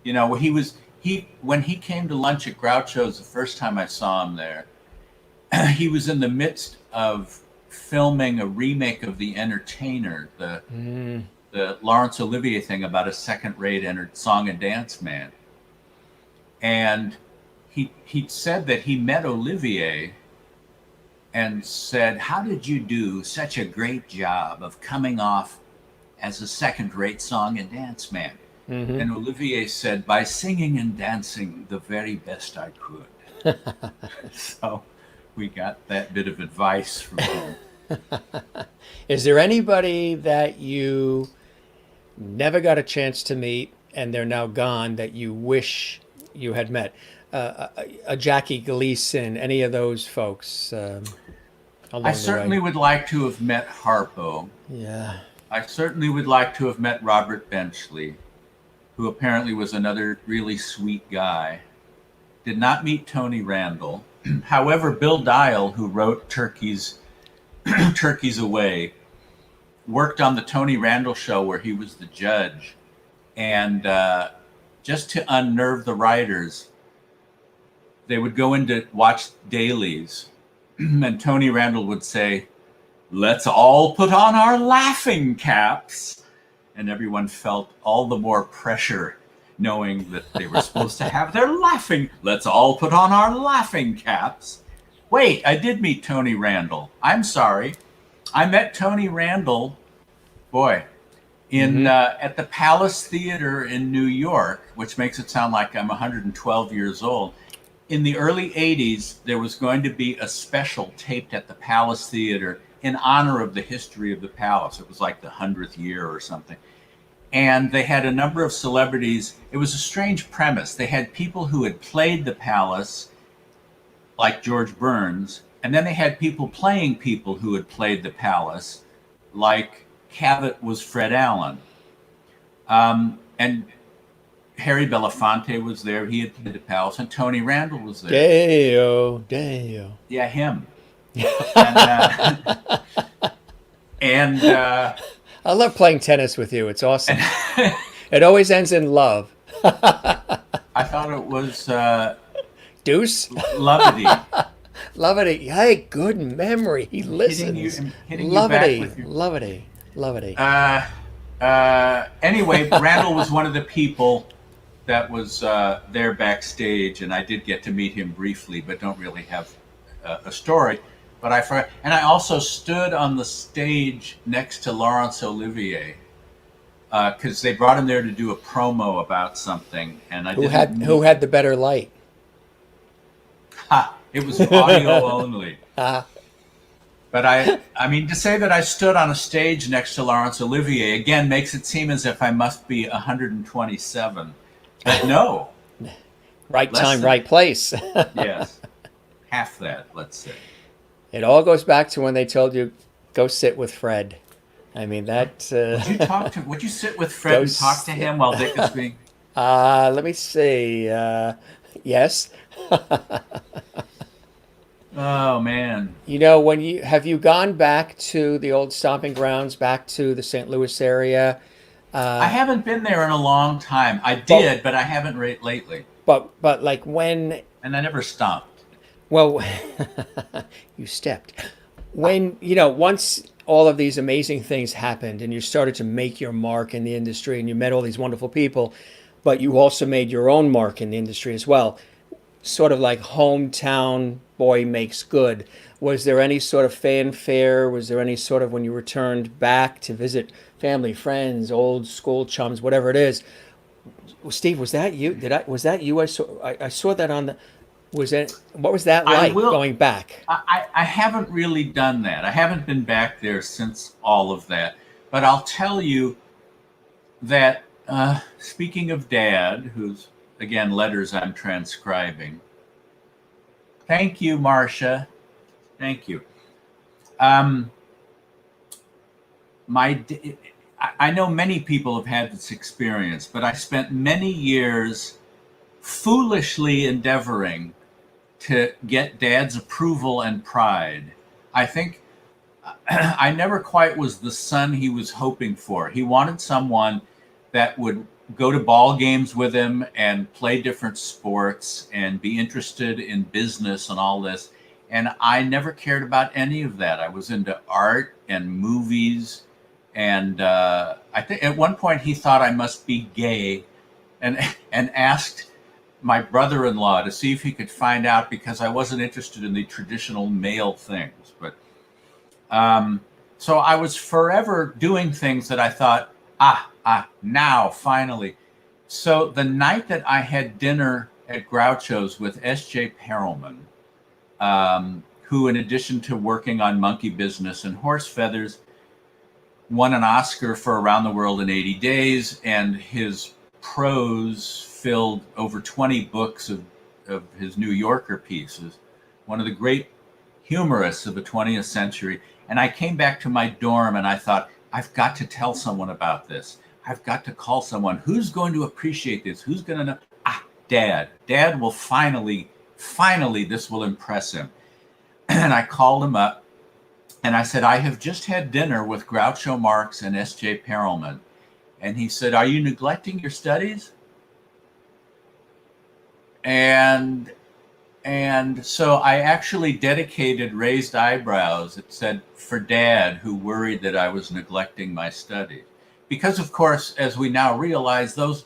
You know, when he came to lunch at Groucho's the first time I saw him there, he was in the midst of filming a remake of The Entertainer, the Laurence Olivier thing about a second-rate song and dance man. And he said that he met Olivier and said, how did you do such a great job of coming off as a second-rate song and dance man? And Olivier said, by singing and dancing the very best I could. So we got that bit of advice from him. Is there anybody that you never got a chance to meet and they're now gone that you wish you had met? A Jackie Gleason, any of those folks along I the certainly way? would like to have met Harpo. Yeah. I certainly would like to have met Robert Benchley, who apparently was another really sweet guy. Did not meet Tony Randall. However, Bill Dial, who wrote Turkeys Away, worked on the Tony Randall show where he was the judge. And just to unnerve the writers, they would go in to watch dailies, and Tony Randall would say, let's all put on our laughing caps. And everyone felt all the more pressure knowing that they were supposed to have their laughing. Let's all put on our laughing caps. Wait, I did meet Tony Randall. I'm sorry. I met Tony Randall, boy, in at the Palace Theater in New York, which makes it sound like I'm 112 years old. In the early 80s, there was going to be a special taped at the Palace Theater in honor of the history of the Palace. It was like the 100th year or something. And they had a number of celebrities. It was a strange premise. They had people who had played the Palace, like George Burns, and then they had people playing people who had played the Palace, like Cabot was Fred Allen. And Harry Belafonte was there. He had played the Palace, and Tony Randall was there. Deo. Yeah, him. And, I love playing tennis with you. It's awesome. It always ends in love. I thought it was Deuce? Lovety. Lovety. Hey, good memory. He listens. Hitting you back with your... Lovety. Anyway, Randall was one of the people that was there backstage, and I did get to meet him briefly, but don't really have a story. But I forgot. And I also stood on the stage next to Laurence Olivier because they brought him there to do a promo about something, and I who had the better light? It was audio only. But I mean, to say that I stood on a stage next to Laurence Olivier again makes it seem as if I must be 127. But no. Right time, right place. Yes. Half that, let's say. It all goes back to when they told you, go sit with Fred. I mean, that... Would you sit with Fred and talk to him while Dick is being... Let me see. Yes. Oh, man. You know, have you gone back to the old stomping grounds, back to the St. Louis area? I haven't been there in a long time. I did, but I haven't lately. But like when... And I never stomped. Well, you stepped. When, once all of these amazing things happened and you started to make your mark in the industry and you met all these wonderful people, but you also made your own mark in the industry as well, sort of like hometown boy makes good. Was there any sort of fanfare? Was there any sort of, when you returned back to visit family, friends, old school chums, whatever it is? Steve, was that you? Was that you? I saw that on the... What was that like going back? I haven't really done that. I haven't been back there since all of that. But I'll tell you that, speaking of Dad, whose, again, letters I'm transcribing. Thank you, Marcia. Thank you. I know many people have had this experience, but I spent many years foolishly endeavoring to get Dad's approval and pride. I think I never quite was the son he was hoping for. He wanted someone that would go to ball games with him and play different sports and be interested in business and all this. And I never cared about any of that. I was into art and movies. And I think at one point he thought I must be gay and asked my brother-in-law to see if he could find out because I wasn't interested in the traditional male things. But so I was forever doing things that I thought, now finally. So the night that I had dinner at Groucho's with S.J. Perelman, who, in addition to working on Monkey Business and Horse Feathers, won an Oscar for Around the World in 80 Days, and his prose filled over 20 books of his New Yorker pieces, one of the great humorists of the 20th century. And I came back to my dorm and I thought, I've got to tell someone about this. I've got to call someone. Who's going to appreciate this? Who's going to know? Dad. Dad will finally, this will impress him. And I called him up and I said, I have just had dinner with Groucho Marx and S.J. Perelman. And he said, are you neglecting your studies? And so I actually dedicated raised eyebrows. It said, for Dad, who worried that I was neglecting my studies. Because, of course, as we now realize, those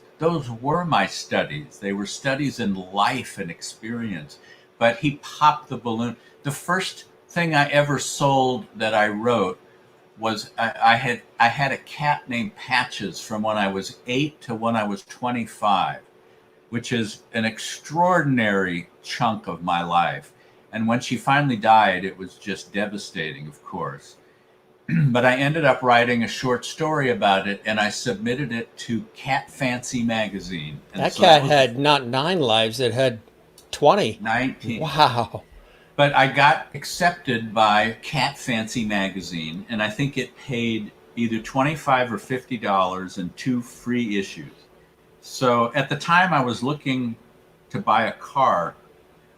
were my studies. They were studies in life and experience. But he popped the balloon. The first thing I ever sold that I wrote was I had a cat named Patches from when I was 8 to when I was 25, which is an extraordinary chunk of my life. And when she finally died, it was just devastating, of course. But I ended up writing a short story about it, and I submitted it to Cat Fancy magazine. And That so cat had not 9 lives, it had 20. 19. Wow. But I got accepted by Cat Fancy magazine, and I think it paid either $25 or $50 and 2 free issues. So at the time I was looking to buy a car,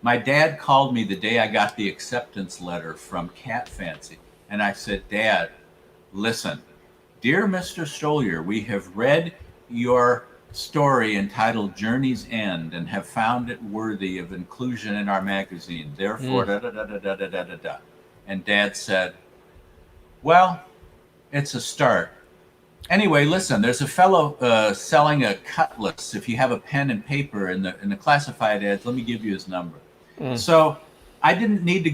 my dad called me the day I got the acceptance letter from Cat Fancy. And I said, Dad, listen, dear Mr. Stoliar, we have read your story entitled Journey's End and have found it worthy of inclusion in our magazine. Therefore, da da da da da da da da. And Dad said, well, it's a start. Anyway, listen, there's a fellow selling a cutlass. If you have a pen and paper in the classified ads, let me give you his number. So I didn't need to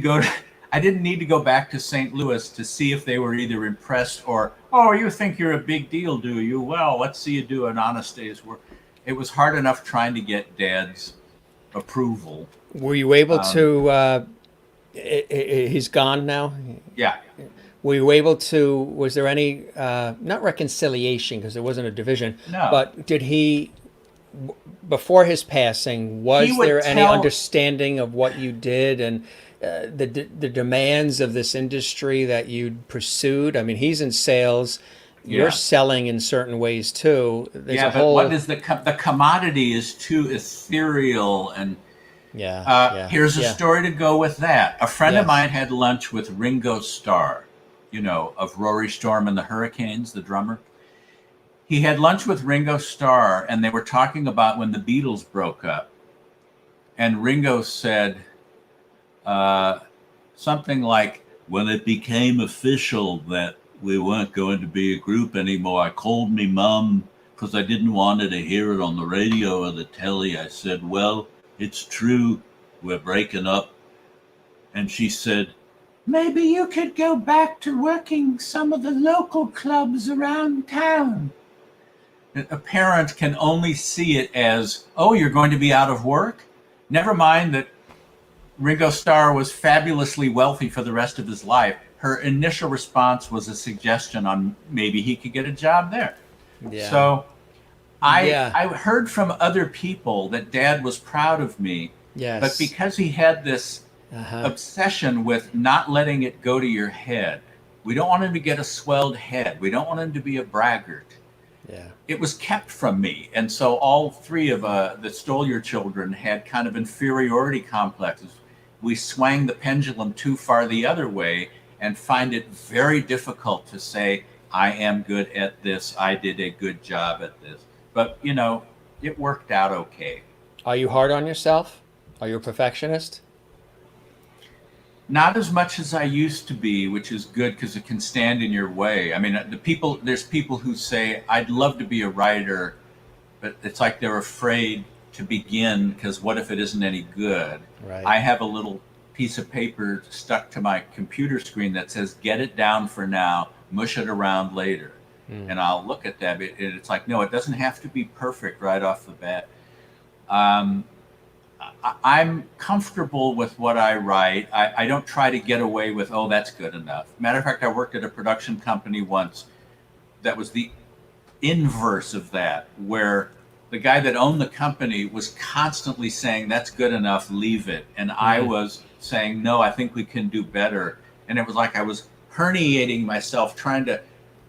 go back to St. Louis to see if they were either impressed or, oh, you think you're a big deal, do you? Well, let's see you do an honest day's work. It was hard enough trying to get Dad's approval. Were you able to, he's gone now? Yeah. Were you able to, was there any, not reconciliation because there wasn't a division, No. but did he, before his passing, was there any understanding of what you did and the demands of this industry that you'd pursued? I mean, he's in sales. You're selling in certain ways too. There's a whole... but what is the commodity is too ethereal and here's a story to go with that. A friend of mine had lunch with Ringo Starr, you know, of Rory Storm and the Hurricanes, the drummer. He had lunch with Ringo Starr, and they were talking about when the Beatles broke up. And Ringo said something like, when it became official that we weren't going to be a group anymore, I called me mum because I didn't want her to hear it on the radio or the telly. I said, well, it's true, we're breaking up. And she said, maybe you could go back to working some of the local clubs around town. A parent can only see it as, oh, you're going to be out of work? Never mind that Ringo Starr was fabulously wealthy for the rest of his life. Her initial response was a suggestion on maybe he could get a job there. Yeah. So I heard from other people that Dad was proud of me. Yes. But because he had this obsession with not letting it go to your head, we don't want him to get a swelled head. We don't want him to be a braggart. Yeah. It was kept from me. And so all 3 of the Stoliar children had kind of inferiority complexes. We swang the pendulum too far the other way and find it very difficult to say, I am good at this. I did a good job at this. But, you know, it worked out okay. Are you hard on yourself? Are you a perfectionist? Not as much as I used to be, which is good because it can stand in your way. I mean, there's people who say, I'd love to be a writer, but it's like they're afraid to begin because what if it isn't any good? Right. I have a little piece of paper stuck to my computer screen that says, get it down for now, mush it around later. and I'll look at that. And it's like, no, it doesn't have to be perfect right off the bat. I'm comfortable with what I write. I don't try to get away with, oh, that's good enough. Matter of fact, I worked at a production company once that was the inverse of that, where the guy that owned the company was constantly saying, that's good enough, leave it. And I was saying, no, I think we can do better. And it was like I was herniating myself trying to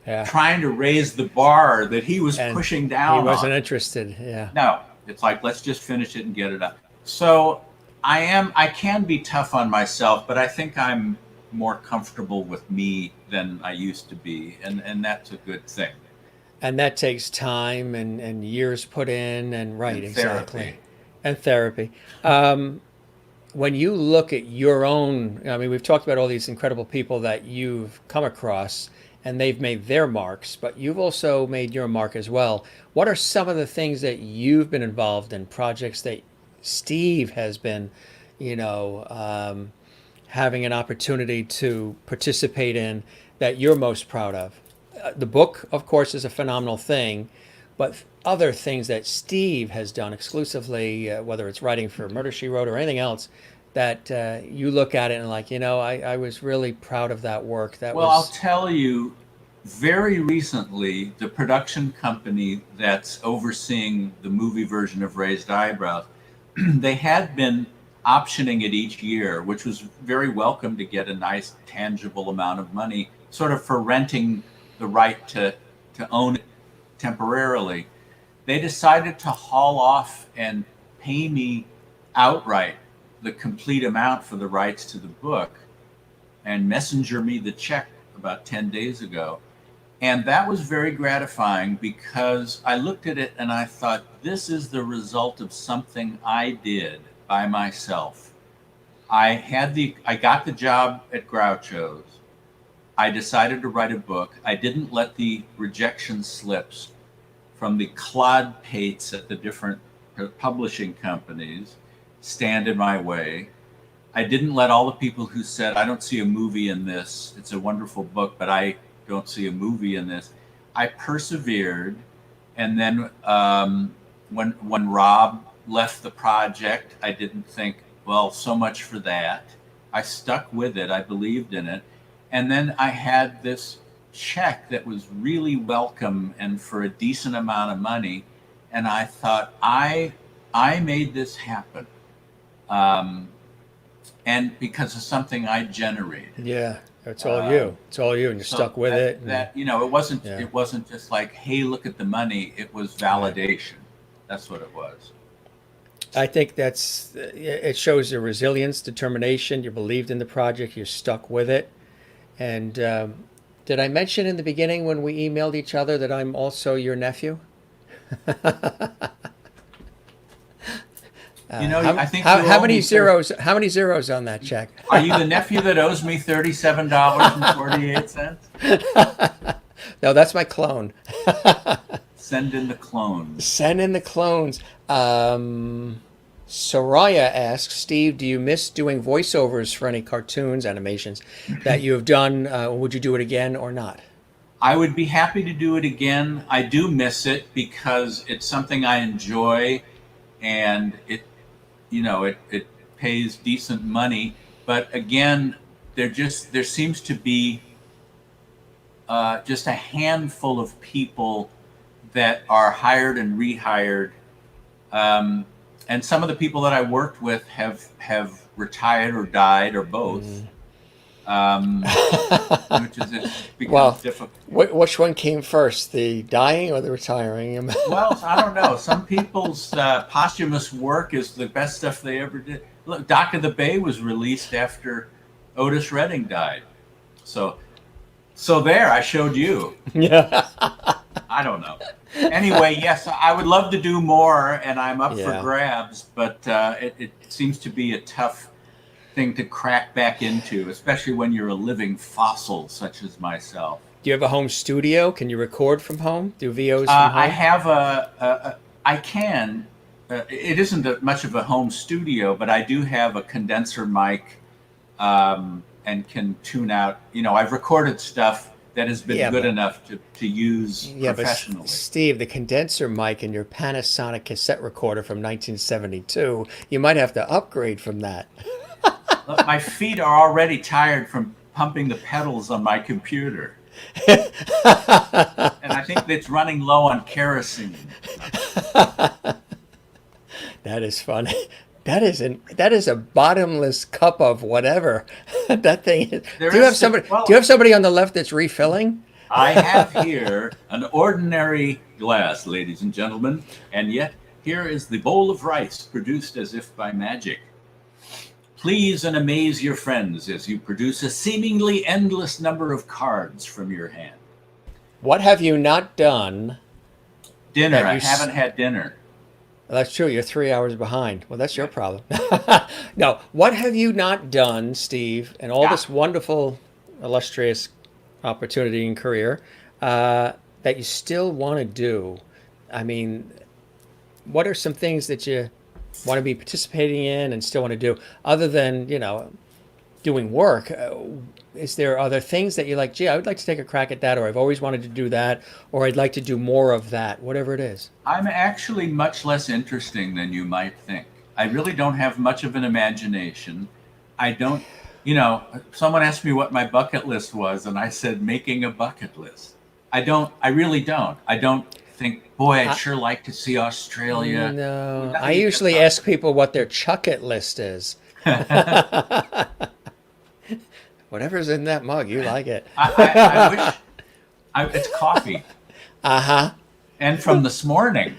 raise the bar that he was pushing down. He wasn't interested. Yeah. No, it's like, let's just finish it and get it up. So I can be tough on myself, but I think I'm more comfortable with me than I used to be. And that's a good thing. And that takes time and years put in and exactly. Therapy. And therapy. When you look at your own, I mean, we've talked about all these incredible people that you've come across and they've made their marks, but you've also made your mark as well. What are some of the things that you've been involved in, projects that Steve has been, having an opportunity to participate in that you're most proud of? The book, of course, is a phenomenal thing, but other things that Steve has done exclusively, whether it's writing for Murder, She Wrote or anything else, that you look at it and like, I was really proud of that work. I'll tell you, very recently, the production company that's overseeing the movie version of Raised Eyebrows, they had been optioning it each year, which was very welcome to get a nice tangible amount of money, sort of for renting the right to own it temporarily. They decided to haul off and pay me outright the complete amount for the rights to the book and messenger me the check about 10 days ago. And that was very gratifying because I looked at it and I thought, this is the result of something I did by myself. I got the job at Groucho's. I decided to write a book. I didn't let the rejection slips from the clodpates at the different publishing companies stand in my way. I didn't let all the people who said, I don't see a movie in this. It's a wonderful book, but I don't see a movie in this. I persevered. And then when Rob left the project, I didn't think, well, so much for that. I stuck with it. I believed in it. And then I had this check that was really welcome and for a decent amount of money. And I thought, I made this happen. And because of something I generated. Yeah, it's all you. It's all you, and you're stuck with it. It wasn't just like, hey, look at the money. It was validation. That's what it was. I think it shows your resilience, determination. You believed in the project. You're stuck with it. And did I mention in the beginning when we emailed each other that I'm also your nephew? I think how many zeros? How many zeros on that check? Are you the nephew that owes me $37.48? No, that's my clone. Send in the clones. Send in the clones. Soraya asks, Steve, do you miss doing voiceovers for any cartoons, animations that you have done? Would you do it again or not? I would be happy to do it again. I do miss it because it's something I enjoy, and it pays decent money. But again, there seems to be just a handful of people that are hired and rehired. And some of the people that I worked with have retired or died or both. Which becomes difficult. Which one came first, the dying or the retiring? Well, I don't know. Some people's posthumous work is the best stuff they ever did. Look, Dock of the Bay was released after Otis Redding died. So there, I showed you. Yeah. I don't know. Anyway, yes, I would love to do more, and I'm up for grabs, but it seems to be a tough thing to crack back into, especially when you're a living fossil such as myself. Do you have a home studio? Can you record from home? Do VOs from home? I have I can. It isn't much of a home studio, but I do have a condenser mic and can tune out. I've recorded stuff that has been Yeah, good but enough to use yeah, but professionally. Steve, the condenser mic in your Panasonic cassette recorder from 1972, you might have to upgrade from that. Look, my feet are already tired from pumping the pedals on my computer. And I think it's running low on kerosene. That is funny. That is a bottomless cup of whatever. That thing is. There Do you have is somebody? well, Do you have somebody on the left that's refilling? I have here an ordinary glass, ladies and gentlemen, and yet here is the bowl of rice produced as if by magic. Please and amaze your friends as you produce a seemingly endless number of cards from your hand. What have you not done? Dinner. That I you haven't had dinner. Well, that's true. You're 3 hours behind. Well, that's your problem. No, what have you not done, Steve, and all Yeah. this wonderful, illustrious opportunity and career that you still want to do? I mean, what are some things that you want to be participating in and still want to do, other than, doing work? Is there other things that you're like, gee, I would like to take a crack at that, or I've always wanted to do that, or I'd like to do more of that, whatever it is? I'm actually much less interesting than you might think. I really don't have much of an imagination. I don't, someone asked me what my bucket list was, and I said, making a bucket list. I really don't. I don't think, boy, I'd sure like to see Australia. No, I usually ask people what their chucket list is. Whatever's in that mug, you like it. I wish it's coffee. Uh-huh. And from this morning's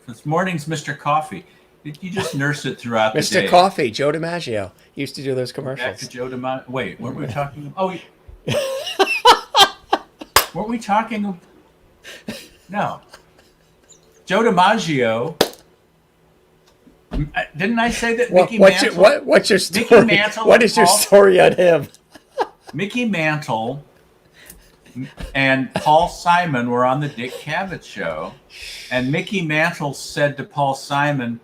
Mr. Coffee. You just nurse it throughout the day. Mr. Coffee, Joe DiMaggio used to do those Back commercials. to Joe DiMaggio. Wait, what were we talking about? Weren't we talking? No. Joe DiMaggio. Didn't I say that Mickey Mantle? What's your story? Mickey Mantle What is your story on him? Mickey Mantle and Paul Simon were on the Dick Cavett show, and Mickey Mantle said to Paul Simon,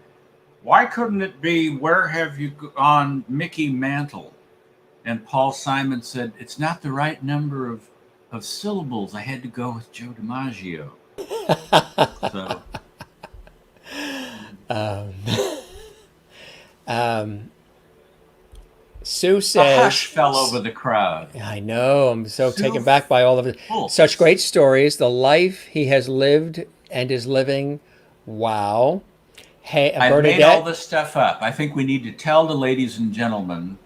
"Why couldn't it be, where have you gone, Mickey Mantle?" And Paul Simon said, "It's not the right number of syllables. I had to go with Joe DiMaggio." So. Sue A says, hush fell over the crowd. I know, I'm so Sue taken back by all of it. Fultz. Such great stories. The life he has lived and is living. Wow. Hey, I made Bernadette, all this stuff up. I think we need to tell the ladies and gentlemen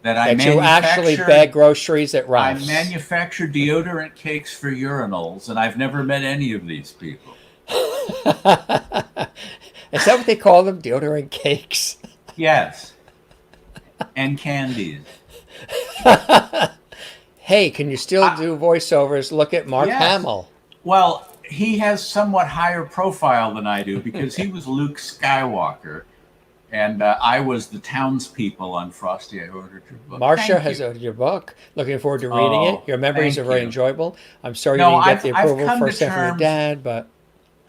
that that you actually bag groceries at I Ralph's. manufacture deodorant cakes for urinals, and I've never met any of these people. Is that what they call them? Deodorant cakes? Yes. And candies. Hey, can you still do voiceovers? Look at Mark Yes. Hamill. Well, he has somewhat higher profile than I do because he was Luke Skywalker, and I was the townspeople on Frosty. I ordered your book. Marcia Thank has you. ordered your book. Looking forward to reading it. Your memories are thank very you. enjoyable. I'm sorry No, you didn't get the I've approval come to first time from your terms- dad, but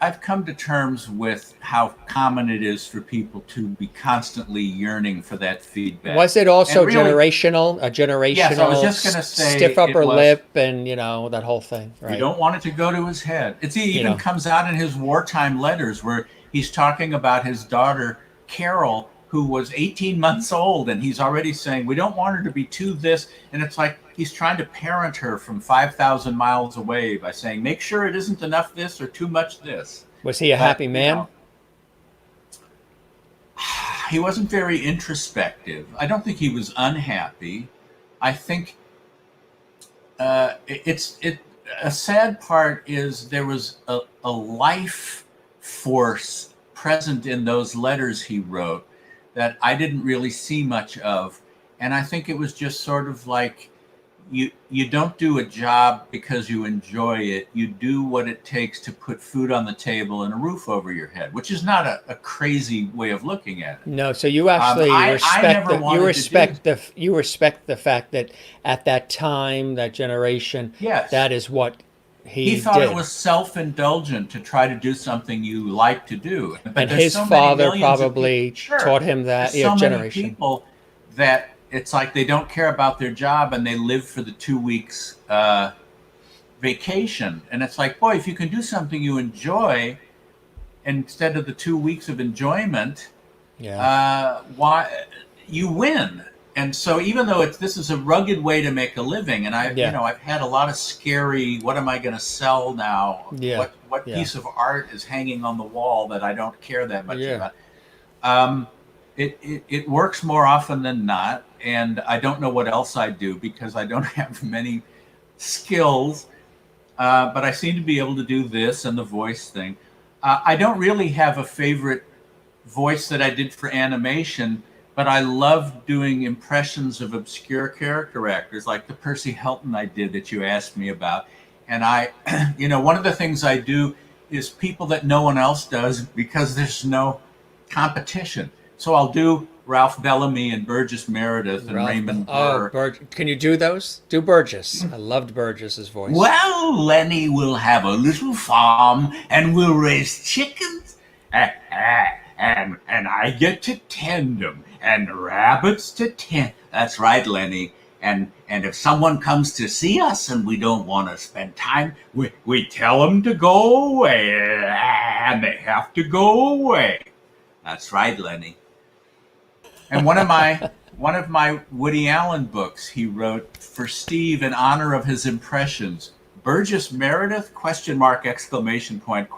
I've come to terms with how common it is for people to be constantly yearning for that feedback. was it also And really- generational? A generational Yes, I was just gonna say stiff upper it was. lip and, that whole thing, You right? don't want it to go to his head. It even know. comes out in his wartime letters where he's talking about his daughter, Carol, who was 18 months old, and he's already saying, we don't want her to be too this. And it's like he's trying to parent her from 5,000 miles away by saying, make sure it isn't enough this or too much this. Was he a happy man? He wasn't very introspective. I don't think he was unhappy. I think a sad part is there was a life force present in those letters he wrote that I didn't really see much of. And I think it was just sort of like, you don't do a job because you enjoy it. You do what it takes to put food on the table and a roof over your head, which is not a crazy way of looking at it. No, so you actually you respect the fact that at that time, that generation, Yes. that is what He thought did. it was self-indulgent to try to do something you like to do. But And there's his so many father millions of probably people- Sure. taught him that. There's so many generation. people that it's like they don't care about their job and they live for the 2 weeks vacation. And it's like, boy, if you can do something you enjoy instead of the 2 weeks of enjoyment, why you win. And so even though this is a rugged way to make a living, and I've had a lot of scary, what am I going to sell now? What piece of art is hanging on the wall that I don't care that much about? It works more often than not, and I don't know what else I do because I don't have many skills, but I seem to be able to do this and the voice thing. I don't really have a favorite voice that I did for animation, but I love doing impressions of obscure character actors, like the Percy Hilton I did that you asked me about. And one of the things I do is people that no one else does because there's no competition. So I'll do Ralph Bellamy and Burgess Meredith and Raymond Burr. Can you do those? Do Burgess. I loved Burgess's voice. Well, Lenny will have a little farm and we'll raise chickens. And I get to tend them, and rabbits to tend. That's right, Lenny. And if someone comes to see us and we don't want to spend time, we tell them to go away, and they have to go away. That's right, Lenny. And one of my Woody Allen books he wrote for Steve in honor of his impressions. Burgess Meredith, ? Exclamation point, ?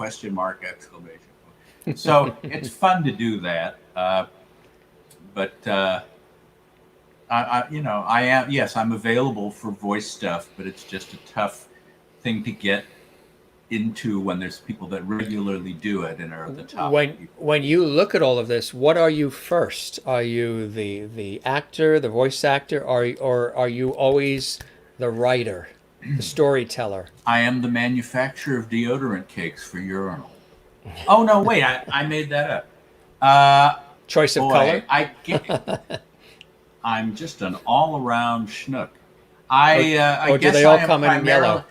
So it's fun to do that, but I'm available for voice stuff, but it's just a tough thing to get into when there's people that regularly do it and are at the top. When you look at all of this, what are you first? Are you the actor, the voice actor, or are you always the writer, the storyteller? I am the manufacturer of deodorant cakes for Urinal. Oh, no, wait, I made that up. Choice of color? I'm just an all-around schnook. I do guess they all come in yellow?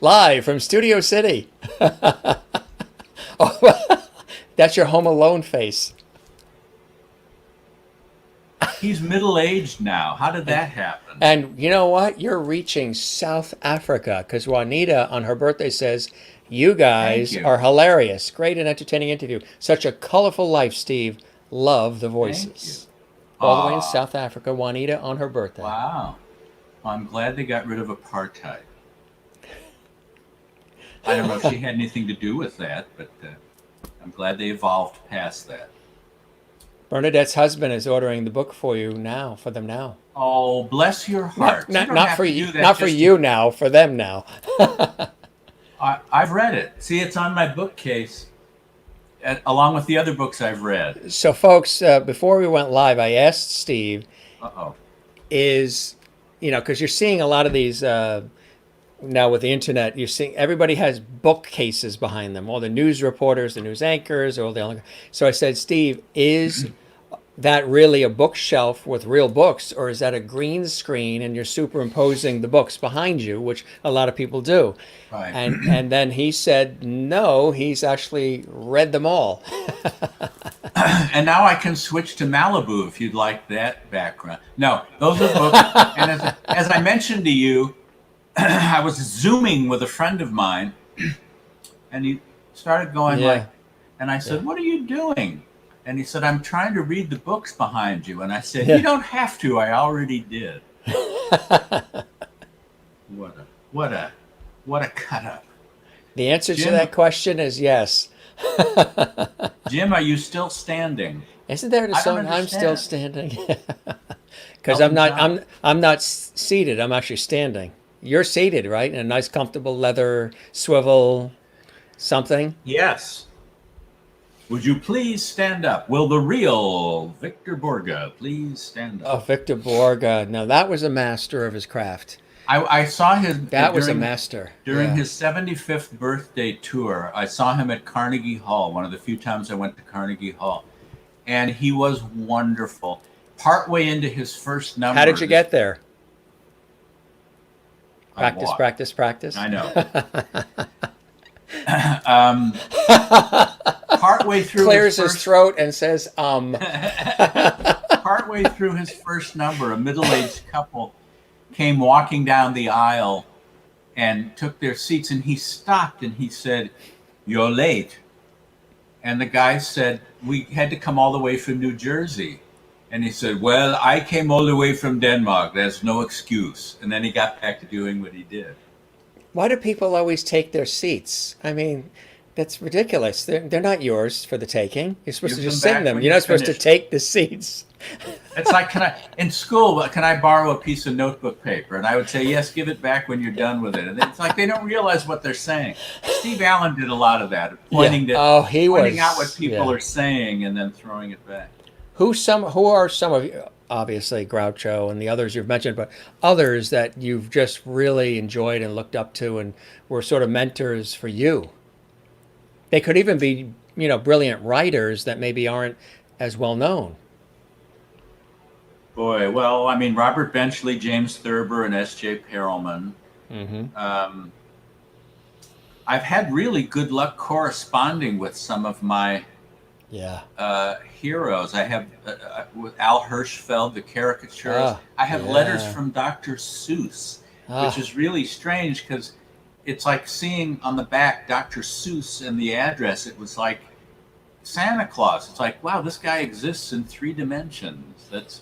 Live from Studio City. That's your Home Alone face. He's middle-aged now. How did that happen? And you know what? You're reaching South Africa because Juanita on her birthday says, you guys are hilarious. Great and entertaining interview. Such a colorful life, Steve. Love the voices. All the way in South Africa, Juanita on her birthday. Wow. Well, I'm glad they got rid of apartheid. I don't know if she had anything to do with that, but I'm glad they evolved past that. Bernadette's husband is ordering the book for them now. Oh, bless your heart. Not for you now, for them now. I've read it. See, it's on my bookcase, along with the other books I've read. So, folks, before we went live, I asked Steve, because you're seeing a lot of these now with the internet, you're seeing everybody has bookcases behind them, all the news reporters, the news anchors, so I said, Steve, is that really a bookshelf with real books, or is that a green screen and you're superimposing the books behind you, which a lot of people do? Right. And then he said, no, he's actually read them all. And now I can switch to Malibu if you'd like that background. No, those are books. And as I mentioned to you, I was Zooming with a friend of mine, and he started going and I said, what are you doing? And he said, I'm trying to read the books behind you. And I said, you don't have to. I already did. What a cut up. The answer to that question is yes. Jim, are you still standing? Isn't there a song? I'm still standing. Because I'm not seated. I'm actually standing. You're seated, right? In a nice, comfortable leather swivel something. Yes. Would you please stand up? Will the real Victor Borga please stand up? Oh, Victor Borga. Now, that was a master of his craft. I saw his... That was a master. During his 75th birthday tour, I saw him at Carnegie Hall, one of the few times I went to Carnegie Hall. And he was wonderful. Partway into his first number... How did you get there? Practice. I know. Partway through clears his throat and says, Partway through his first number, a middle-aged couple came walking down the aisle and took their seats, and he stopped and he said, "You're late." And the guy said, "We had to come all the way from New Jersey." And he said, "Well, I came all the way from Denmark. There's no excuse." And then he got back to doing what he did. Why do people always take their seats? I mean, that's ridiculous. They're not yours for the taking. You're supposed Give to just them sing back them. when You're you're not supposed to finished. take the seats. It's like, in school, can I borrow a piece of notebook paper? And I would say, yes, give it back when you're done with it. And it's like they don't realize what they're saying. Steve Allen did a lot of that, pointing out what people are saying and then throwing it back. Who are some of you, obviously Groucho and the others you've mentioned, but others that you've just really enjoyed and looked up to and were sort of mentors for you? They could even be, brilliant writers that maybe aren't as well known. Boy, well, I mean, Robert Benchley, James Thurber, and S.J. Perelman. Mm-hmm. I've had really good luck corresponding with some of my heroes. I have with Al Hirschfeld, the caricaturist. I have letters from Dr. Seuss, which is really strange because it's like seeing on the back Dr. Seuss and the address. It was like Santa Claus. It's like, wow, this guy exists in 3 dimensions. That's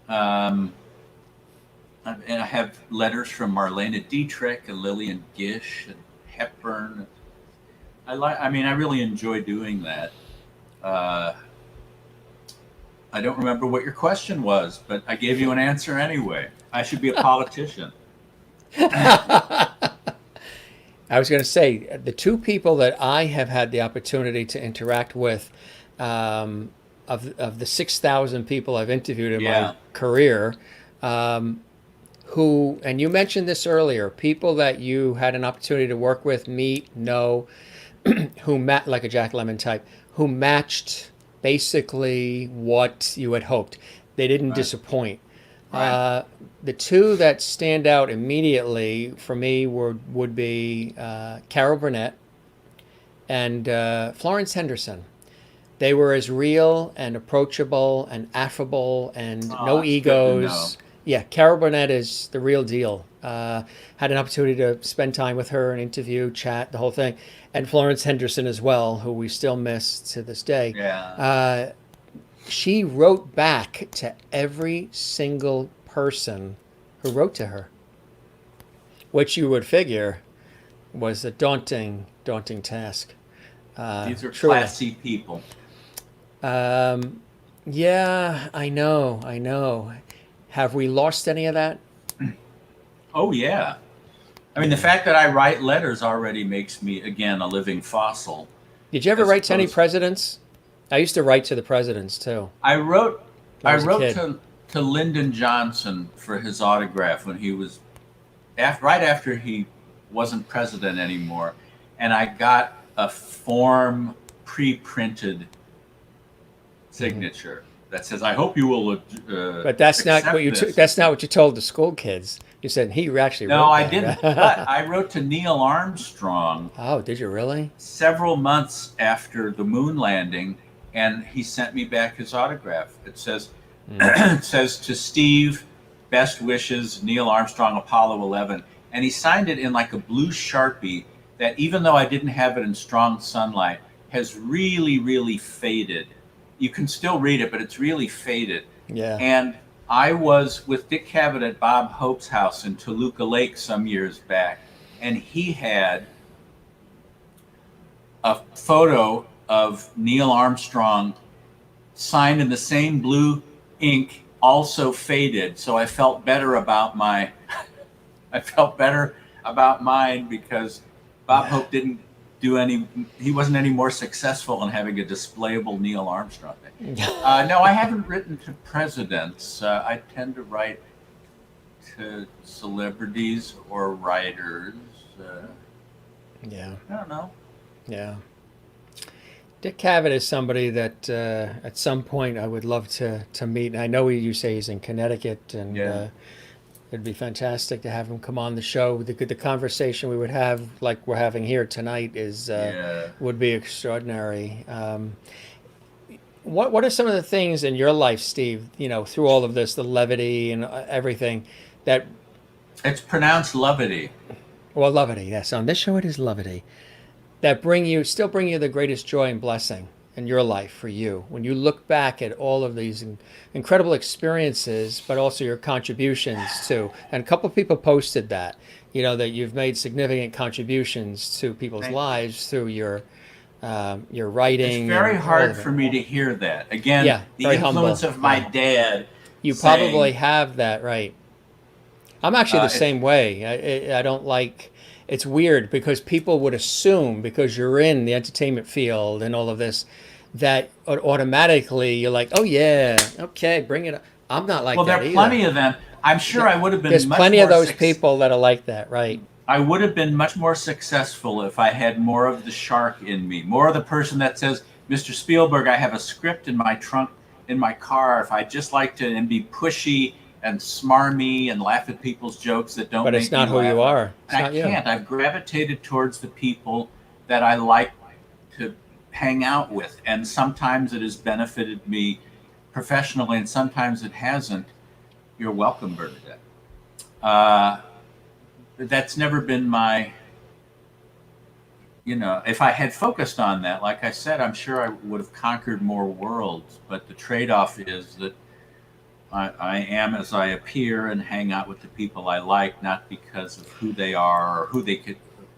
and I have letters from Marlene Dietrich and Lillian Gish and Hepburn. I really enjoy doing that. I don't remember what your question was, but I gave you an answer anyway. I should be a politician. I was going to say, the 2 people that I have had the opportunity to interact with, of the 6,000 people I've interviewed in my career, who, and you mentioned this earlier, people that you had an opportunity to work with, meet, know, who like a Jack Lemmon type, who matched basically what you had hoped. They didn't disappoint. Right. The 2 that stand out immediately for me would be Carol Burnett and Florence Henderson. They were as real and approachable and affable and no egos. Yeah, Carol Burnett is the real deal. Had an opportunity to spend time with her, an interview, chat, the whole thing. And Florence Henderson as well, who we still miss to this day. Yeah. She wrote back to every single person who wrote to her, which you would figure was a daunting task. These are classy people. Yeah, I know. Have we lost any of that? Oh, yeah. I mean, the fact that I write letters already makes me, again, a living fossil. Did you ever write to any presidents? I used to write to the presidents, too. I wrote to Lyndon Johnson for his autograph when he was, right after he wasn't president anymore. And I got a form pre-printed signature that says, "I hope you will." But that's not what you. That's not what you told the school kids. You said he actually wrote. No, I didn't. But I wrote to Neil Armstrong. Oh, did you really? Several months after the moon landing, and he sent me back his autograph. It says, "It says to Steve, best wishes, Neil Armstrong, Apollo 11," and he signed it in like a blue Sharpie. That even though I didn't have it in strong sunlight, has really, really faded. You can still read it, but it's really faded. Yeah. And I was with Dick Cavett at Bob Hope's house in Toluca Lake some years back, and he had a photo of Neil Armstrong signed in the same blue ink, also faded. So I felt better about mine because Bob Hope didn't he wasn't any more successful in having a displayable Neil Armstrong thing. No, I haven't written to presidents. I tend to write to celebrities or writers. Yeah. I don't know. Yeah. Dick Cavett is somebody that at some point I would love to meet. And I know you say he's in Connecticut, and it'd be fantastic to have him come on the show. The conversation we would have, like we're having here tonight, would be extraordinary. What are some of the things in your life, Steve, through all of this, the levity and everything, that, It's pronounced levity. well, levity, yes. On this show, it is levity that still bring you the greatest joy and blessing in your life for you. When you look back at all of these incredible experiences, but also your contributions too. And a couple of people posted that, that you've made significant contributions to people's Thank you. lives through your writing. It's very and all hard of it. for me to hear that. Again, Yeah, the very influence humble. of my Yeah. dad. You saying, probably have that, right? I'm actually the same way. I don't like. It's weird because people would assume because you're in the entertainment field and all of this that automatically you're like, oh yeah, okay, bring it up. I'm not like well, there that are either. plenty of them. I'm sure I would have been There's much plenty more of those people that are like that, right? I would have been much more successful if I had more of the shark in me, more of the person that says, Mr. Spielberg, I have a script in my trunk in my car. If I just like to and be pushy and smarmy and laugh at people's jokes that don't But make it's not me who laugh. you are. It's And not I you. can't. I've gravitated towards the people that I like to hang out with. And sometimes it has benefited me professionally and sometimes it hasn't. You're welcome, Bernadette. That's never been my, if I had focused on that, like I said, I'm sure I would have conquered more worlds. But the trade-off is that I am as I appear and hang out with the people I like, not because of who they are or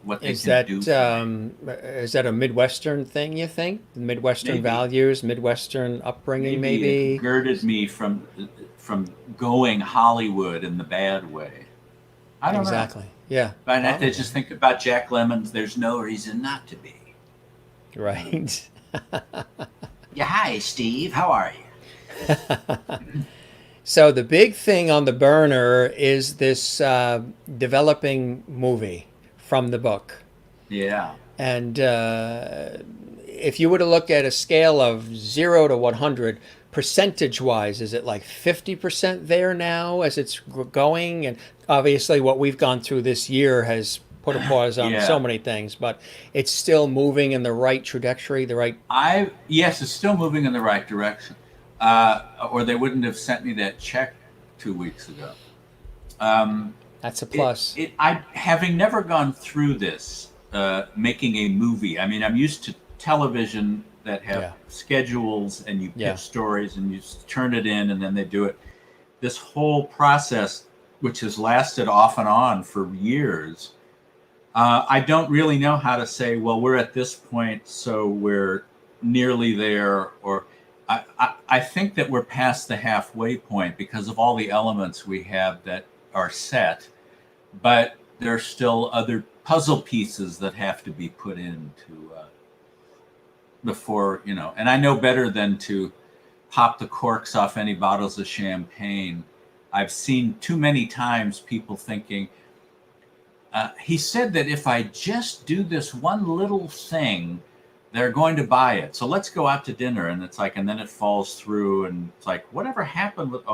what they Is can that do for me. is that a Midwestern thing? You think Midwestern Maybe. values, Midwestern upbringing, Maybe it maybe? girded me from going Hollywood in the bad way. I don't know. Exactly. Yeah. But I have to Probably. just think about Jack Lemmon's "There's No Reason Not to Be." Right. Yeah, hi, Steve. How are you? So the big thing on the burner is this developing movie from the book. Yeah. And if you were to look at a scale of 0 to 100, percentage-wise, is it like 50% there now as it's going? And obviously what we've gone through this year has put a pause on Yeah. so many things, but it's still moving in the right trajectory, the right... Yes, it's still moving in the right direction. Or they wouldn't have sent me that check 2 weeks ago. That's a plus. Having never gone through this, making a movie. I mean, I'm used to television that have schedules and you pitch stories and you turn it in and then they do it. This whole process, which has lasted off and on for years, I don't really know how to say, well, we're at this point, so we're nearly there, or I think that we're past the halfway point because of all the elements we have that are set, but there are still other puzzle pieces that have to be put into before, and I know better than to pop the corks off any bottles of champagne. I've seen too many times people thinking, he said that if I just do this one little thing, they're going to buy it. So let's go out to dinner. And it's like, and then it falls through and it's like, whatever happened with,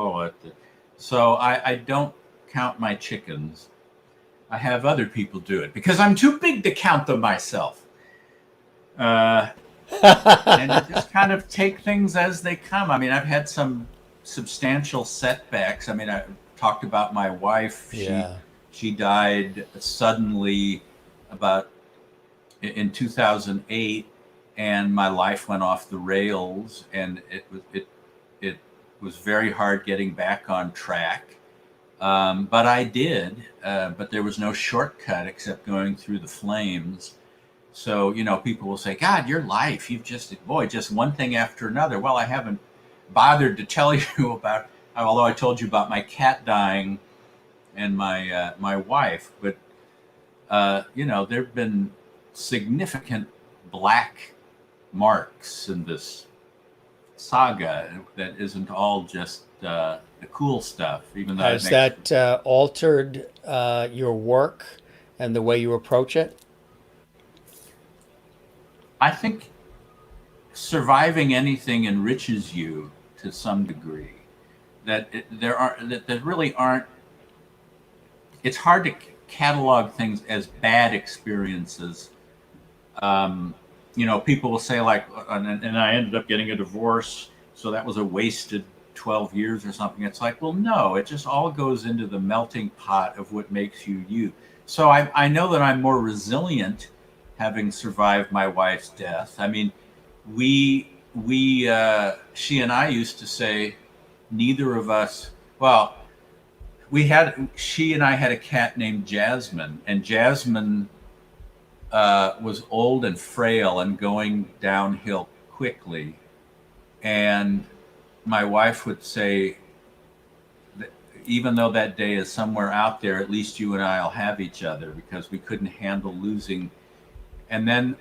so I don't count my chickens. I have other people do it because I'm too big to count them myself. And you just kind of take things as they come. I mean, I've had some substantial setbacks. I mean, I talked about my wife. She died suddenly in 2008, and my life went off the rails, and it was very hard getting back on track. But I did, but there was no shortcut except going through the flames. So, people will say, God, your life, just one thing after another. Well, I haven't bothered to tell you about, although I told you about my cat dying and my wife, but, there've been significant black marks in this saga that isn't all just the cool stuff, even though Has that altered your work and the way you approach it? I think surviving anything enriches you to some degree. That there really aren't. It's hard to catalog things as bad experiences. People will say like, and I ended up getting a divorce, so that was a wasted 12 years or something. It's like, well, no, it just all goes into the melting pot of what makes you you. So I know that I'm more resilient having survived my wife's death. I mean, she and I used to say neither of us, well, she and I had a cat named Jasmine, and Jasmine was old and frail and going downhill quickly. And my wife would say, even though that day is somewhere out there, at least you and I'll have each other, because we couldn't handle losing. And then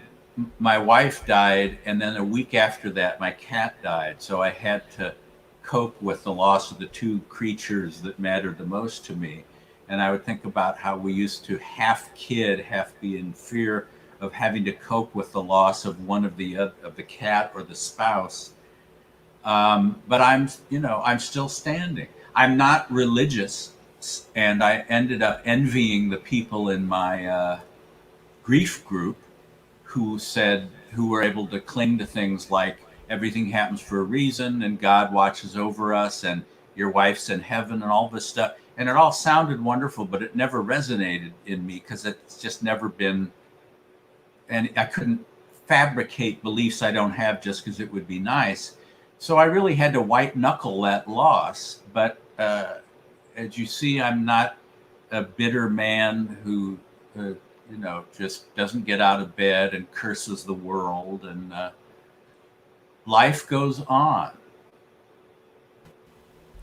my wife died, and then a week after that, my cat died. So I had to cope with the loss of the two creatures that mattered the most to me. And I would think about how we used to half be in fear of having to cope with the loss of one of the cat or the spouse. But I'm still standing. I'm not religious, and I ended up envying the people in my grief group who were able to cling to things like everything happens for a reason, and God watches over us, and your wife's in heaven, and all this stuff. And it all sounded wonderful, but it never resonated in me because it's just never been, and I couldn't fabricate beliefs I don't have just because it would be nice. So I really had to white knuckle that loss. But as you see, I'm not a bitter man who, just doesn't get out of bed and curses the world, and life goes on.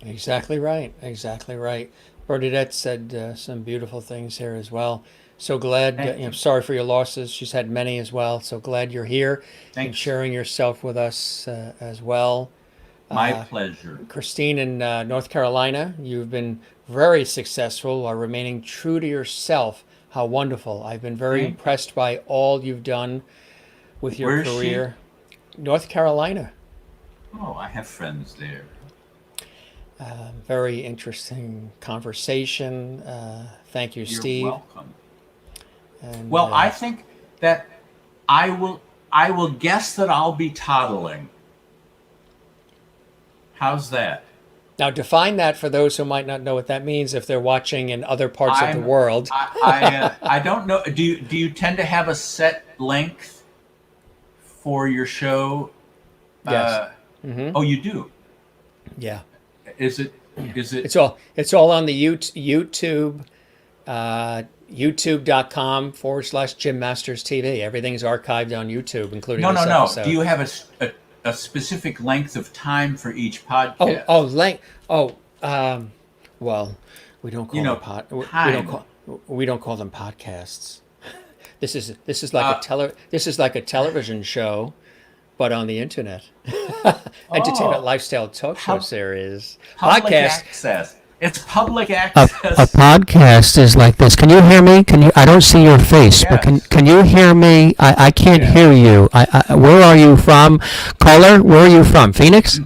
Exactly right. Exactly right. Bernadette said some beautiful things here as well. So glad, sorry for your losses. She's had many as well. So glad you're here and sharing yourself with us as well. My pleasure. Christine in North Carolina, you've been very successful, are remaining true to yourself. How wonderful. I've been very impressed by all you've done with your career. North Carolina. Oh, I have friends there. Very interesting conversation. Thank you, Steve. You're welcome. And, well, I think that I will guess that I'll be toddling. How's that? Now, define that for those who might not know what that means if they're watching in other parts of the world. I don't know. Do you tend to have a set length for your show? Yes. Oh, you do? Yeah. Is it? It's all on the YouTube, youtube.com/Jim Masters TV. Everything's archived on YouTube, including this episode. Do you have a specific length of time for each podcast? Length. Well, we don't call them we don't call them podcasts. This is like a television show, but on the internet. Entertainment lifestyle talk show series. Public access. It's public access. A podcast is like this. Can you hear me? I don't see your face, but can you hear me? I can't hear you. Where are you from? Caller, where are you from? Phoenix?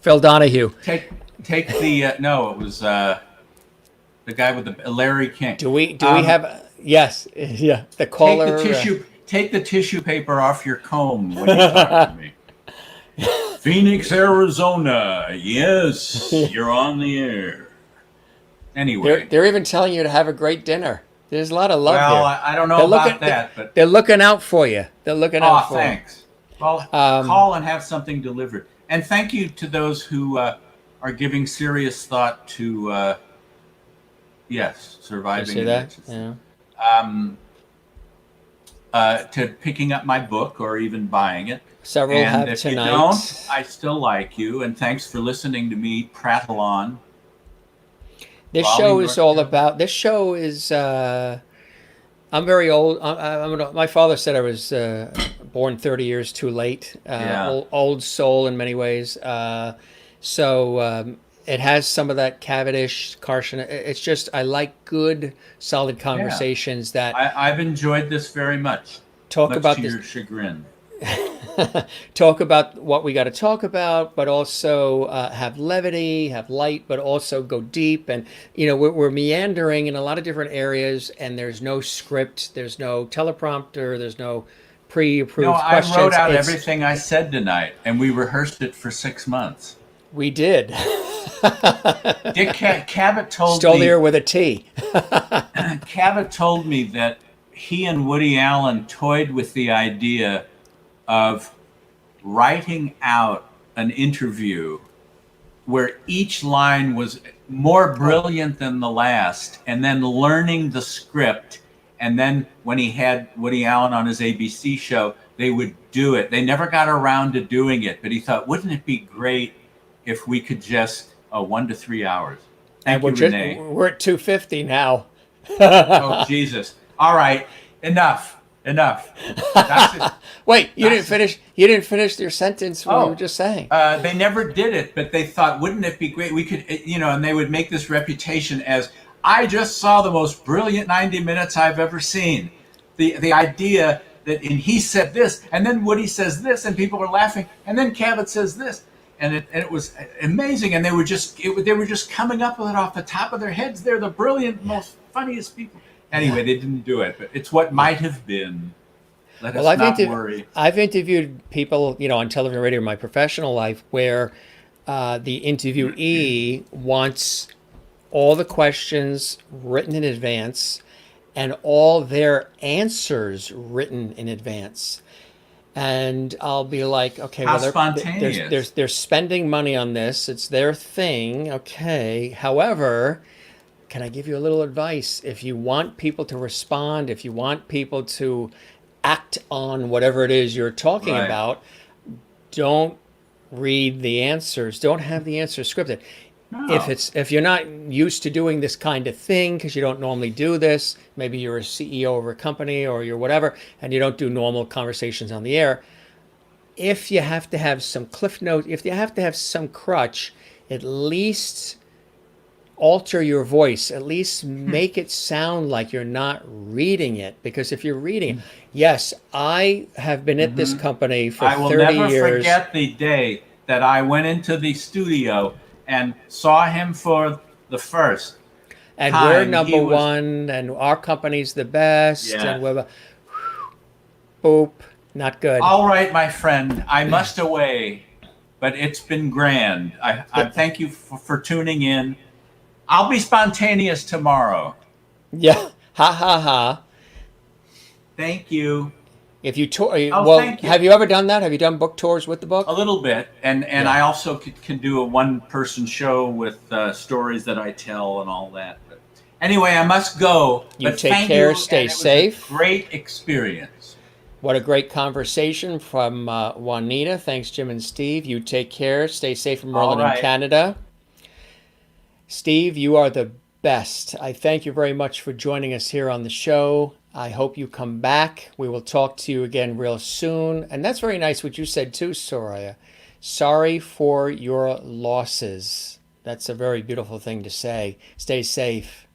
Phil Donahue. Take the no. It was the guy with the Larry King. Do we have? Yes. Yeah. The caller. Take the tissue paper off your comb when you talk to me. Phoenix, Arizona. Yes, you're on the air. Anyway, they're even telling you to have a great dinner. There's a lot of love here. Well, I don't know about that, but they're looking out for you. They're looking out for you. Thanks. Well, call and have something delivered. And thank you to those who are giving serious thought to, surviving. You see that? Yeah. To picking up my book or even buying it. Several and have if tonight. You don't, I still like you, and thanks for listening to me prattle on. This show is all about. This show is. I'm very old. My father said I was born 30 years too late. Old soul in many ways. So it has some of that Cavendish, Carson. It's just I like good, solid conversations that. I've enjoyed this very much. Talk about to your chagrin. Talk about what we got to talk about, but also have levity, have light, but also go deep. And we're meandering in a lot of different areas, and there's no script, there's no teleprompter, there's no pre-approved questions. I wrote out everything I said tonight, and we rehearsed it for 6 months. We did. Cavett told me. STOLIAR with a T. Cavett told me that he and Woody Allen toyed with the idea of writing out an interview where each line was more brilliant than the last, and then learning the script. And then when he had Woody Allen on his ABC show, they would do it. They never got around to doing it, but he thought, wouldn't it be great if we could just 1 to 3 hours? Thank you, Renee. We're at 250 now. Oh, Jesus. All right. Enough. That's it. Wait, you didn't finish. You didn't finish your sentence. What you were just saying. They never did it, but they thought, wouldn't it be great? We could, and they would make this reputation as, I just saw the most brilliant 90 minutes I've ever seen. The idea that, and he said this, and then Woody says this, and people are laughing, and then Cavett says this, and it was amazing, and they were just coming up with it off the top of their heads. They're the brilliant, most funniest people. Anyway, they didn't do it, but it's what might have been. Let us not worry. I've interviewed people, on television and radio in my professional life where the interviewee wants all the questions written in advance and all their answers written in advance. And I'll be like, okay, how spontaneous. They're spending money on this. It's their thing. Okay. However, can I give you a little advice? If you want people to respond, if you want people to act on whatever it is you're talking about, don't read the answers. Don't have the answers scripted. No. If you're not used to doing this kind of thing, because you don't normally do this, maybe you're a CEO of a company or you're whatever, and you don't do normal conversations on the air, if you have to have some cliff notes, if you have to have some crutch, at least alter your voice, at least make it sound like you're not reading it. Because if you're reading it, yes, I have been at this company for 30 years. I will never forget the day that I went into the studio and saw him for the first and time. We're number one, and our company's the best, and we're boop, not good. All right, my friend, I must away, but it's been grand. I thank you for tuning in. I'll be spontaneous tomorrow. Yeah, ha ha ha. Thank you. If you tour, thank you. Have you ever done that? Have you done book tours with the book? A little bit, and I also can do a one-person show with stories that I tell and all that. But anyway, I must go. You take care. Stay safe. It was a great experience. What a great conversation from Juanita. Thanks, Jim and Steve. You take care. Stay safe from Merlin in Canada. Steve, you are the best. I thank you very much for joining us here on the show. I hope you come back. We will talk to you again real soon. And that's very nice what you said too, Soraya. Sorry for your losses. That's a very beautiful thing to say. Stay safe.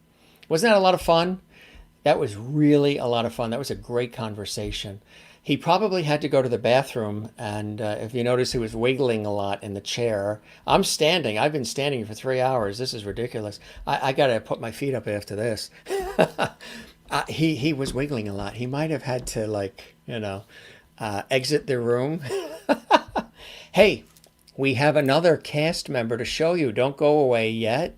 Wasn't that a lot of fun? That was really a lot of fun. That was a great conversation. He probably had to go to the bathroom, and if you notice, he was wiggling a lot in the chair. I'm standing. I've been standing for 3 hours. This is ridiculous. I got to put my feet up after this. He was wiggling a lot. He might have had to, exit the room. Hey, we have another cast member to show you. Don't go away yet.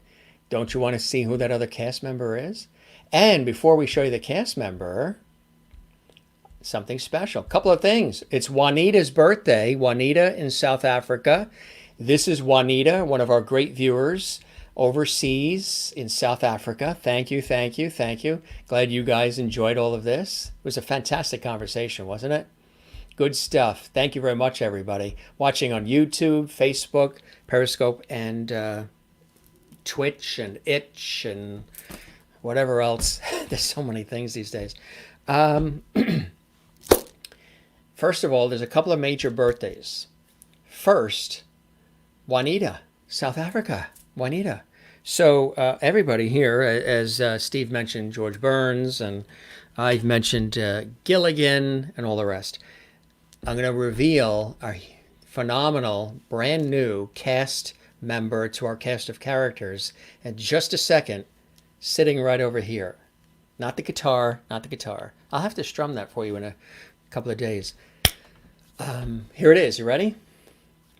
Don't you want to see who that other cast member is? And before we show you the cast member, something special. A couple of things. It's Juanita's birthday. Juanita in South Africa. This is Juanita, one of our great viewers overseas in South Africa. Thank you, thank you, thank you. Glad you guys enjoyed all of this. It was a fantastic conversation, wasn't it? Good stuff. Thank you very much, everybody. Watching on YouTube, Facebook, Periscope, and Twitch, and Itch, and whatever else. There's so many things these days. First of all, there's a couple of major birthdays. First, Juanita, South Africa. Juanita. So everybody here, as Steve mentioned, George Burns, and I've mentioned Gilligan and all the rest. I'm going to reveal our phenomenal, brand new cast member to our cast of characters in just a second, sitting right over here. Not the guitar, not the guitar. I'll have to strum that for you in a couple of days. Here it is. You ready?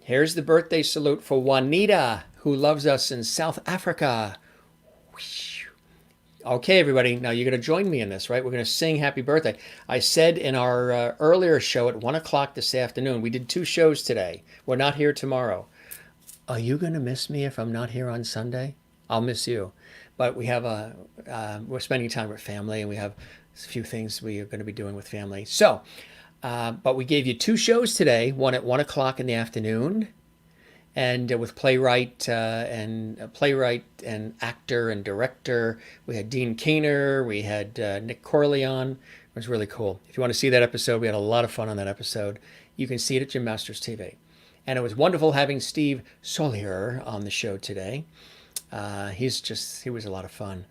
Here's the birthday salute for Juanita, who loves us in South Africa. Okay, everybody, now you're going to join me in this, right? We're going to sing happy birthday. I said in our earlier show at 1 o'clock this afternoon, we did 2 shows today. We're not here tomorrow. Are you going to miss me if I'm not here on Sunday? I'll miss you. But we have we're spending time with family, and we have a few things we are going to be doing with family. So, but we gave you 2 shows today, one at 1 o'clock in the afternoon, and with playwright and actor and director. We had Dean Keener, we had Nick Corleone. It was really cool. If you want to see that episode, we had a lot of fun on that episode. You can see it at Jim Masters TV. And it was wonderful having Steve STOLIAR on the show today. He was a lot of fun.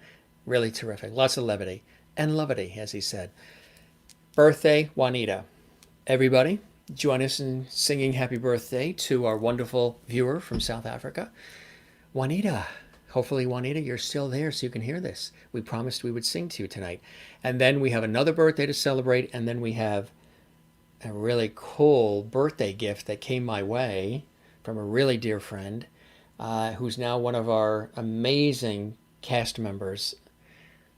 Really terrific. Lots of levity. And levity, as he said. Birthday, Juanita. Everybody, join us in singing happy birthday to our wonderful viewer from South Africa, Juanita. Hopefully, Juanita, you're still there so you can hear this. We promised we would sing to you tonight. And then we have another birthday to celebrate, and then we have a really cool birthday gift that came my way from a really dear friend who's now one of our amazing cast members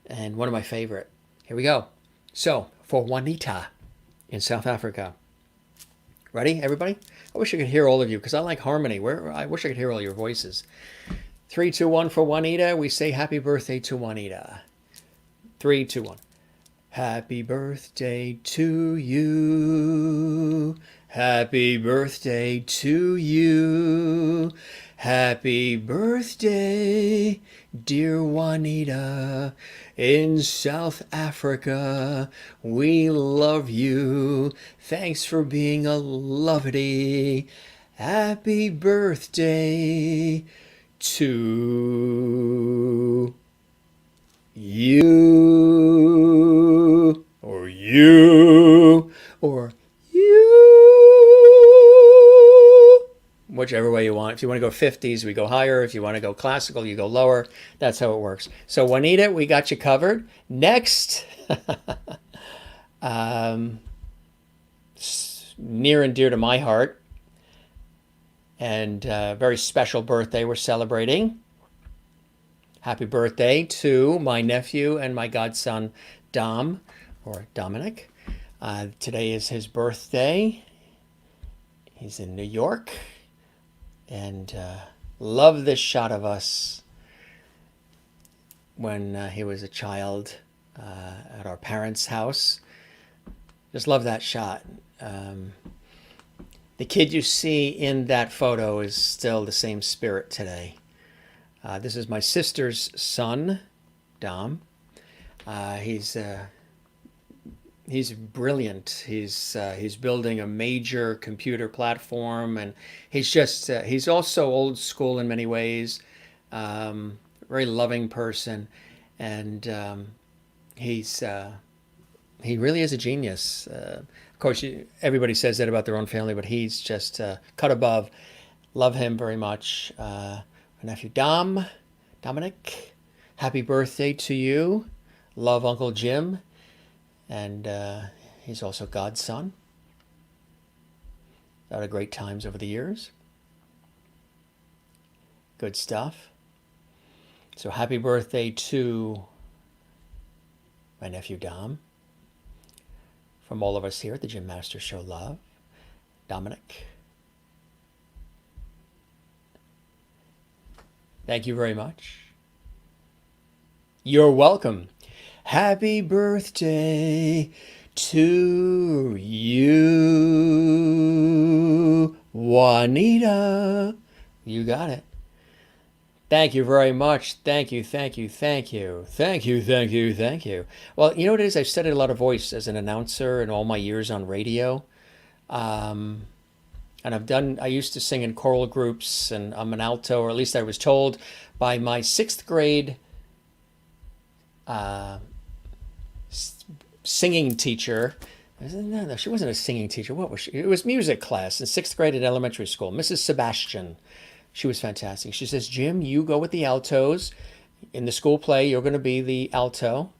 and one of my favorite. Here we go. So, for Juanita in South Africa. Ready, everybody? I wish I could hear all of you because I like harmony. I wish I could hear all your voices. 3, 2, 1 for Juanita. We say happy birthday to Juanita. 3, 2, 1. Happy birthday to you. Happy birthday to you. Happy birthday, dear Juanita. In South Africa, we love you. Thanks for being a lovety. Happy birthday to you. Or you. Or you. Whichever way you want. If you want to go 50s, we go higher. If you want to go classical, you go lower. That's how it works. So, Juanita, we got you covered. Next, near and dear to my heart, and very special birthday we're celebrating. Happy birthday to my nephew and my godson, Dom, or Dominic. Today is his birthday. He's in New York. And love this shot of us when he was a child at our parents' house. Just love that shot. The kid you see in that photo is still the same spirit today. This is my sister's son, Dom. He's brilliant. He's building a major computer platform, and he's also old school in many ways. Very loving person, and he really is a genius. Of course, everybody says that about their own family, but he's just cut above. Love him very much. My nephew Dominic, happy birthday to you. Love Uncle Jim. And he's also God's son. A lot of great times over the years. Good stuff. So happy birthday to my nephew Dom. From all of us here at the Jim Masters Show, love. Dominic. Thank you very much. You're welcome. Happy birthday to you, Juanita. You got it. Thank you very much. Thank you, thank you, thank you. Thank you, thank you, thank you. Well, you know what it is? I've studied a lot of voice as an announcer in all my years on radio. And I used to sing in choral groups, and I'm an alto, or at least I was told by my 6th grade singing teacher. No, she wasn't a singing teacher. What was she? It was music class in 6th grade at elementary school. Mrs. Sebastian. She was fantastic. She says, Jim, you go with the altos. In the school play, you're going to be the alto.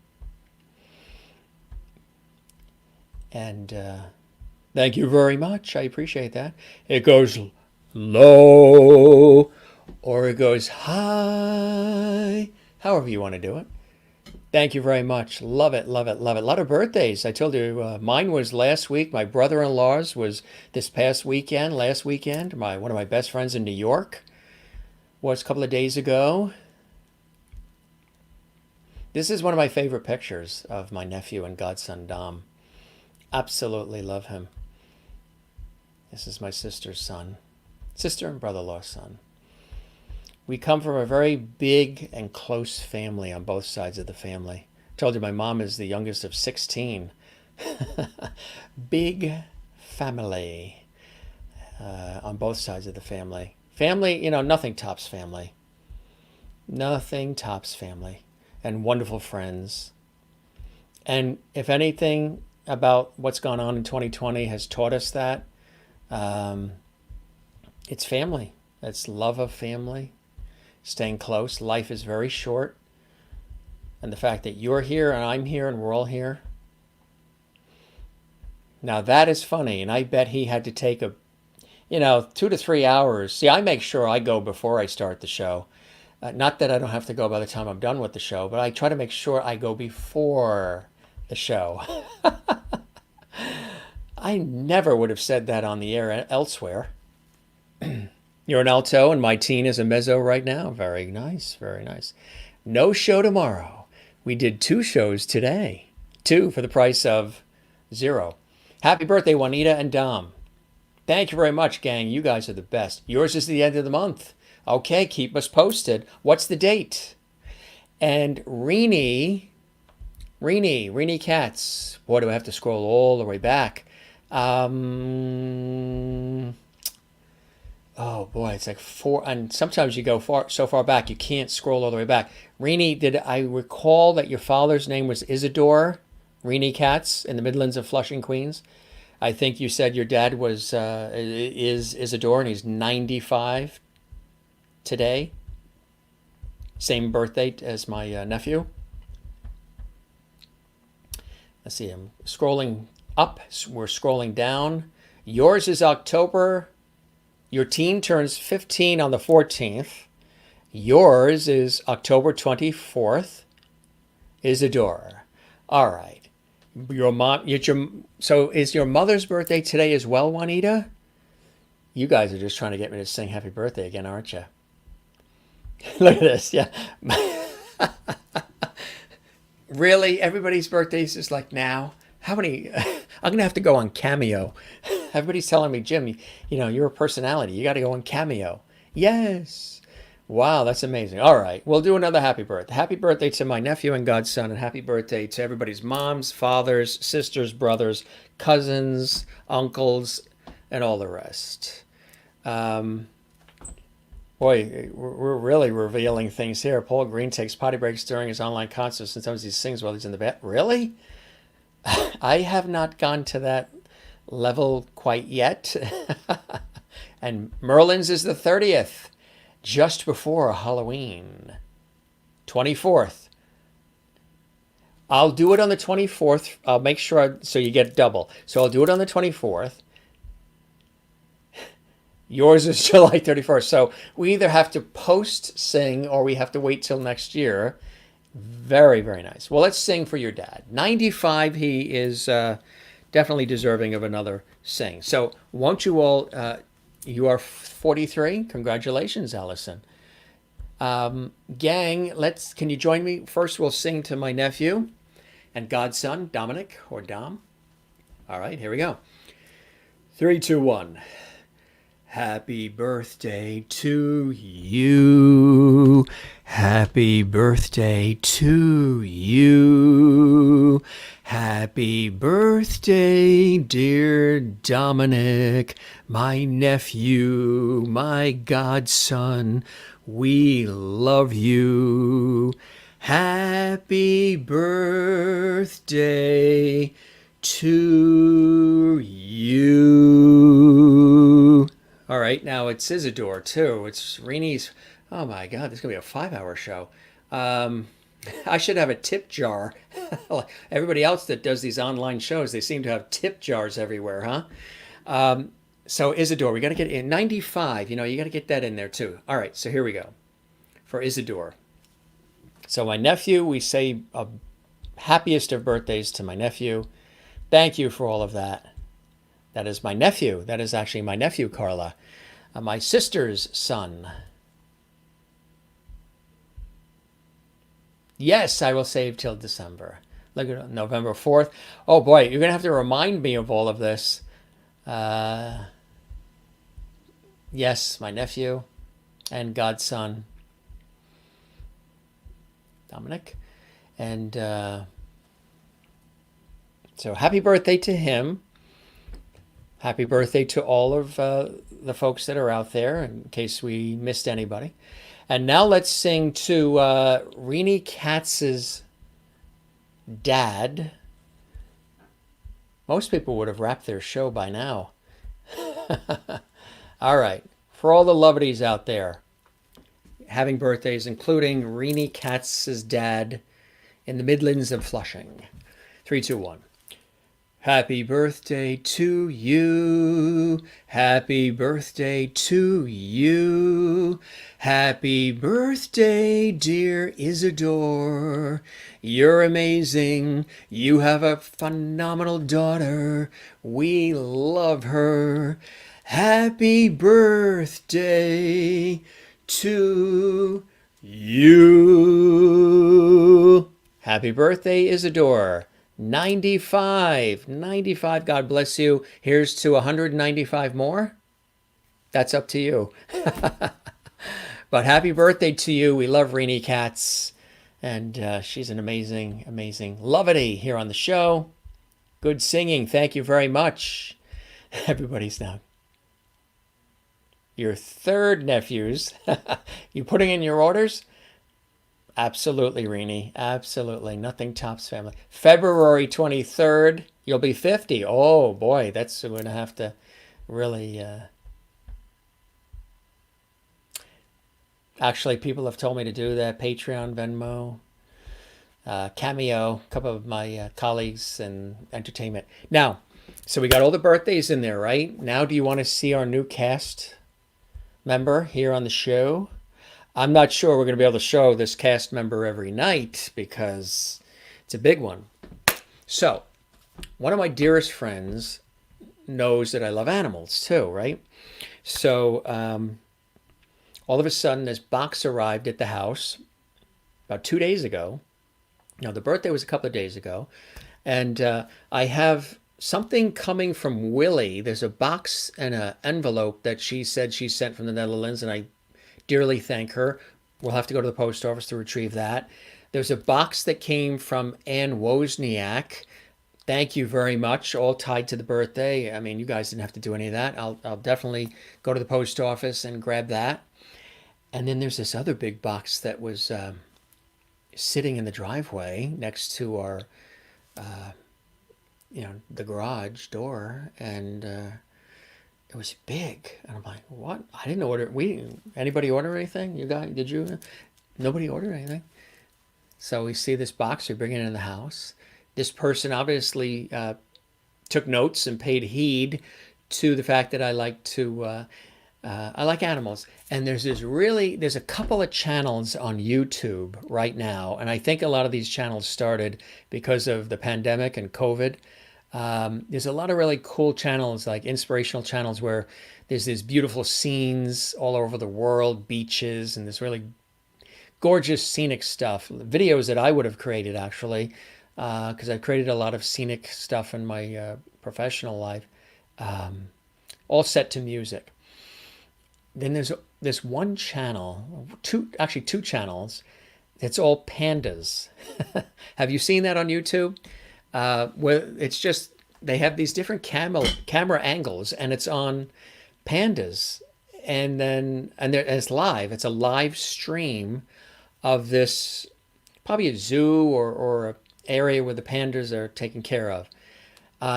And thank you very much. I appreciate that. It goes low, or it goes high, however you want to do it. Thank you very much. Love it, love it, love it. A lot of birthdays. I told you mine was last week. My brother-in-law's was this past weekend, last weekend. One of my best friends in New York was a couple of days ago. This is one of my favorite pictures of my nephew and godson, Dom. Absolutely love him. This is my sister's son. Sister and brother-in-law's son. We come from a very big and close family on both sides of the family. I told you my mom is the youngest of 16. Big family on both sides of the family. Family, nothing tops family. Nothing tops family. And wonderful friends. And if anything about what's gone on in 2020 has taught us that, it's family. It's love of family. Staying close. Life is very short. And the fact that you're here and I'm here and we're all here. Now that is funny. And I bet he had to take 2 to 3 hours. See, I make sure I go before I start the show. Not that I don't have to go by the time I'm done with the show, but I try to make sure I go before the show. I never would have said that on the air elsewhere. You're an alto and my teen is a mezzo right now. Very nice, very nice. No show tomorrow. We did 2 shows today. 2 for the price of 0. Happy birthday, Juanita and Dom. Thank you very much, gang. You guys are the best. Yours is the end of the month. Okay, keep us posted. What's the date? And Reenie Katz. Boy, do I have to scroll all the way back. Oh boy, it's like 4, and sometimes you go so far back you can't scroll all the way back. Reenie, did I recall that your father's name was Isidore Reenie Katz in the Midlands of Flushing, Queens? I think you said your dad is Isidore, and he's 95 today. Same birthday as my nephew. Let's see, I'm scrolling up. We're scrolling down. Yours is October. Your teen turns 15 on the 14th. Yours is October 24th. Isidore. All right. Your mom. So is your mother's birthday today as well, Juanita? You guys are just trying to get me to sing happy birthday again, aren't you? Look at this. Yeah. Really? Everybody's birthdays is like now? How many? I'm going to have to go on Cameo. Everybody's telling me, Jim, you're a personality. You got to go on Cameo. Yes. Wow, that's amazing. All right, we'll do another happy birthday. Happy birthday to my nephew and godson, and happy birthday to everybody's moms, fathers, sisters, brothers, cousins, uncles, and all the rest. Boy, we're really revealing things here. Paul Green takes potty breaks during his online concerts, and sometimes he sings while he's in the bed. Really? I have not gone to that level quite yet. And Merlin's is the 30th, just before Halloween. 24th. I'll do it on the 24th. I'll make sure so you get double. So I'll do it on the 24th. Yours is July 31st. So we either have to post sing or we have to wait till next year. Very, very nice. Well, let's sing for your dad. 95, he is definitely deserving of another sing. So won't you all, you are 43. Congratulations, Allison. Gang, can you join me? First, we'll sing to my nephew and godson, Dominic, or Dom. All right, here we go. 3, 2, 1. Happy birthday to you. Happy birthday to you. Happy birthday, dear Dominic, my nephew, my godson. We love you. Happy birthday to you. All right, now it's Isidore, too. It's Reenie's. Oh, my God, this is going to be a 5-hour show. I should have a tip jar. Everybody else that does these online shows, they seem to have tip jars everywhere, huh? So Isidore, we got to get in 95. You know, you got to get that in there too. All right, so here we go for Isidore. So my nephew, we say happiest of birthdays to my nephew. Thank you for all of that. That is my nephew. That is actually my nephew, Carla. My sister's son. Yes, I will save till December. Look at November 4th. Oh boy, you're going to have to remind me of all of this. Yes, my nephew and godson, Dominic. And so happy birthday to him. Happy birthday to all of the folks that are out there, in case we missed anybody. And now let's sing to Renee Katz's dad. Most people would have wrapped their show by now. All right. For all the lovelies out there having birthdays, including Renee Katz's dad in the Midlands of Flushing. 3, 2, 1. Happy birthday to you. Happy birthday to you. Happy birthday, dear Isidore. You're amazing. You have a phenomenal daughter. We love her. Happy birthday to you. Happy birthday, Isidore. 95. God bless you. Here's to 195 more. That's up to you. But happy birthday to you. We love Renee Katz. And she's an amazing, amazing lovely here on the show. Good singing. Thank you very much. Everybody's now. Your third nephews. You putting in your orders? Absolutely, Renee. Absolutely. Nothing tops family. February 23rd, you'll be 50. Oh, boy. That's going to have to really... Actually, people have told me to do that. Patreon, Venmo, Cameo, a couple of my colleagues in entertainment. Now, so we got all the birthdays in there, right? Now, do you want to see our new cast member here on the show? I'm not sure we're going to be able to show this cast member every night because it's a big one. So, one of my dearest friends knows that I love animals too, right? So, all of a sudden, this box arrived at the house about 2 days ago. Now, the birthday was a couple of days ago. And I have something coming from Willie. There's a box and an envelope that she said she sent from the Netherlands, and I dearly thank her. We'll have to go to the post office to retrieve that. There's a box that came from Ann Wozniak. Thank you very much. All tied to the birthday. I mean, you guys didn't have to do any of that. I'll definitely go to the post office and grab that. And then there's this other big box that was sitting in the driveway next to our, the garage door, and it was big. And I'm like, what? I didn't order. Anybody order anything? You guys? Did you? Nobody ordered anything. So we see this box. We bring it in the house. This person obviously took notes and paid heed to the fact that I like to. I like animals, and there's a couple of channels on YouTube right now, and I think a lot of these channels started because of the pandemic and COVID. There's a lot of really cool channels, like inspirational channels, where there's these beautiful scenes all over the world, beaches, and this really gorgeous scenic stuff. Videos that I would have created, actually, because I created a lot of scenic stuff in my professional life, all set to music. Then there's this one channel, two channels, that's all pandas. Have you seen that on YouTube? Where it's just, they have these different camera angles, and it's on pandas. And it's live. It's a live stream of this, probably a zoo or an area where the pandas are taken care of.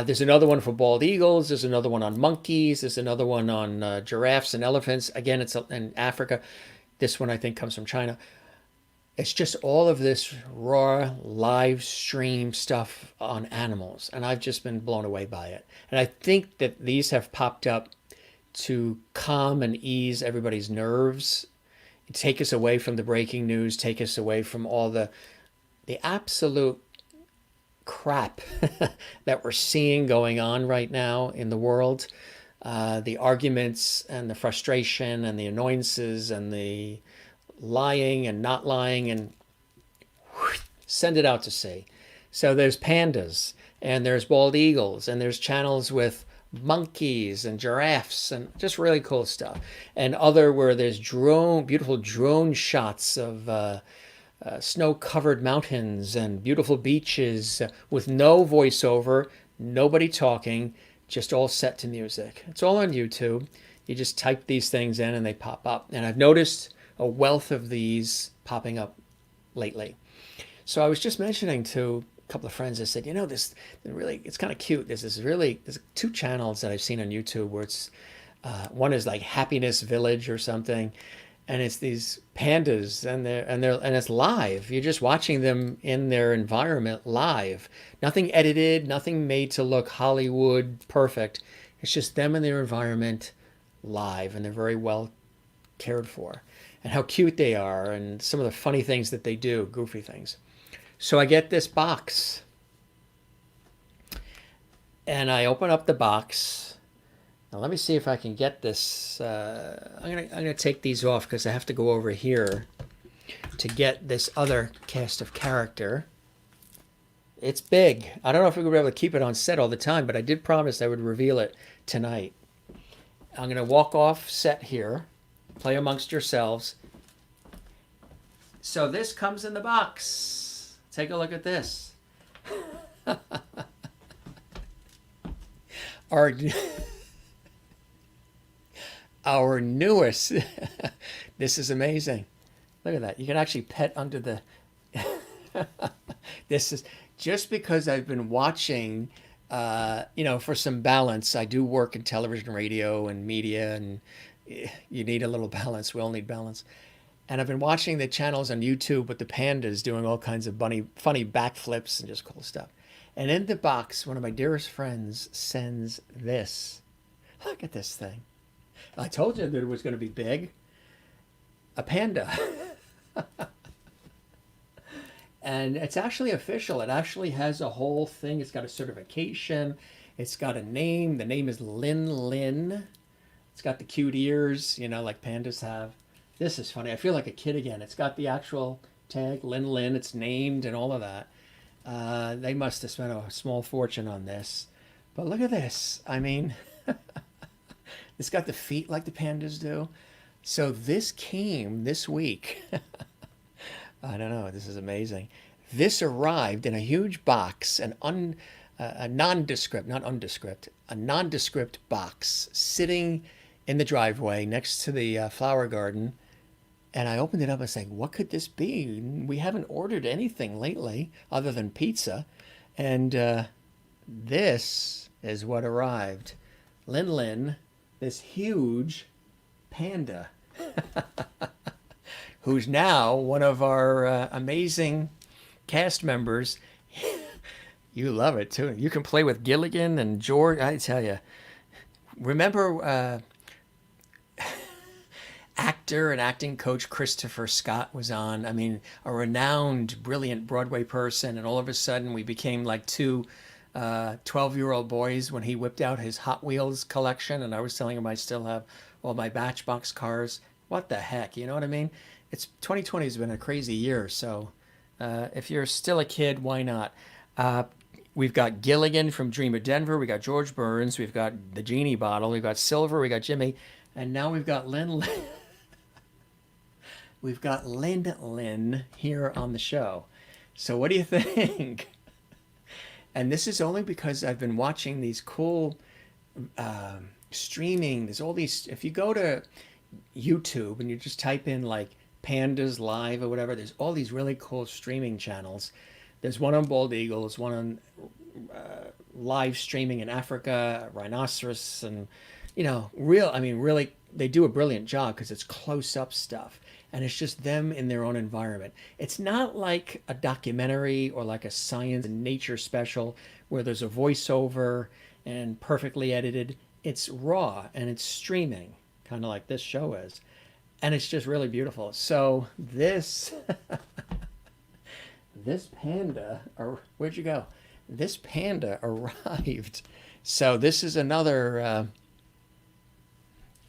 There's another one for bald eagles. There's another one on monkeys. There's another one on giraffes and elephants. Again, it's in Africa. This one, I think, comes from China. It's just all of this raw live stream stuff on animals. And I've just been blown away by it. And I think that these have popped up to calm and ease everybody's nerves, take us away from the breaking news, take us away from all the absolute crap that we're seeing going on right now in the world. The arguments and the frustration and the annoyances and the lying and not lying, and send it out to sea. So there's pandas, and there's bald eagles, and there's channels with monkeys and giraffes and just really cool stuff. And other where there's beautiful drone shots of snow-covered mountains and beautiful beaches with no voiceover, nobody talking, just all set to music. It's all on YouTube. You just type these things in and they pop up. And I've noticed a wealth of these popping up lately. So I was just mentioning to a couple of friends, I said, this really, it's kind of cute. There's 2 channels that I've seen on YouTube where it's, one is like Happiness Village or something. And it's these pandas, and it's live. You're just watching them in their environment live. Nothing edited, nothing made to look Hollywood perfect. It's just them in their environment live, and they're very well cared for. And how cute they are, and some of the funny things that they do, goofy things. So I get this box, and I open up the box. Now let me see if I can get this. I'm gonna take these off because I have to go over here to get this other cast of character. It's big. I don't know if we're gonna be able to keep it on set all the time, but I did promise I would reveal it tonight. I'm gonna walk off set here, play amongst yourselves. So this comes in the box. Take a look at this. Our newest, this is amazing. Look at that. You can actually pet under the, this is just because I've been watching, for some balance. I do work in television, radio, and media, and you need a little balance. We all need balance. And I've been watching the channels on YouTube with the pandas doing all kinds of funny backflips and just cool stuff. And in the box, one of my dearest friends sends this. Look at this thing. I told you that it was going to be big. A panda. And it's actually official. It actually has a whole thing. It's got a certification. It's got a name. The name is Lin Lin. It's got the cute ears, like pandas have. This is funny. I feel like a kid again. It's got the actual tag, Lin Lin. It's named and all of that. They must have spent a small fortune on this. But look at this. I mean... It's got the feet like the pandas do. So this came this week. I don't know. This is amazing. This arrived in a huge box, a nondescript box sitting in the driveway next to the flower garden. And I opened it up and saying, what could this be? We haven't ordered anything lately other than pizza. And this is what arrived. Lin Lin, this huge panda, who's now one of our amazing cast members. You love it too. You can play with Gilligan and George. I tell you, remember actor and acting coach Christopher Scott was on. I mean, a renowned, brilliant Broadway person, and all of a sudden we became like 2 12-year-old boys when he whipped out his Hot Wheels collection, and I was telling him I still have all my Matchbox cars. What the heck, you know what I mean? 2020 has been a crazy year, so if you're still a kid, why not? We've got Gilligan from Dream of Denver, we got George Burns, we've got the Genie Bottle, we've got Silver, we got Jimmy, and now we've got Lin. We've got Lin Lin here on the show. So what do you think? And this is only because I've been watching these cool streaming. There's all these, if you go to YouTube and you just type in like Pandas Live or whatever, there's all these really cool streaming channels. There's one on bald eagles, one on live streaming in Africa, rhinoceros, and really, they do a brilliant job because it's close-up stuff. And it's just them in their own environment. It's not like a documentary or like a science and nature special where there's a voiceover and perfectly edited. it's raw and it's streaming, kind of like this show is. And it's just really beautiful. So this, this panda, or where'd you go? This panda arrived. So this is another,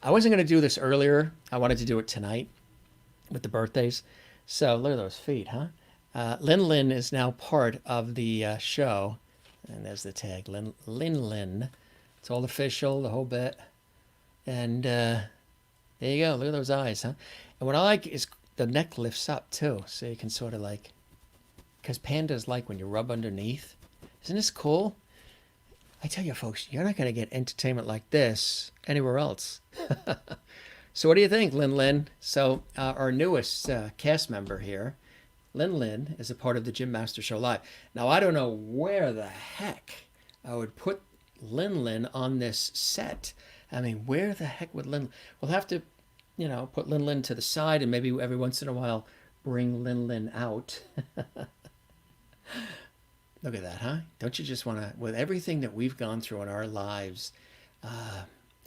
I wasn't going to do this earlier. I wanted to do it tonight with the birthdays. So look at those feet, huh? Lin is now part of the show. And there's the tag, Lin. It's all official, the whole bit. And there you go. Look at those eyes, huh? And what I like is the neck lifts up too. So you can sort of like, because pandas like when you rub underneath. Isn't this cool? I tell you folks, you're not going to get entertainment like this anywhere else. So what do you think, Lin? So our newest cast member here, Lin, is a part of the Jim Master Show Live. Now, I don't know where the heck I would put Lin on this set. I mean, where the heck would Lin? We'll have to, you know, put Lin to the side and maybe every once in a while bring Lin out. Look at that, huh? Don't you just want to, with everything that we've gone through in our lives,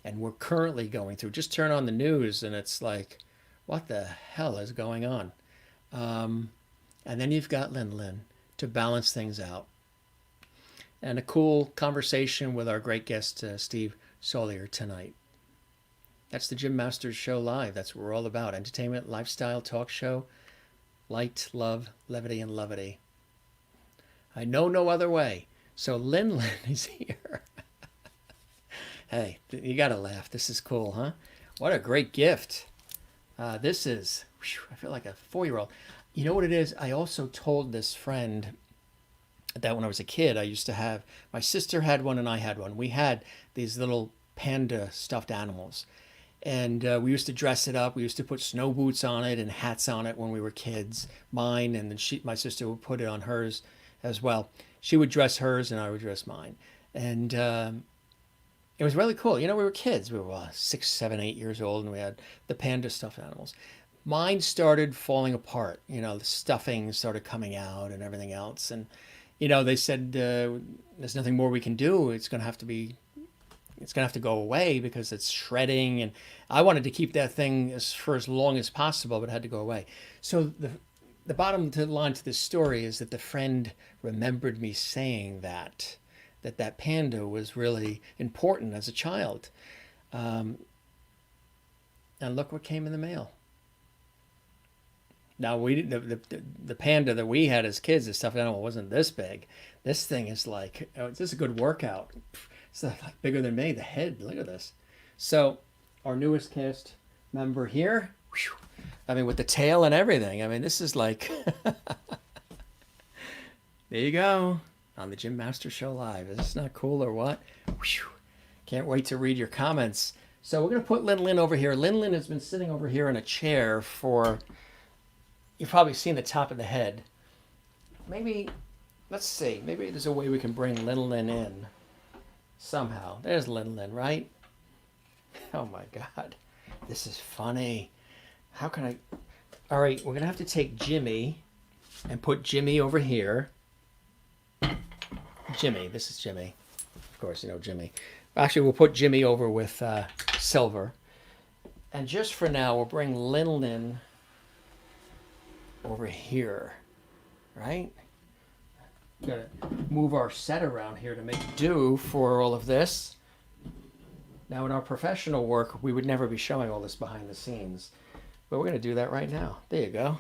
and we're currently going through, just turn on the news and it's like, what the hell is going on? And then you've got Lin to balance things out. And a cool conversation with our great guest, Steve STOLIAR, tonight. That's the Jim Masters Show Live. That's what we're all about. Entertainment, lifestyle, talk show, light, love, levity, and levity. I know no other way. So Lin is here. Hey, you got to laugh. This is cool, huh? What a great gift. This is, whew, I feel like a 4-year-old. You know what it is? I also told this friend that when I was a kid, I used to have, my sister had one and I had one. We had these little panda stuffed animals. And we used to dress it up. We used to put snow boots on it and hats on it when we were kids. Mine, and then my sister would put it on hers as well. She would dress hers and I would dress mine. And it was really cool. You know, we were kids. We were 6, 7, 8 years old, and we had the panda stuffed animals. Mine started falling apart. You know, the stuffing started coming out and everything else. And, you know, they said, there's nothing more we can do. It's going to have to go away because it's shredding. And I wanted to keep that thing for as long as possible, but it had to go away. So the bottom line to this story is that the friend remembered me saying that panda was really important as a child. And look what came in the mail. Now, the panda that we had as kids, the stuffed animal, wasn't this big. This thing is like, oh, this is a good workout. It's like bigger than me, the head. Look at this. So our newest cast member here, whew, I mean, with the tail and everything. I mean, this is like, there you go, on the Jim Master Show Live. Is this not cool or what? Whew. Can't wait to read your comments. So we're going to put Lin over here. Lin has been sitting over here in a chair for, you've probably seen the top of the head. Maybe, let's see, maybe there's a way we can bring Lin in somehow. There's Lin, right? Oh my God, this is funny. How can I? All right, we're gonna have to take Jimmy and put Jimmy over here. Jimmy, this is Jimmy. Of course, you know Jimmy. Actually, we'll put Jimmy over with Silver. And just for now, we'll bring Lin over here, right? Gotta move our set around here to make do for all of this. Now, in our professional work, we would never be showing all this behind the scenes. But we're going to do that right now. There you go.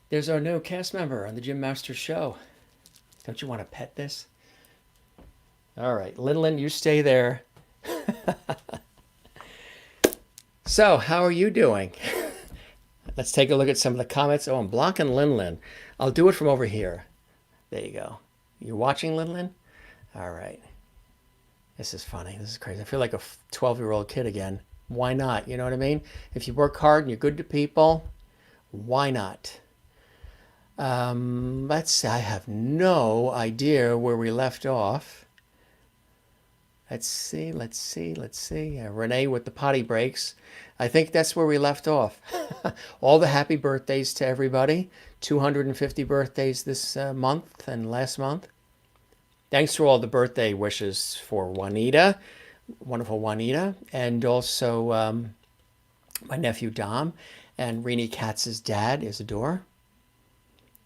There's our new cast member on the Jim Master Show. Don't you want to pet this? All right, Lin, you stay there. So, how are you doing? Let's take a look at some of the comments. Oh, I'm blocking Lin. I'll do it from over here. There you go. You're watching Lin? All right. This is funny. This is crazy. I feel like a 12-year-old kid again. Why not? You know what I mean? If you work hard and you're good to people, why not? Let's see. I have no idea where we left off. Let's see. Renee with the potty breaks. I think that's where we left off. All the happy birthdays to everybody. 250 birthdays this month and last month. Thanks for all the birthday wishes for Juanita, wonderful Juanita, and also my nephew Dom, and Renee Katz's dad, Isadore.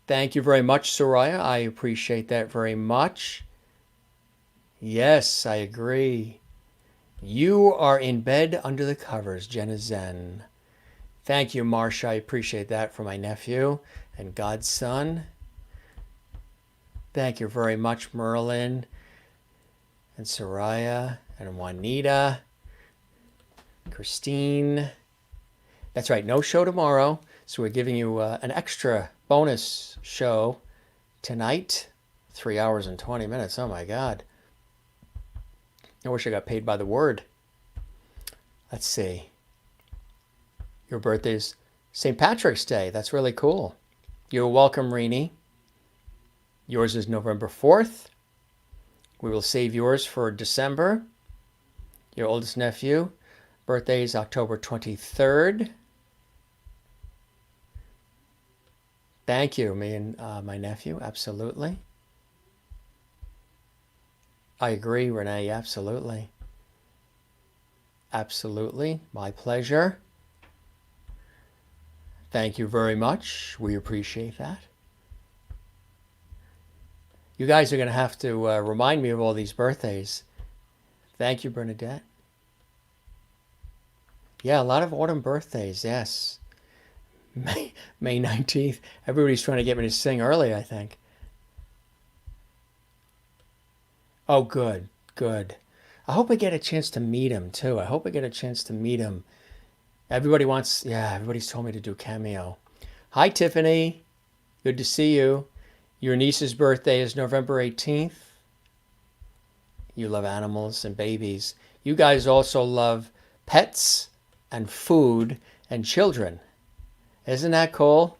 Thank you very much, Soraya. I appreciate that very much. Yes, I agree. You are in bed under the covers, Jenna Zen. Thank you, Marcia. I appreciate that for my nephew and godson. Thank you very much, Merlin and Soraya and Juanita, Christine. That's right, no show tomorrow. So we're giving you an extra bonus show tonight. 3 hours and 20 minutes. Oh my God. I wish I got paid by the word. Let's see. Your birthday's St. Patrick's Day. That's really cool. You're welcome, Renee. Yours is November 4th. We will save yours for December. Your oldest nephew, birthday is October 23rd. Thank you, me and my nephew, absolutely. I agree, Renee, absolutely. Absolutely, my pleasure. Thank you very much. We appreciate that. You guys are going to have to remind me of all these birthdays. Thank you, Bernadette. Yeah, a lot of autumn birthdays, yes. May 19th. Everybody's trying to get me to sing early, I think. Oh, good, good. I hope I get a chance to meet him, too. I hope I get a chance to meet him. Everybody's told me to do cameo. Hi, Tiffany. Good to see you. Your niece's birthday is November 18th. You love animals and babies. You guys also love pets and food and children. Isn't that cool?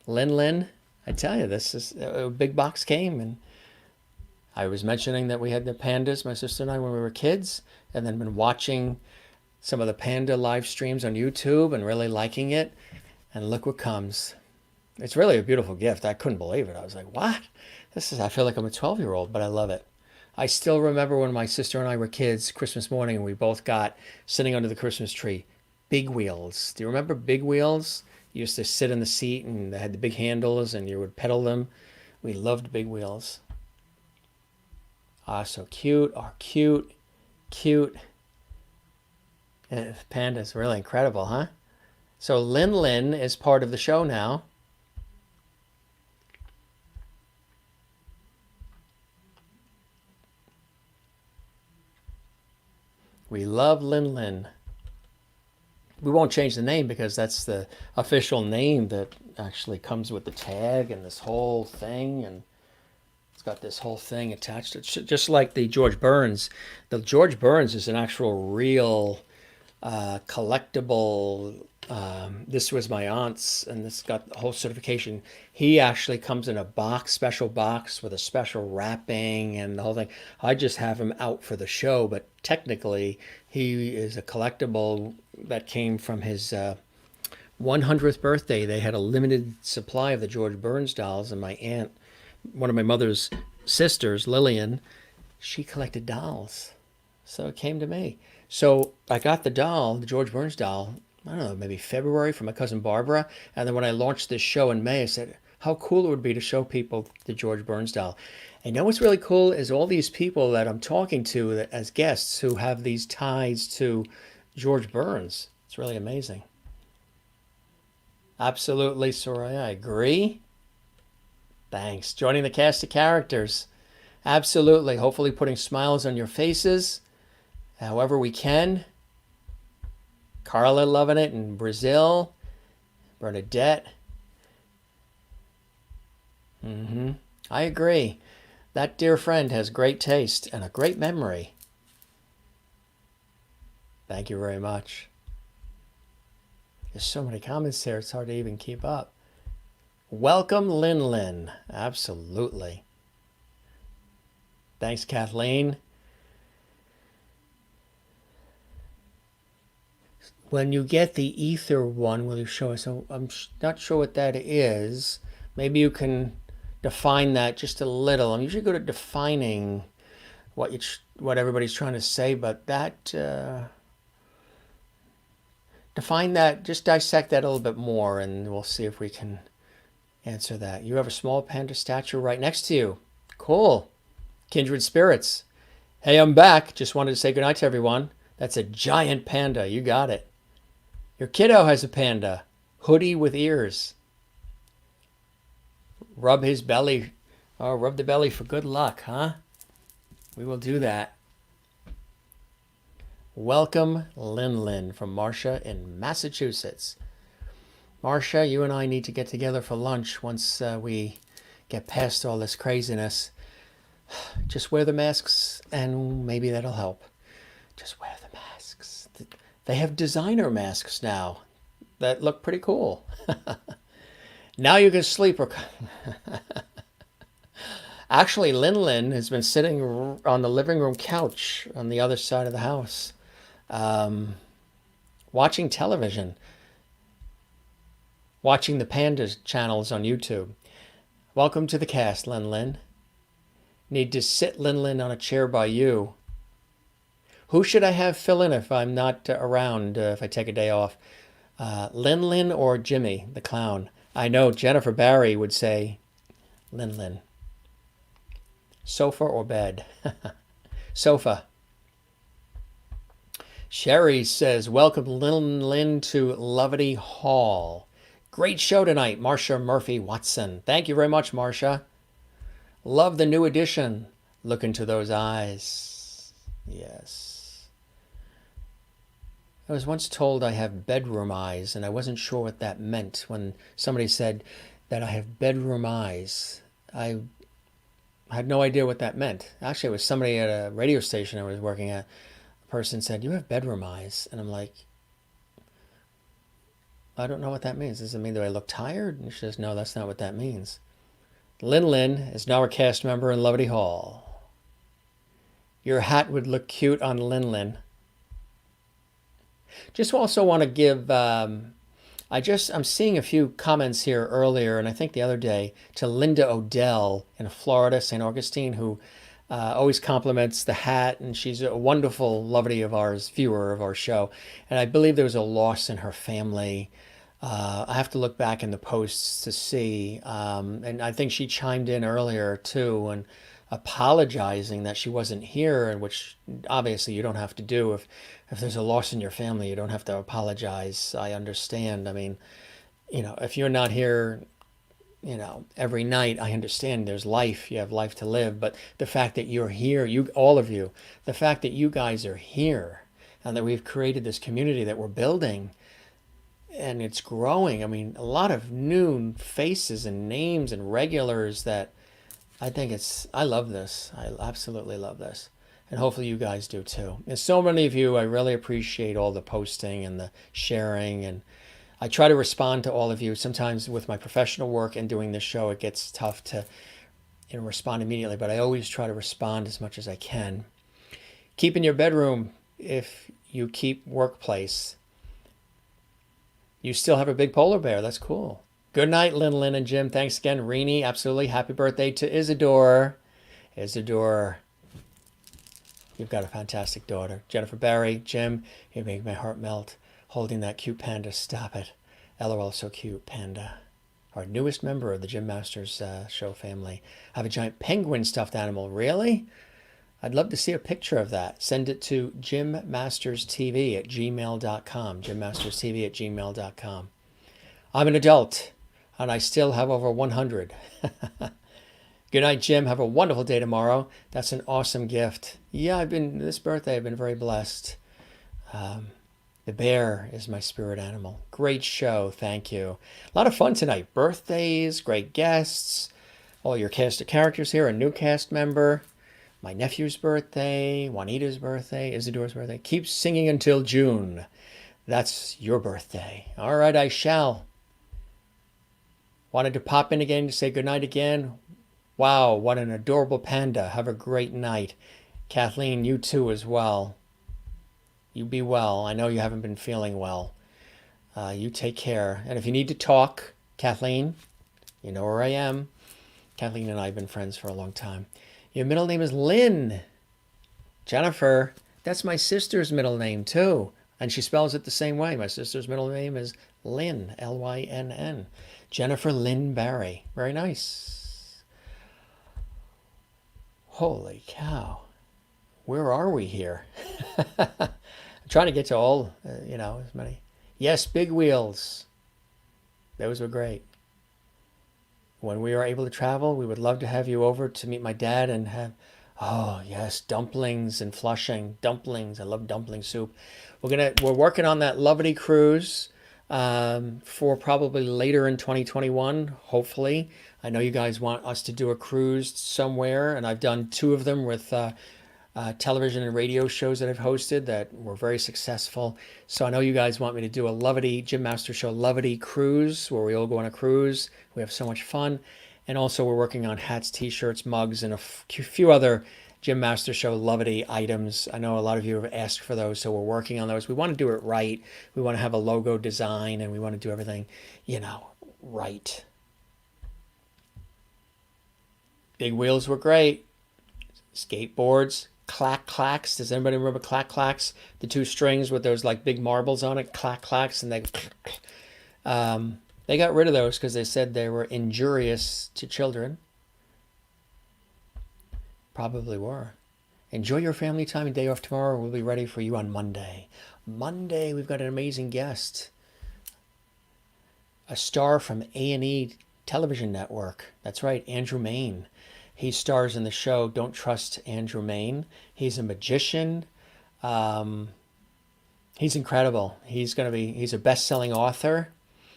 Lin, I tell you, this is a big box came, and I was mentioning that we had the pandas, my sister and I, when we were kids, and then been watching some of the panda live streams on YouTube and really liking it. And look what comes. It's really a beautiful gift. I couldn't believe it. I was like, what? I feel like I'm a 12-year-old, but I love it. I still remember when my sister and I were kids, Christmas morning, and we both got, sitting under the Christmas tree, big wheels. Do you remember big wheels? You used to sit in the seat and they had the big handles and you would pedal them. We loved big wheels. Ah, so cute. Oh, cute. Cute. Panda's really incredible, huh? So Lin is part of the show now. We love Lin. We won't change the name because that's the official name that actually comes with the tag and this whole thing, and it's got this whole thing attached. It's just like the George Burns. The George Burns is an actual real collectible. This was my aunt's, and this got the whole certification. He actually comes in a box, special box with a special wrapping and the whole thing. I just have him out for the show, but technically he is a collectible that came from his 100th birthday. They had a limited supply of the George Burns dolls, and my aunt, one of my mother's sisters, Lillian, she collected dolls. So it came to me. So I got the doll, the George Burns doll, I don't know, maybe February from my cousin Barbara. And then when I launched this show in May, I said, how cool it would be to show people the George Burns doll. And you know what's really cool is all these people that I'm talking to as guests who have these ties to George Burns. It's really amazing. Absolutely, Soraya, I agree. Thanks. Joining the cast of characters. Absolutely. Hopefully putting smiles on your faces however we can. Carla loving it in Brazil. Bernadette. I agree. That dear friend has great taste and a great memory. Thank you very much. There's so many comments there, it's hard to even keep up. Welcome, Lin. Absolutely. Thanks, Kathleen. When you get the ether one, will you show us? So I'm not sure what that is. Maybe you can define that just a little. I'm usually good at defining what everybody's trying to say, but that define that, just dissect that a little bit more, and we'll see if we can answer that. You have a small panda statue right next to you. Cool. Kindred spirits. Hey, I'm back. Just wanted to say goodnight to everyone. That's a giant panda. You got it. Your kiddo has a panda. Hoodie with ears. Rub his belly. Oh, rub the belly for good luck, huh? We will do that. Welcome, Lin from Marcia in Massachusetts. Marcia, you and I need to get together for lunch once we get past all this craziness. Just wear the masks and maybe that'll help. Just wear the masks. They have designer masks now that look pretty cool. Now you can sleep. Actually, Lin has been sitting on the living room couch on the other side of the house, watching television, watching the Panda channels on YouTube. Welcome to the cast, Lin. Need to sit Lin on a chair by you. Who should I have fill in if I'm not around, if I take a day off? Lin or Jimmy, the clown? I know Jennifer Barry would say Lin. Sofa or bed? Sofa. Sherry says, welcome Lin to Lovety Hall. Great show tonight, Marcia Murphy Watson. Thank you very much, Marcia. Love the new edition. Look into those eyes. Yes. I was once told I have bedroom eyes, and I wasn't sure what that meant when somebody said that I have bedroom eyes. I had no idea what that meant. Actually, it was somebody at a radio station I was working at. A person said, you have bedroom eyes. And I'm like, I don't know what that means. Does it mean that I look tired? And she says, no, that's not what that means. Lin is now a cast member in Lovety Hall. Your hat would look cute on Lin. Just also want to give, I'm seeing a few comments here earlier, and I think the other day, to Linda Odell in Florida, St. Augustine, who always compliments the hat, and she's a wonderful Lovety of ours, viewer of our show. And I believe there was a loss in her family. I have to look back in the posts to see, and I think she chimed in earlier too, and apologizing that she wasn't here, and which obviously you don't have to do. If there's a loss in your family, you don't have to apologize. I understand. I mean, if you're not here, every night, I understand there's life. You have life to live. But the fact that you're here, all of you, the fact that you guys are here and that we've created this community that we're building and it's growing. I mean, a lot of new faces and names and regulars that I love this. I absolutely love this. And hopefully you guys do too. And so many of you, I really appreciate all the posting and the sharing. And I try to respond to all of you. Sometimes with my professional work and doing this show, it gets tough to respond immediately. But I always try to respond as much as I can. Keep in your bedroom if you keep workplace. You still have a big polar bear. That's cool. Good night, Lin and Jim. Thanks again, Renee. Absolutely. Happy birthday to Isadore. Isadore. You've got a fantastic daughter. Jennifer Barry, Jim, you make my heart melt. Holding that cute panda. Stop it. LOL, so cute, panda. Our newest member of the Jim Masters show family. I have a giant penguin stuffed animal. Really? I'd love to see a picture of that. Send it to jimmasterstv@gmail.com. jimmasterstv@gmail.com. I'm an adult, and I still have over 100. Good night, Jim. Have a wonderful day tomorrow. That's an awesome gift. Yeah, this birthday, I've been very blessed. The bear is my spirit animal. Great show. Thank you. A lot of fun tonight. Birthdays, great guests, all your cast of characters here, a new cast member, my nephew's birthday, Juanita's birthday, Isadore's birthday. Keep singing until June. That's your birthday. All right, I shall. Wanted to pop in again to say goodnight again. Wow, what an adorable panda. Have a great night. Kathleen, you too as well. You be well. I know you haven't been feeling well. You take care. And if you need to talk, Kathleen, you know where I am. Kathleen and I have been friends for a long time. Your middle name is Lynn. Jennifer, that's my sister's middle name too. And she spells it the same way. My sister's middle name is Lynn, Lynn. Jennifer Lynn Barry. Very nice. Holy cow. Where are we here? I'm trying to get to all, as many. Yes, big wheels. Those were great. When we are able to travel, we would love to have you over to meet my dad and have, oh yes, dumplings in Flushing. Dumplings. I love dumpling soup. We're working on that Lovity cruise for probably later in 2021, hopefully. I know you guys want us to do a cruise somewhere, and I've done 2 of them with television and radio shows that I've hosted that were very successful. So I know you guys want me to do a Lovity, Jim Master Show Lovity cruise, where we all go on a cruise. We have so much fun. And also we're working on hats, t-shirts, mugs, and a few other Jim Master Show Lovity items. I know a lot of you have asked for those, so we're working on those. We want to do it right. We want to have a logo design, and we want to do everything, right. Big wheels were great. Skateboards, clack clacks. Does anybody remember clack clacks? The 2 strings with those like big marbles on it, clack clacks, and they got rid of those because they said they were injurious to children. Probably were. Enjoy your family time and day off tomorrow. We'll be ready for you on Monday. Monday, we've got an amazing guest. A star from A&E Television Network. That's right, Andrew Main. He stars in the show Don't Trust Andrew Main. He's a magician. He's incredible. He's a best-selling author.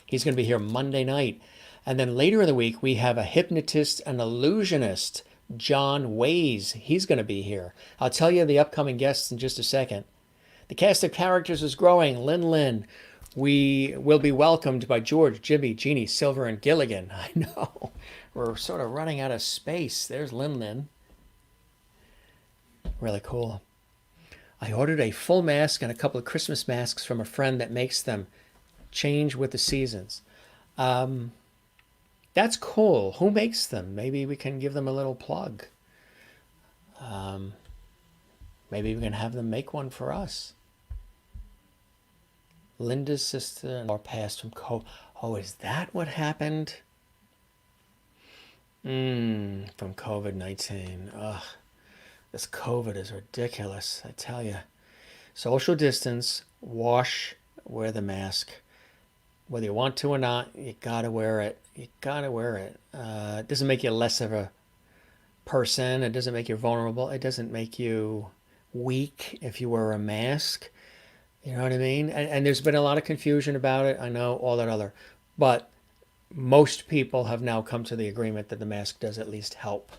He's going to be here Monday night. And then later in the week, we have a hypnotist and illusionist, John Ways. He's going to be here. I'll tell you the upcoming guests in just a second. The cast of characters is growing. Lynn. We will be welcomed by George, Jimmy, Jeannie, Silver, and Gilligan. I know. We're sort of running out of space. There's Lynn. Really cool. I ordered a full mask and a couple of Christmas masks from a friend that makes them change with the seasons. That's cool. Who makes them? Maybe we can give them a little plug. Maybe we can have them make one for us. Linda's sister-in-law passed from COVID. Oh, is that what happened? From COVID-19. Ugh, this COVID is ridiculous, I tell you. Social distance, wash, wear the mask. Whether you want to or not, you gotta wear it. You gotta wear it. It doesn't make you less of a person. It doesn't make you vulnerable. It doesn't make you weak if you wear a mask. You know what I mean? And there's been a lot of confusion about it. I know all that other. But most people have now come to the agreement that the mask does at least help.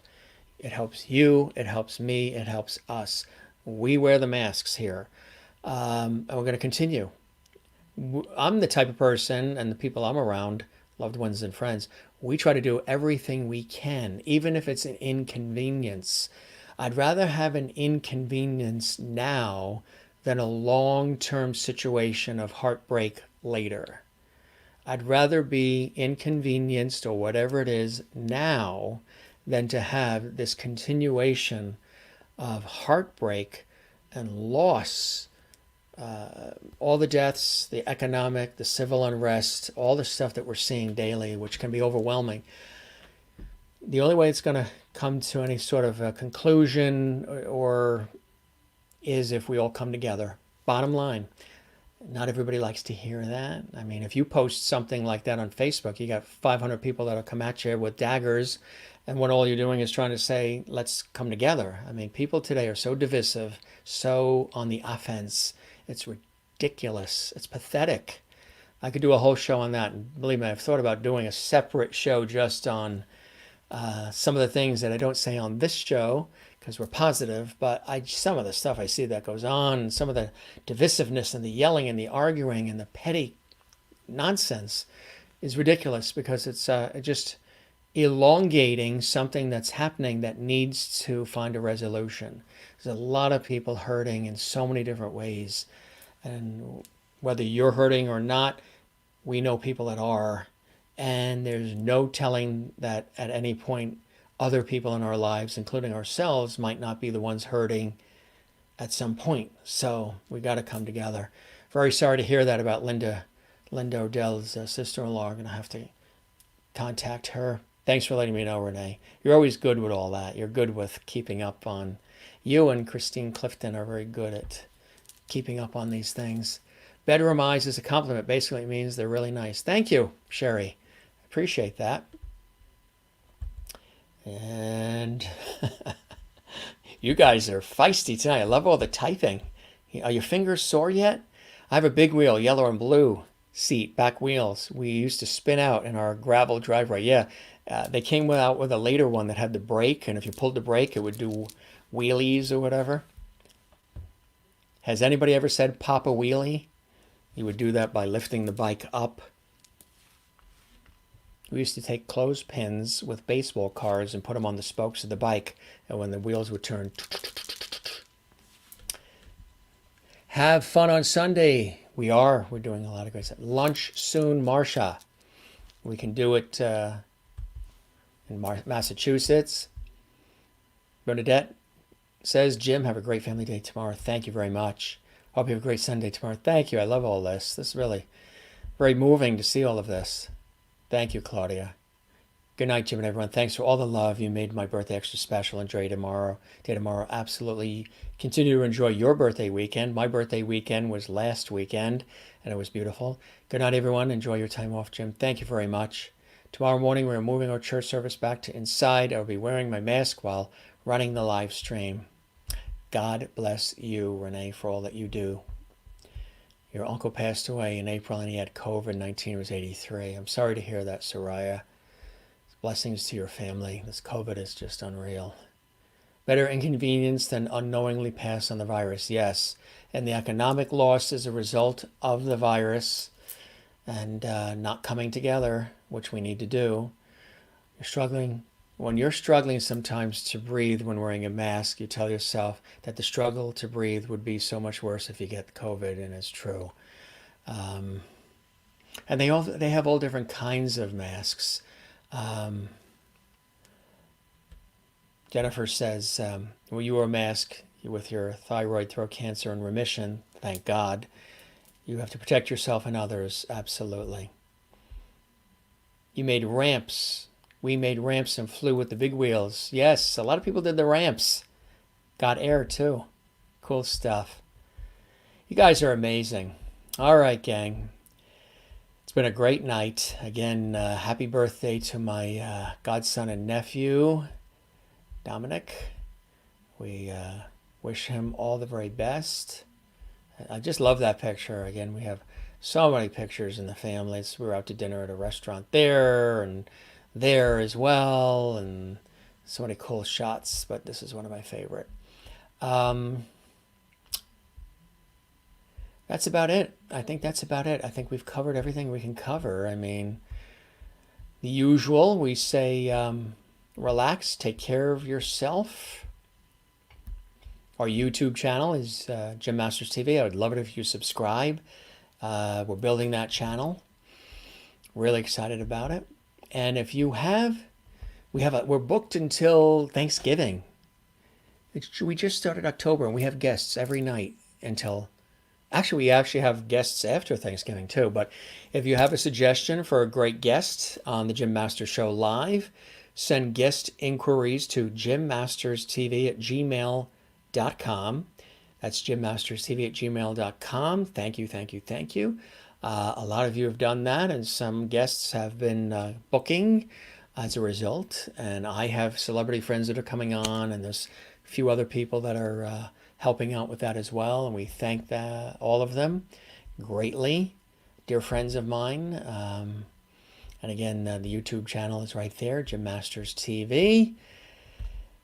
It helps you. It helps me. It helps us. We wear the masks here. And we're going to continue. I'm the type of person, and the people I'm around, loved ones and friends, we try to do everything we can, even if it's an inconvenience. I'd rather have an inconvenience now than a long-term situation of heartbreak later. I'd rather be inconvenienced or whatever it is now than to have this continuation of heartbreak and loss. All the deaths, the economic, the civil unrest, all the stuff that we're seeing daily, which can be overwhelming. The only way it's going to come to any sort of a conclusion or is if we all come together. Bottom line, not everybody likes to hear that. I mean, if you post something like that on Facebook, you got 500 people that'll come at you with daggers, and when all you're doing is trying to say, let's come together. I mean, people today are so divisive, so on the offense. It's ridiculous. It's pathetic. I could do a whole show on that. And believe me, I've thought about doing a separate show just on some of the things that I don't say on this show because we're positive, but some of the stuff I see that goes on, and some of the divisiveness and the yelling and the arguing and the petty nonsense is ridiculous because it's just elongating something that's happening that needs to find a resolution. There's a lot of people hurting in so many different ways. And whether you're hurting or not, we know people that are. And there's no telling that at any point other people in our lives, including ourselves, might not be the ones hurting at some point. So we got to come together. Very sorry to hear that about Linda Odell's sister-in-law. I'm going to have to contact her. Thanks for letting me know, Renee. You're always good with all that. You're good with keeping up on... You and Christine Clifton are very good at keeping up on these things. Bedroom eyes is a compliment. Basically, it means they're really nice. Thank you, Sherry. Appreciate that. And you guys are feisty tonight. I love all the typing. Are your fingers sore yet? I have a big wheel, yellow and blue seat, back wheels. We used to spin out in our gravel driveway. Yeah, they came out with a later one that had the brake, and if you pulled the brake, it would do wheelies or whatever. Has anybody ever said pop a wheelie? You would do that by lifting the bike up. We used to take clothespins with baseball cards and put them on the spokes of the bike, and when the wheels would turn... Have fun on Sunday. We're doing a lot of great stuff. Lunch soon, Marcia. We can do it in Massachusetts. Bernadette says, Jim, have a great family day tomorrow. Thank you very much. Hope you have a great Sunday tomorrow. Thank you. I love all this. This is really very moving to see all of this. Thank you, Claudia. Good night, Jim and everyone. Thanks for all the love. You made my birthday extra special. Enjoy tomorrow. Absolutely continue to enjoy your birthday weekend. My birthday weekend was last weekend, and it was beautiful. Good night, everyone. Enjoy your time off, Jim. Thank you very much. Tomorrow morning, we're moving our church service back to inside. I'll be wearing my mask while running the live stream. God bless you, Renee, for all that you do. Your uncle passed away in April, and he had COVID-19. He was 83. I'm sorry to hear that, Soraya. Blessings to your family. This COVID is just unreal. Better inconvenience than unknowingly pass on the virus. Yes. And the economic loss as a result of the virus and not coming together, which we need to do. When you're struggling sometimes to breathe when wearing a mask, you tell yourself that the struggle to breathe would be so much worse if you get COVID, and it's true. And they have all different kinds of masks. Jennifer says, well, you wear a mask with your thyroid, throat cancer in remission. Thank God. You have to protect yourself and others. Absolutely. You made ramps. We made ramps and flew with the big wheels. Yes, a lot of people did the ramps. Got air too. Cool stuff. You guys are amazing. All right, gang. It's been a great night. Again, happy birthday to my godson and nephew, Dominic. We wish him all the very best. I just love that picture. Again, we have so many pictures in the families. We were out to dinner at a restaurant there and there as well, and so many cool shots, but this is one of my favorite. That's about it. I think that's about it. I think we've covered everything we can cover. I mean, the usual, we say, relax, take care of yourself. Our YouTube channel is Jim Masters TV. I would love it if you subscribe. We're building that channel. Really excited about it. And if you have, we're booked until Thanksgiving. We just started October, and we have guests every night until... Actually, we actually have guests after Thanksgiving too. But if you have a suggestion for a great guest on the Jim Masters Show Live, send guest inquiries to jimmasterstv@gmail.com. That's jimmasterstv@gmail.com. Thank you, thank you, thank you. A lot of you have done that, and some guests have been booking as a result. And I have celebrity friends that are coming on, and there's a few other people that are helping out with that as well. And we thank all of them greatly, dear friends of mine. And again, the YouTube channel is right there, Jim Masters TV.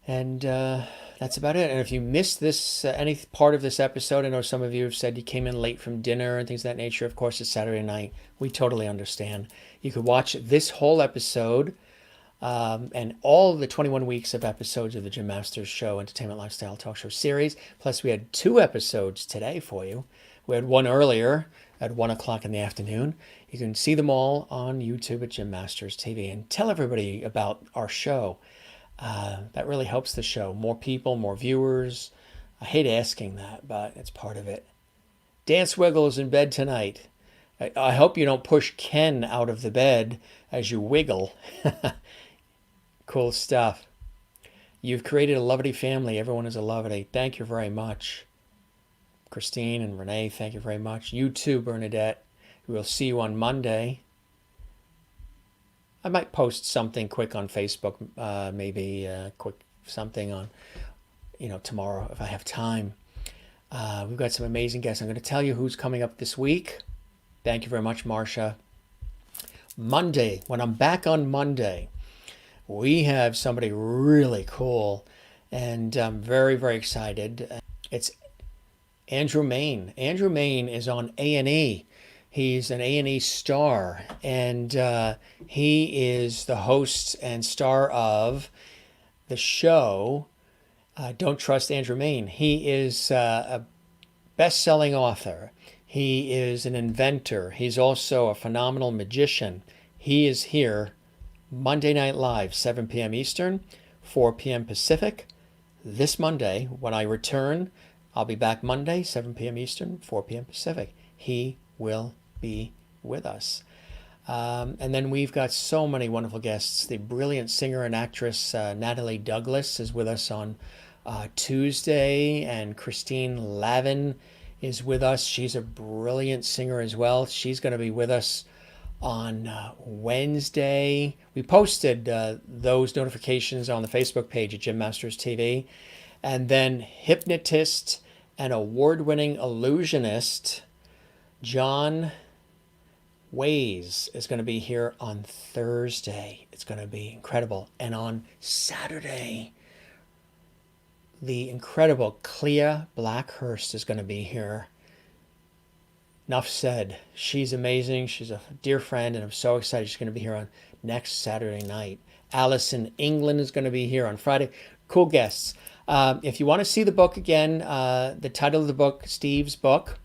And that's about it. And if you missed this, any part of this episode, I know some of you have said you came in late from dinner and things of that nature. Of course, it's Saturday night. We totally understand. You could watch this whole episode and all the 21 weeks of episodes of the Jim Masters Show Entertainment Lifestyle Talk Show series. Plus, we had 2 episodes today for you. We had one earlier at 1 o'clock in the afternoon. You can see them all on YouTube at Jim Masters TV. And tell everybody about our show. That really helps the show. More people, more viewers. I hate asking that, but it's part of it. Dance Wiggle is in bed tonight. I hope you don't push Ken out of the bed as you wiggle. Cool stuff. You've created a lovely family. Everyone is a lovely. Thank you very much. Christine and Renee, thank you very much. You too, Bernadette. We'll see you on Monday. I might post something quick on Facebook, maybe quick something on, tomorrow if I have time. We've got some amazing guests. I'm going to tell you who's coming up this week. Thank you very much, Marcia. Monday, when I'm back on Monday, we have somebody really cool, and I'm very, very excited. It's Andrew Main. Andrew Main is on A&E. He's an A&E star, and he is the host and star of the show Don't Trust Andrew Main. He is a best-selling author. He is an inventor. He's also a phenomenal magician. He is here Monday Night Live, 7 p.m. Eastern, 4 p.m. Pacific. This Monday, when I return, I'll be back Monday, 7 p.m. Eastern, 4 p.m. Pacific. He will be with us. And then we've got so many wonderful guests. The brilliant singer and actress Natalie Douglas is with us on Tuesday, and Christine Lavin is with us. She's a brilliant singer as well. She's going to be with us on Wednesday. We posted those notifications on the Facebook page at Jim Masters TV. And then hypnotist and award-winning illusionist John Ways is going to be here on Thursday. It's going to be incredible. And on Saturday, the incredible Clea Blackhurst is going to be here. Enough said. She's amazing. She's a dear friend, and I'm so excited she's going to be here on next Saturday night. Allison England is going to be here on Friday. Cool guests. If you want to see the book again, the title of the book, Steve's book,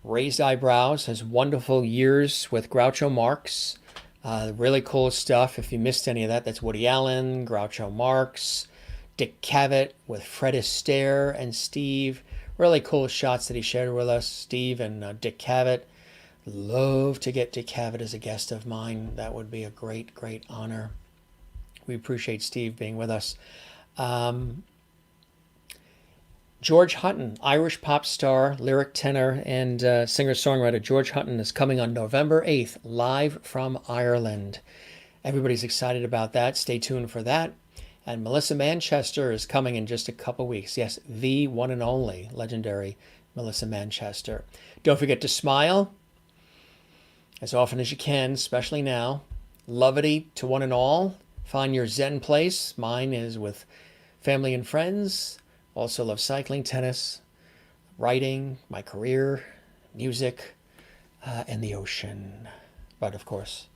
Raised Eyebrows, has wonderful years with Groucho Marx. Really cool stuff. If you missed any of that, that's Woody Allen, Groucho Marx, Dick Cavett with Fred Astaire and Steve. Really cool shots that he shared with us, Steve and Dick Cavett. Love to get Dick Cavett as a guest of mine. That would be a great, great honor. We appreciate Steve being with us. George Hutton, Irish pop star, lyric tenor, and singer-songwriter George Hutton is coming on November 8th, live from Ireland. Everybody's excited about that. Stay tuned for that. And Melissa Manchester is coming in just a couple weeks. Yes, the one and only legendary Melissa Manchester. Don't forget to smile as often as you can, especially now. Levity to one and all. Find your Zen place. Mine is with family and friends. Also love cycling, tennis, writing, my career, music, and the ocean. But of course,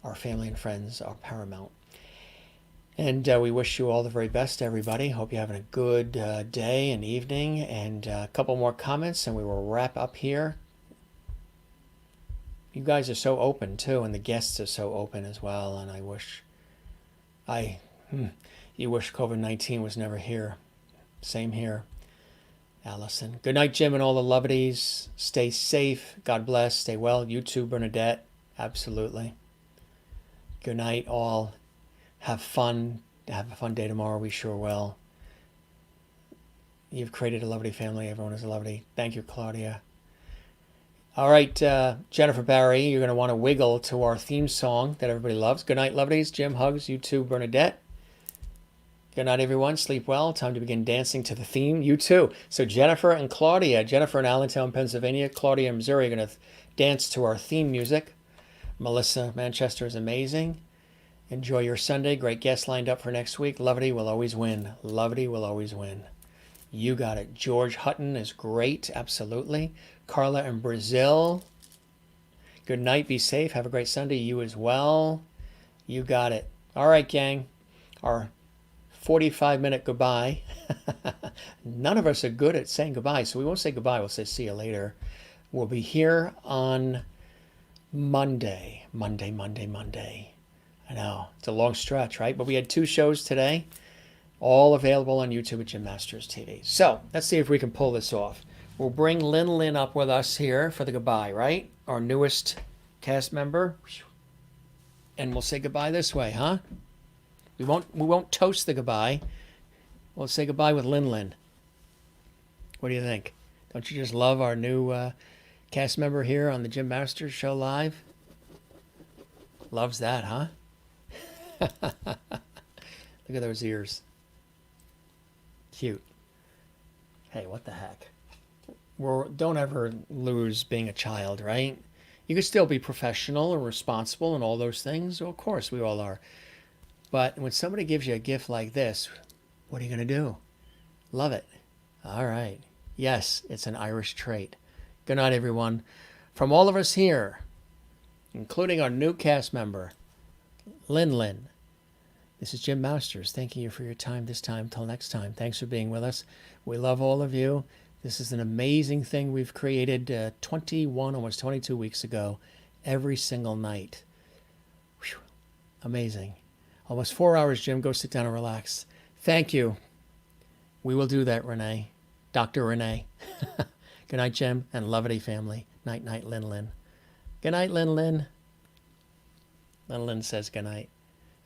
our family and friends are paramount. And we wish you all the very best, everybody. Hope you're having a good day and evening. And a couple more comments, and we will wrap up here. You guys are so open, too, and the guests are so open as well. And you wish COVID-19 was never here. Same here, Allison. Good night, Jim, and all the lovelies. Stay safe. God bless. Stay well. You too, Bernadette. Absolutely. Good night, all. Have fun. Have a fun day tomorrow. We sure will. You've created a lovely family. Everyone is lovely. Thank you, Claudia. All right, Jennifer Barry, you're going to want to wiggle to our theme song that everybody loves. Good night, lovelies. Jim, hugs. You too, Bernadette. Good night, everyone. Sleep well. Time to begin dancing to the theme. You too. So Jennifer and Claudia, Jennifer in Allentown, Pennsylvania, Claudia in Missouri, are going to dance to our theme music. Melissa Manchester is amazing. Enjoy your Sunday. Great guests lined up for next week. Levity will always win. Levity will always win. You got it. George Hutton is great. Absolutely. Carla in Brazil. Good night. Be safe. Have a great Sunday. You as well. You got it. All right, gang. Our 45-minute goodbye. None of us are good at saying goodbye, so we won't say goodbye. We'll say see you later. We'll be here on Monday. Monday. I know, it's a long stretch, right? But we had 2 shows today. All available on YouTube at Jim Masters TV. So let's see if we can pull this off. We'll bring Lin up with us here for the goodbye, right? Our newest cast member. And we'll say goodbye this way, huh? We won't toast the goodbye. We'll say goodbye with Lin. What do you think? Don't you just love our new cast member here on the Jim Masters Show Live? Loves that, huh? Look at those ears. Cute. Hey, what the heck? Don't ever lose being a child, right? You can still be professional and responsible and all those things. Well, of course, we all are. But when somebody gives you a gift like this, what are you going to do? Love it. All right. Yes, it's an Irish trait. Good night, everyone. From all of us here, including our new cast member, Lin. This is Jim Masters. Thanking you for your time this time. Till next time. Thanks for being with us. We love all of you. This is an amazing thing we've created 21, almost 22 weeks ago, every single night. Whew. Amazing. Almost 4 hours, Jim. Go sit down and relax. Thank you. We will do that, Renee. Dr. Renee. Good night, Jim, and Lovity family. Night, Lin. Good night, Lin. Lin says good night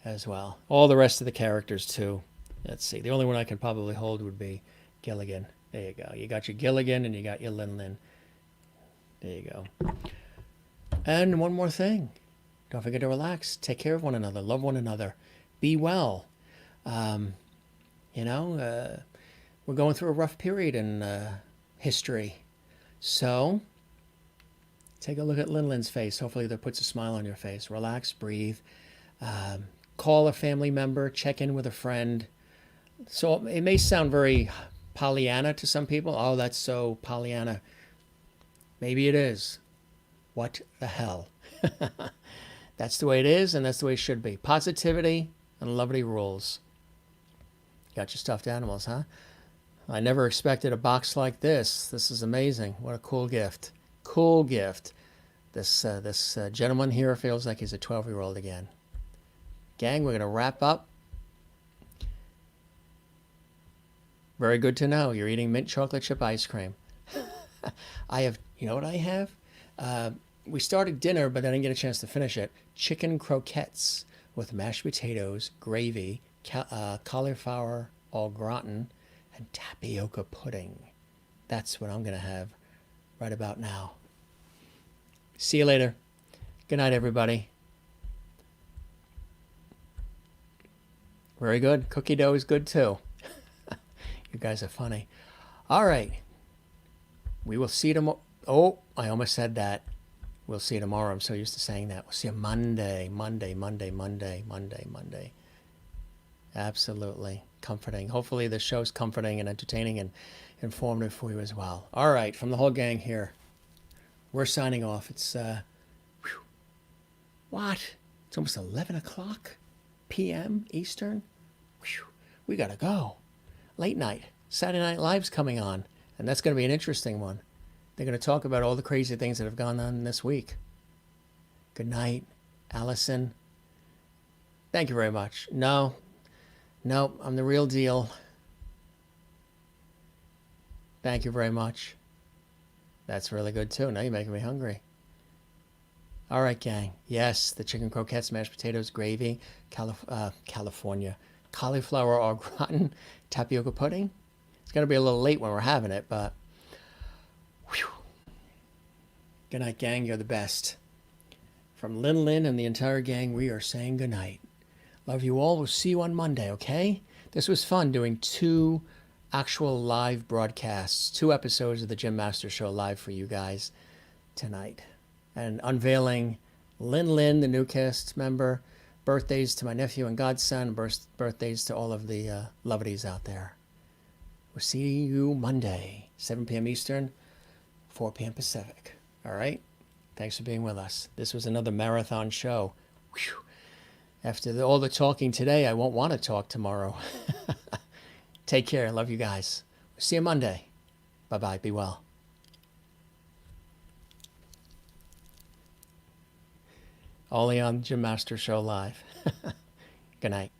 as well. All the rest of the characters, too. Let's see. The only one I can probably hold would be Gilligan. There you go. You got your Gilligan and you got your Lin. There you go. And one more thing. Don't forget to relax. Take care of one another. Love one another. Be well. We're going through a rough period in history. So, take a look at Lin's face. Hopefully that puts a smile on your face. Relax, breathe. Call a family member. Check in with a friend. So, it may sound very Pollyanna to some people. Oh, that's so Pollyanna. Got it is. What the hell? That's the way it is, and that's the way it should be. Positivity and Lovity rules. Got your stuffed animals, huh? I never expected a box like this. This is amazing. What a cool gift. Cool gift. This gentleman here feels like he's a 12-year-old again. Gang, we're going to wrap up. Very good to know. You're eating mint chocolate chip ice cream. I have, you know what I have? We started dinner, but I didn't get a chance to finish it. Chicken croquettes with mashed potatoes, gravy, cauliflower au gratin, and tapioca pudding. That's what I'm going to have right about now. See you later. Good night, everybody. Very good. Cookie dough is good, too. You guys are funny. All right. We will see you tomorrow. Oh, I almost said that. We'll see you tomorrow. I'm so used to saying that. We'll see you Monday. Absolutely. Comforting. Hopefully the show's comforting and entertaining and informative for you as well. All right. From the whole gang here, we're signing off. It's, what? It's almost 11 o'clock p.m. Eastern. We got to go. Late night. Saturday Night Live's coming on, and that's going to be an interesting one. They're going to talk about all the crazy things that have gone on this week. Good night, Allison. Thank you very much. No, I'm the real deal. Thank you very much. That's really good, too. Now you're making me hungry. All right, gang. Yes, the chicken croquettes, mashed potatoes, gravy, California, cauliflower au gratin, tapioca pudding. It's going to be a little late when we're having it, but whew. Good night, gang. You're the best. From Lin and the entire gang, we are saying good night. Love you all. We'll see you on Monday, okay? This was fun doing 2 actual live broadcasts, 2 episodes of the Jim Masters Show live for you guys tonight. And unveiling Lin, the new cast member, birthdays to my nephew and godson, birthdays to all of the lovities out there. We'll see you Monday, 7 p.m. Eastern, 4 p.m. Pacific. All right? Thanks for being with us. This was another marathon show. Whew. After all the talking today, I won't want to talk tomorrow. Take care. Love you guys. See you Monday. Bye-bye. Be well. Only on Jim Masters Show Live. Good night.